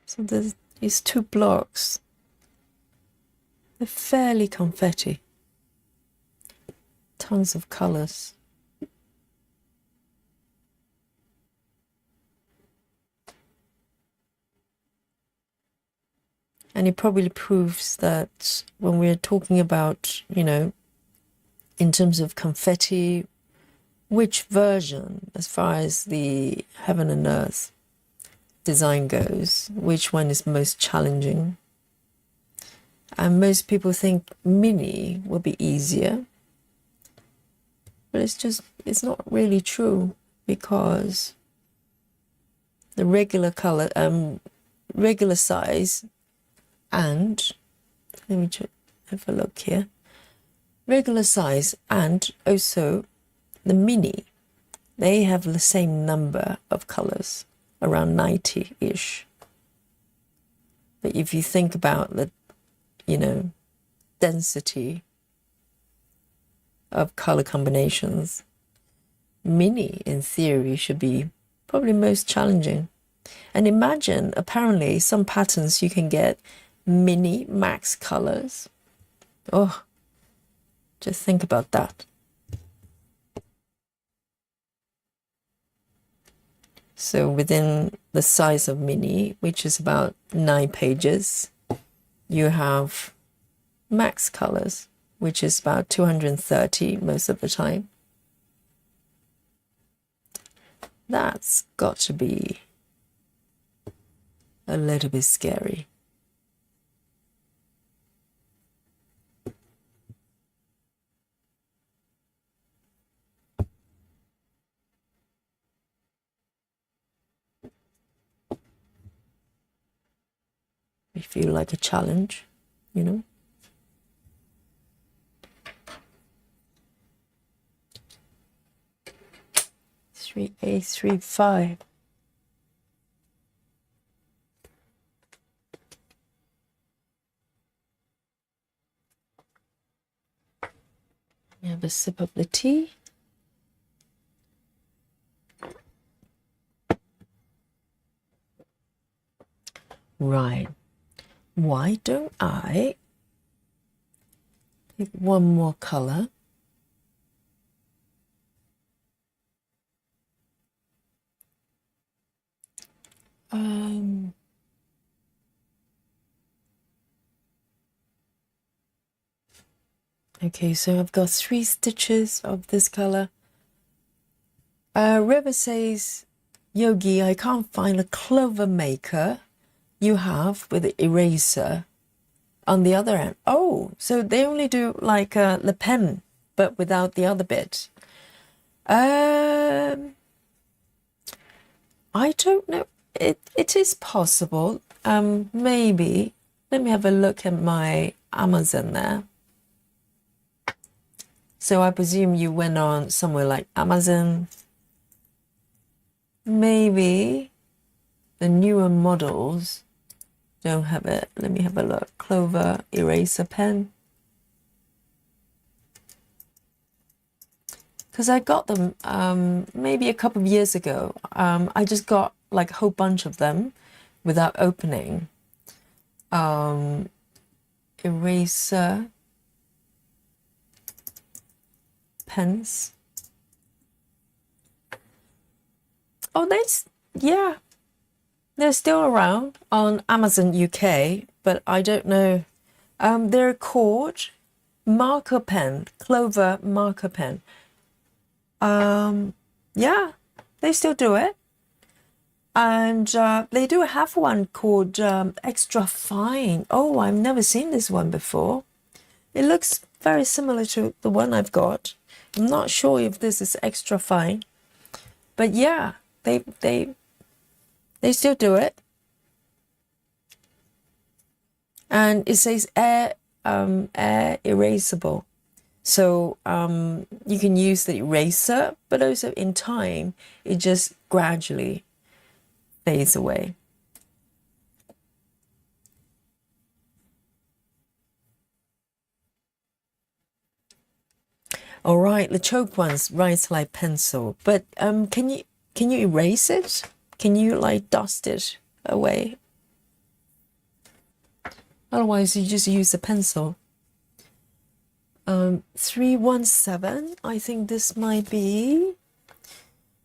So there's these 2 blocks. They're fairly confetti. Tons of colours. And And it probably proves that when we're talking about, you know, in terms of confetti, which version, as far as the heaven and earth design goes, which one is most challenging? And most people think mini will be easier, but it's not really true, because the regular color, regular size, and let me have a look here. Regular size and also the mini, they have the same number of colors, around 90-ish. But if you think about the, you know, density of color combinations, mini in theory should be probably most challenging. And imagine, apparently some patterns you can get mini max colors. Oh, just think about that. So within the size of mini, which is about 9 pages, you have max colors, which is about 230 most of the time. That's got to be a little bit scary. We feel like a challenge, you know. A35. We have a sip of the tea. Right. Why don't I pick one more color? Okay, so I've got 3 stitches of this color. River says, Yogi, I can't find a clover maker you have with the eraser on the other end. Oh, so they only do like the pen, but without the other bit. I don't know. It is possible. Maybe. Let me have a look at my Amazon there. So I presume you went on somewhere like Amazon. Maybe the newer models don't have it. Let me have a look. Clover eraser pen. Because I got them maybe a couple of years ago. I just got like a whole bunch of them without opening. Eraser pens. Oh, yeah, they're still around on Amazon UK, but I don't know. They're called marker pen, Clover marker pen. Yeah, they still do it. And they do have one called Extra Fine. Oh, I've never seen this one before. It looks very similar to the one I've got. I'm not sure if this is Extra Fine, but yeah, they still do it. And it says air erasable. So you can use the eraser, but also in time, it just gradually fades away. All right, the choke ones writes like pencil, but can you erase it? Can you like dust it away? Otherwise, you just use a pencil. 317. I think this might be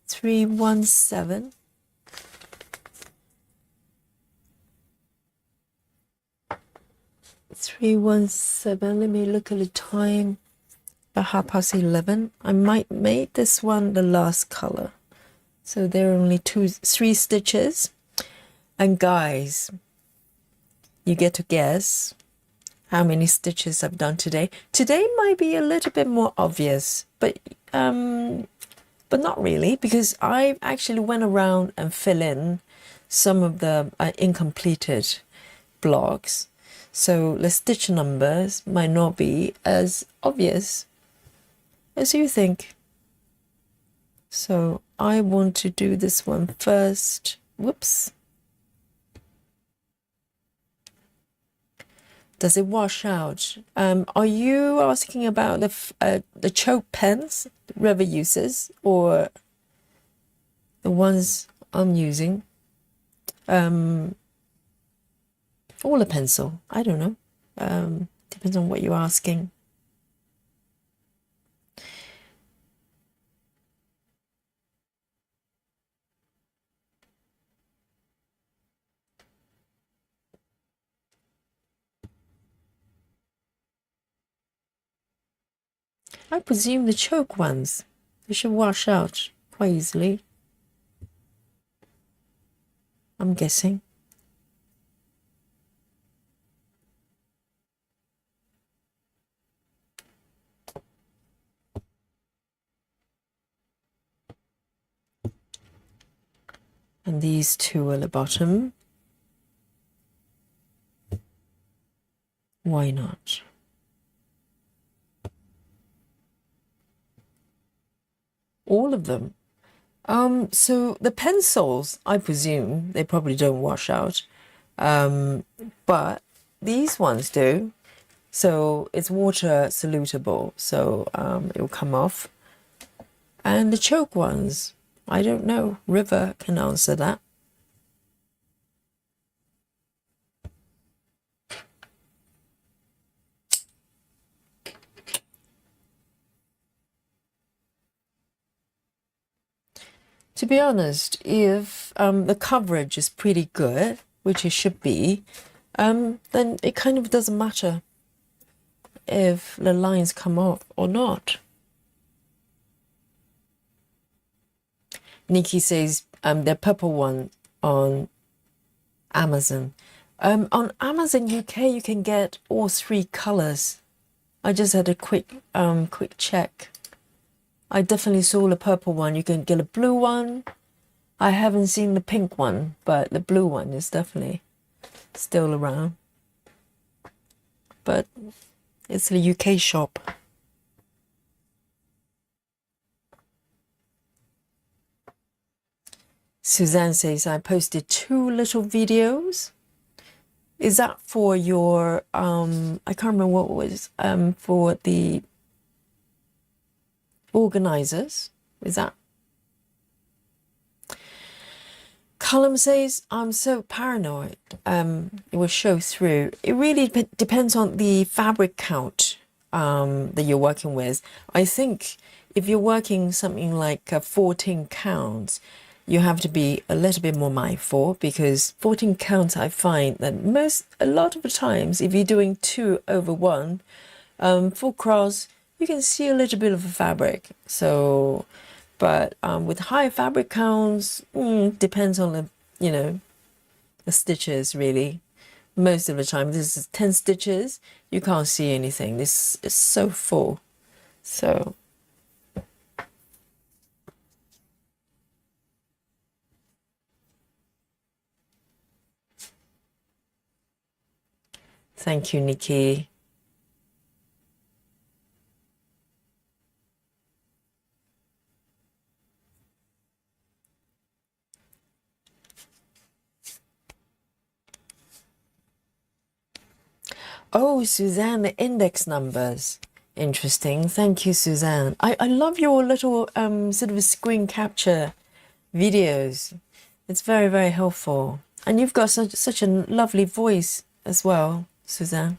317. 317. Let me look at the time. About 11:30. I might make this one the last color. So there are only 3 stitches. And guys, you get to guess how many stitches I've done today. Today might be a little bit more obvious, but not really, because I actually went around and fill in some of the incompleted blocks. So the stitch numbers might not be as obvious as you think. So I want to do this one first. Whoops. Does it wash out? Are you asking about the choke pens River uses, or the ones I'm using? Or a pencil? I don't know. Depends on what you're asking. I presume the choke ones, they should wash out quite easily. I'm guessing. And these 2 at the bottom. Why not? All of them. So the pencils, I presume, they probably don't wash out. But these ones do. So it's water solutable, so it will come off. And the choke ones, I don't know. River can answer that. To be honest, if the coverage is pretty good, which it should be, then it kind of doesn't matter if the lines come off or not. Nikki says the purple one on Amazon. On Amazon UK, you can get all 3 colors. I just had a quick check. I definitely saw the purple one. You can get a blue one. I haven't seen the pink one, but the blue one is definitely still around. But it's the UK shop. Suzanne says, I posted 2 little videos. Is that for your, I can't remember what it was, for the organizers? Is that? Column says, I'm so paranoid. It will show through. It really depends on the fabric count that you're working with. I think if you're working something like 14 counts, you have to be a little bit more mindful, because 14 counts, I find that a lot of the times, if you're doing 2 over 1, full cross, you can see a little bit of a fabric. So, but with high fabric counts, depends on the stitches really. Most of the time, this is 10 stitches, you can't see anything. This is so full. So thank you, Nikki. Oh, Suzanne, the index numbers. Interesting. Thank you, Suzanne. I love your little sort of screen capture videos. It's very, very helpful. And you've got such a lovely voice as well, Suzanne.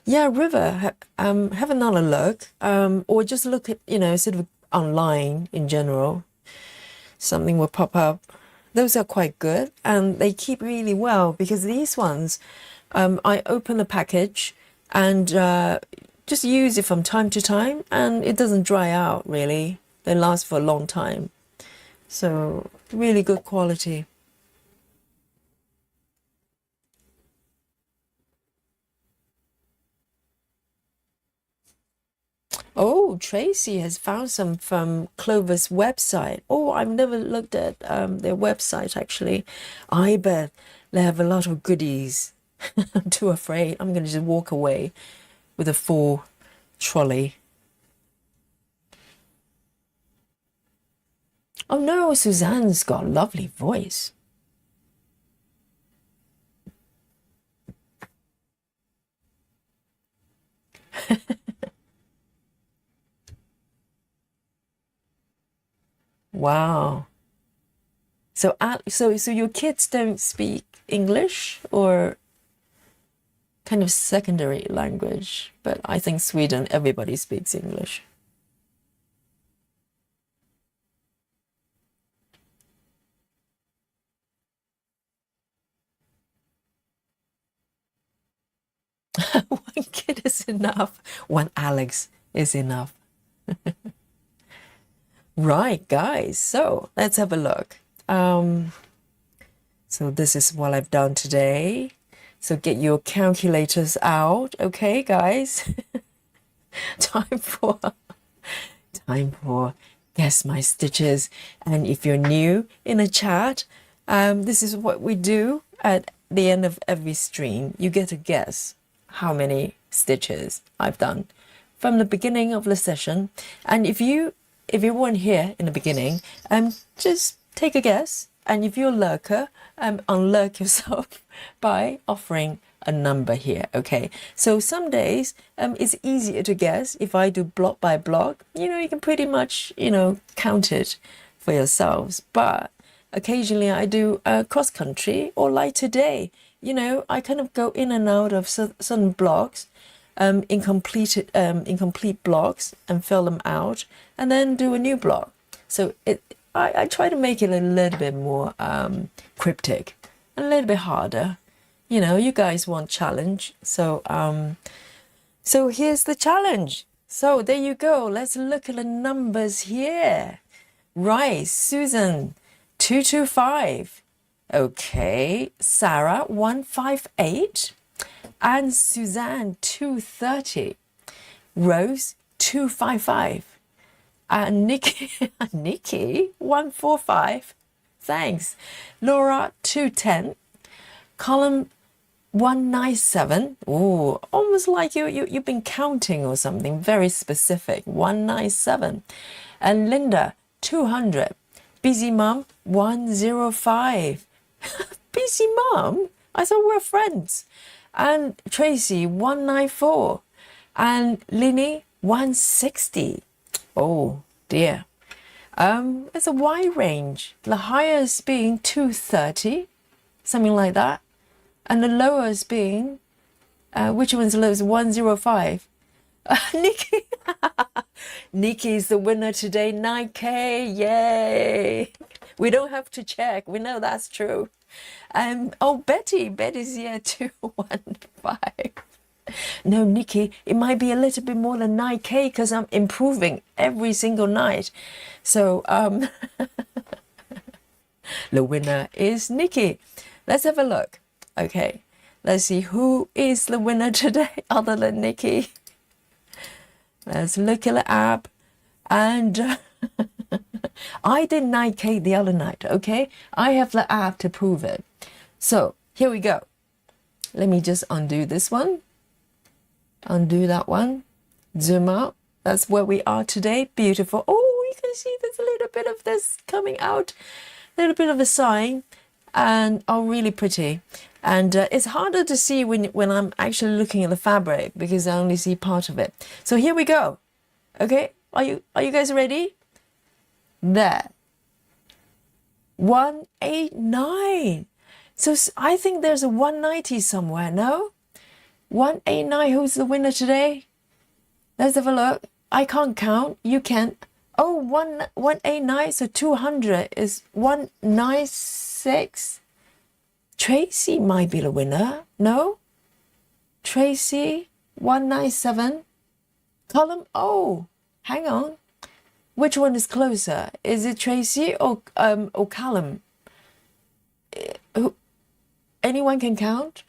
Yeah, River, have another look, or just look at, sort of online in general. Something will pop up. Those are quite good, and they keep really well because these ones, I open the package and just use it from time to time, and it doesn't dry out really. They last for a long time. So really good quality. Oh, Tracy has found some from Clover's website. Oh, I've never looked at their website actually. I bet they have a lot of goodies. I'm too afraid. I'm going to just walk away with a full trolley. Oh no, Suzanne's got a lovely voice. Wow. So, so your kids don't speak English or kind of secondary language, but I think Sweden, everybody speaks English. One kid is enough. One Alex is enough. Right, guys. So let's have a look. So this is what I've done today. So get your calculators out, okay, guys? time for guess my stitches. And if you're new in a chat, this is what we do at the end of every stream. You get to guess how many stitches I've done from the beginning of the session. And if you weren't here in the beginning, just take a guess. And if you're a lurker, unlurk yourself by offering a number here, okay? So some days it's easier to guess if I do block by block. You can pretty much, count it for yourselves. But occasionally I do cross country, or like today, I kind of go in and out of certain blocks, incomplete blocks, and fill them out, and then do a new block. So I try to make it a little bit more cryptic, a little bit harder. You guys want challenge, so here's the challenge. So there you go. Let's look at the numbers here. Right, Susan, 225. Okay, Sarah, 158. And Suzanne, 230. Rose, 255. And Nikki, 145. Thanks. Laura, 210. Column, 197. Oh, almost like you've been counting or something. Very specific. 197. And Linda, 200. Busy Mum, 105. Busy Mum? I thought we were friends. And Tracy, 194. And Linny, 160. Oh dear. It's a wide range. The highest being 230, something like that. And the lowest being, which one's the lowest? 105. Nikki. Nikki's the winner today. 9K. Yay. We don't have to check. We know that's true. Oh, Betty's here, 215. No, Nikki, it might be a little bit more than 9K because I'm improving every single night. So the winner is Nikki. Let's have a look. Okay, let's see who is the winner today other than Nikki. Let's look at the app. And I did 9K the other night, okay? I have the app to prove it. So here we go. Let me just undo this one. Undo that one. Zoom out. That's where we are today. Beautiful. Oh, you can see there's a little bit of this coming out. A little bit of a sign. And oh, really pretty. And it's harder to see when I'm actually looking at the fabric because I only see part of it. So here we go. Okay, are you guys ready? There. 189. So I think there's a 190 somewhere, no? 189, who's the winner today? Let's have a look. I can't count. You can. Oh, 189, so 200 is 196. Tracy might be the winner. No? Tracy, 197. Column, oh, hang on. Which one is closer? Is it Tracy or Callum? Anyone can count?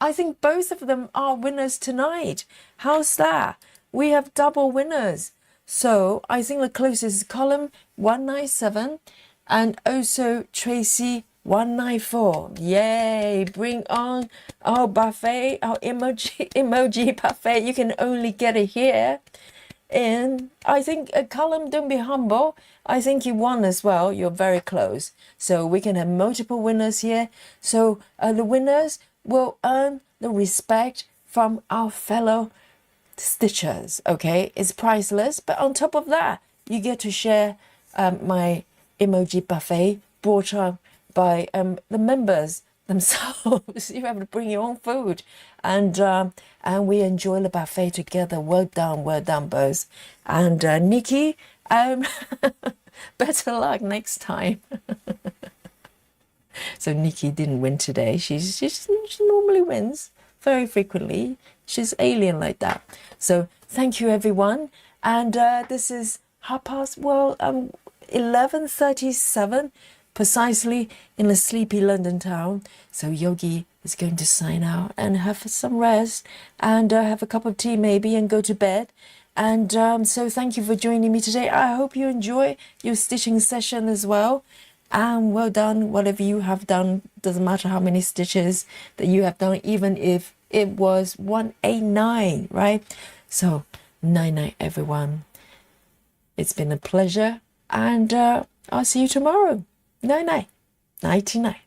I think both of them are winners tonight. How's that? We have double winners. So I think the closest is Column 197 and also Tracy 194. Yay! Bring on our buffet, our emoji buffet. You can only get it here. And I think Column, don't be humble. I think you won as well. You're very close. So we can have multiple winners here. So the winners will earn the respect from our fellow stitchers. Okay, it's priceless. But on top of that, you get to share my emoji buffet brought up by the members themselves. You have to bring your own food, and we enjoy the buffet together. Well done, both. And Nikki, better luck next time. So Nikki didn't win today. She normally wins very frequently. She's alien like that. So thank you, everyone. And this is 11:37. Precisely in a sleepy London town. So Yogi is going to sign out and have some rest and have a cup of tea maybe and go to bed. And so thank you for joining me today. I hope you enjoy your stitching session as well. And well done, whatever you have done. Doesn't matter how many stitches that you have done, even if it was 189, right? So night, everyone. It's been a pleasure. And I'll see you tomorrow. Night. Nighty night.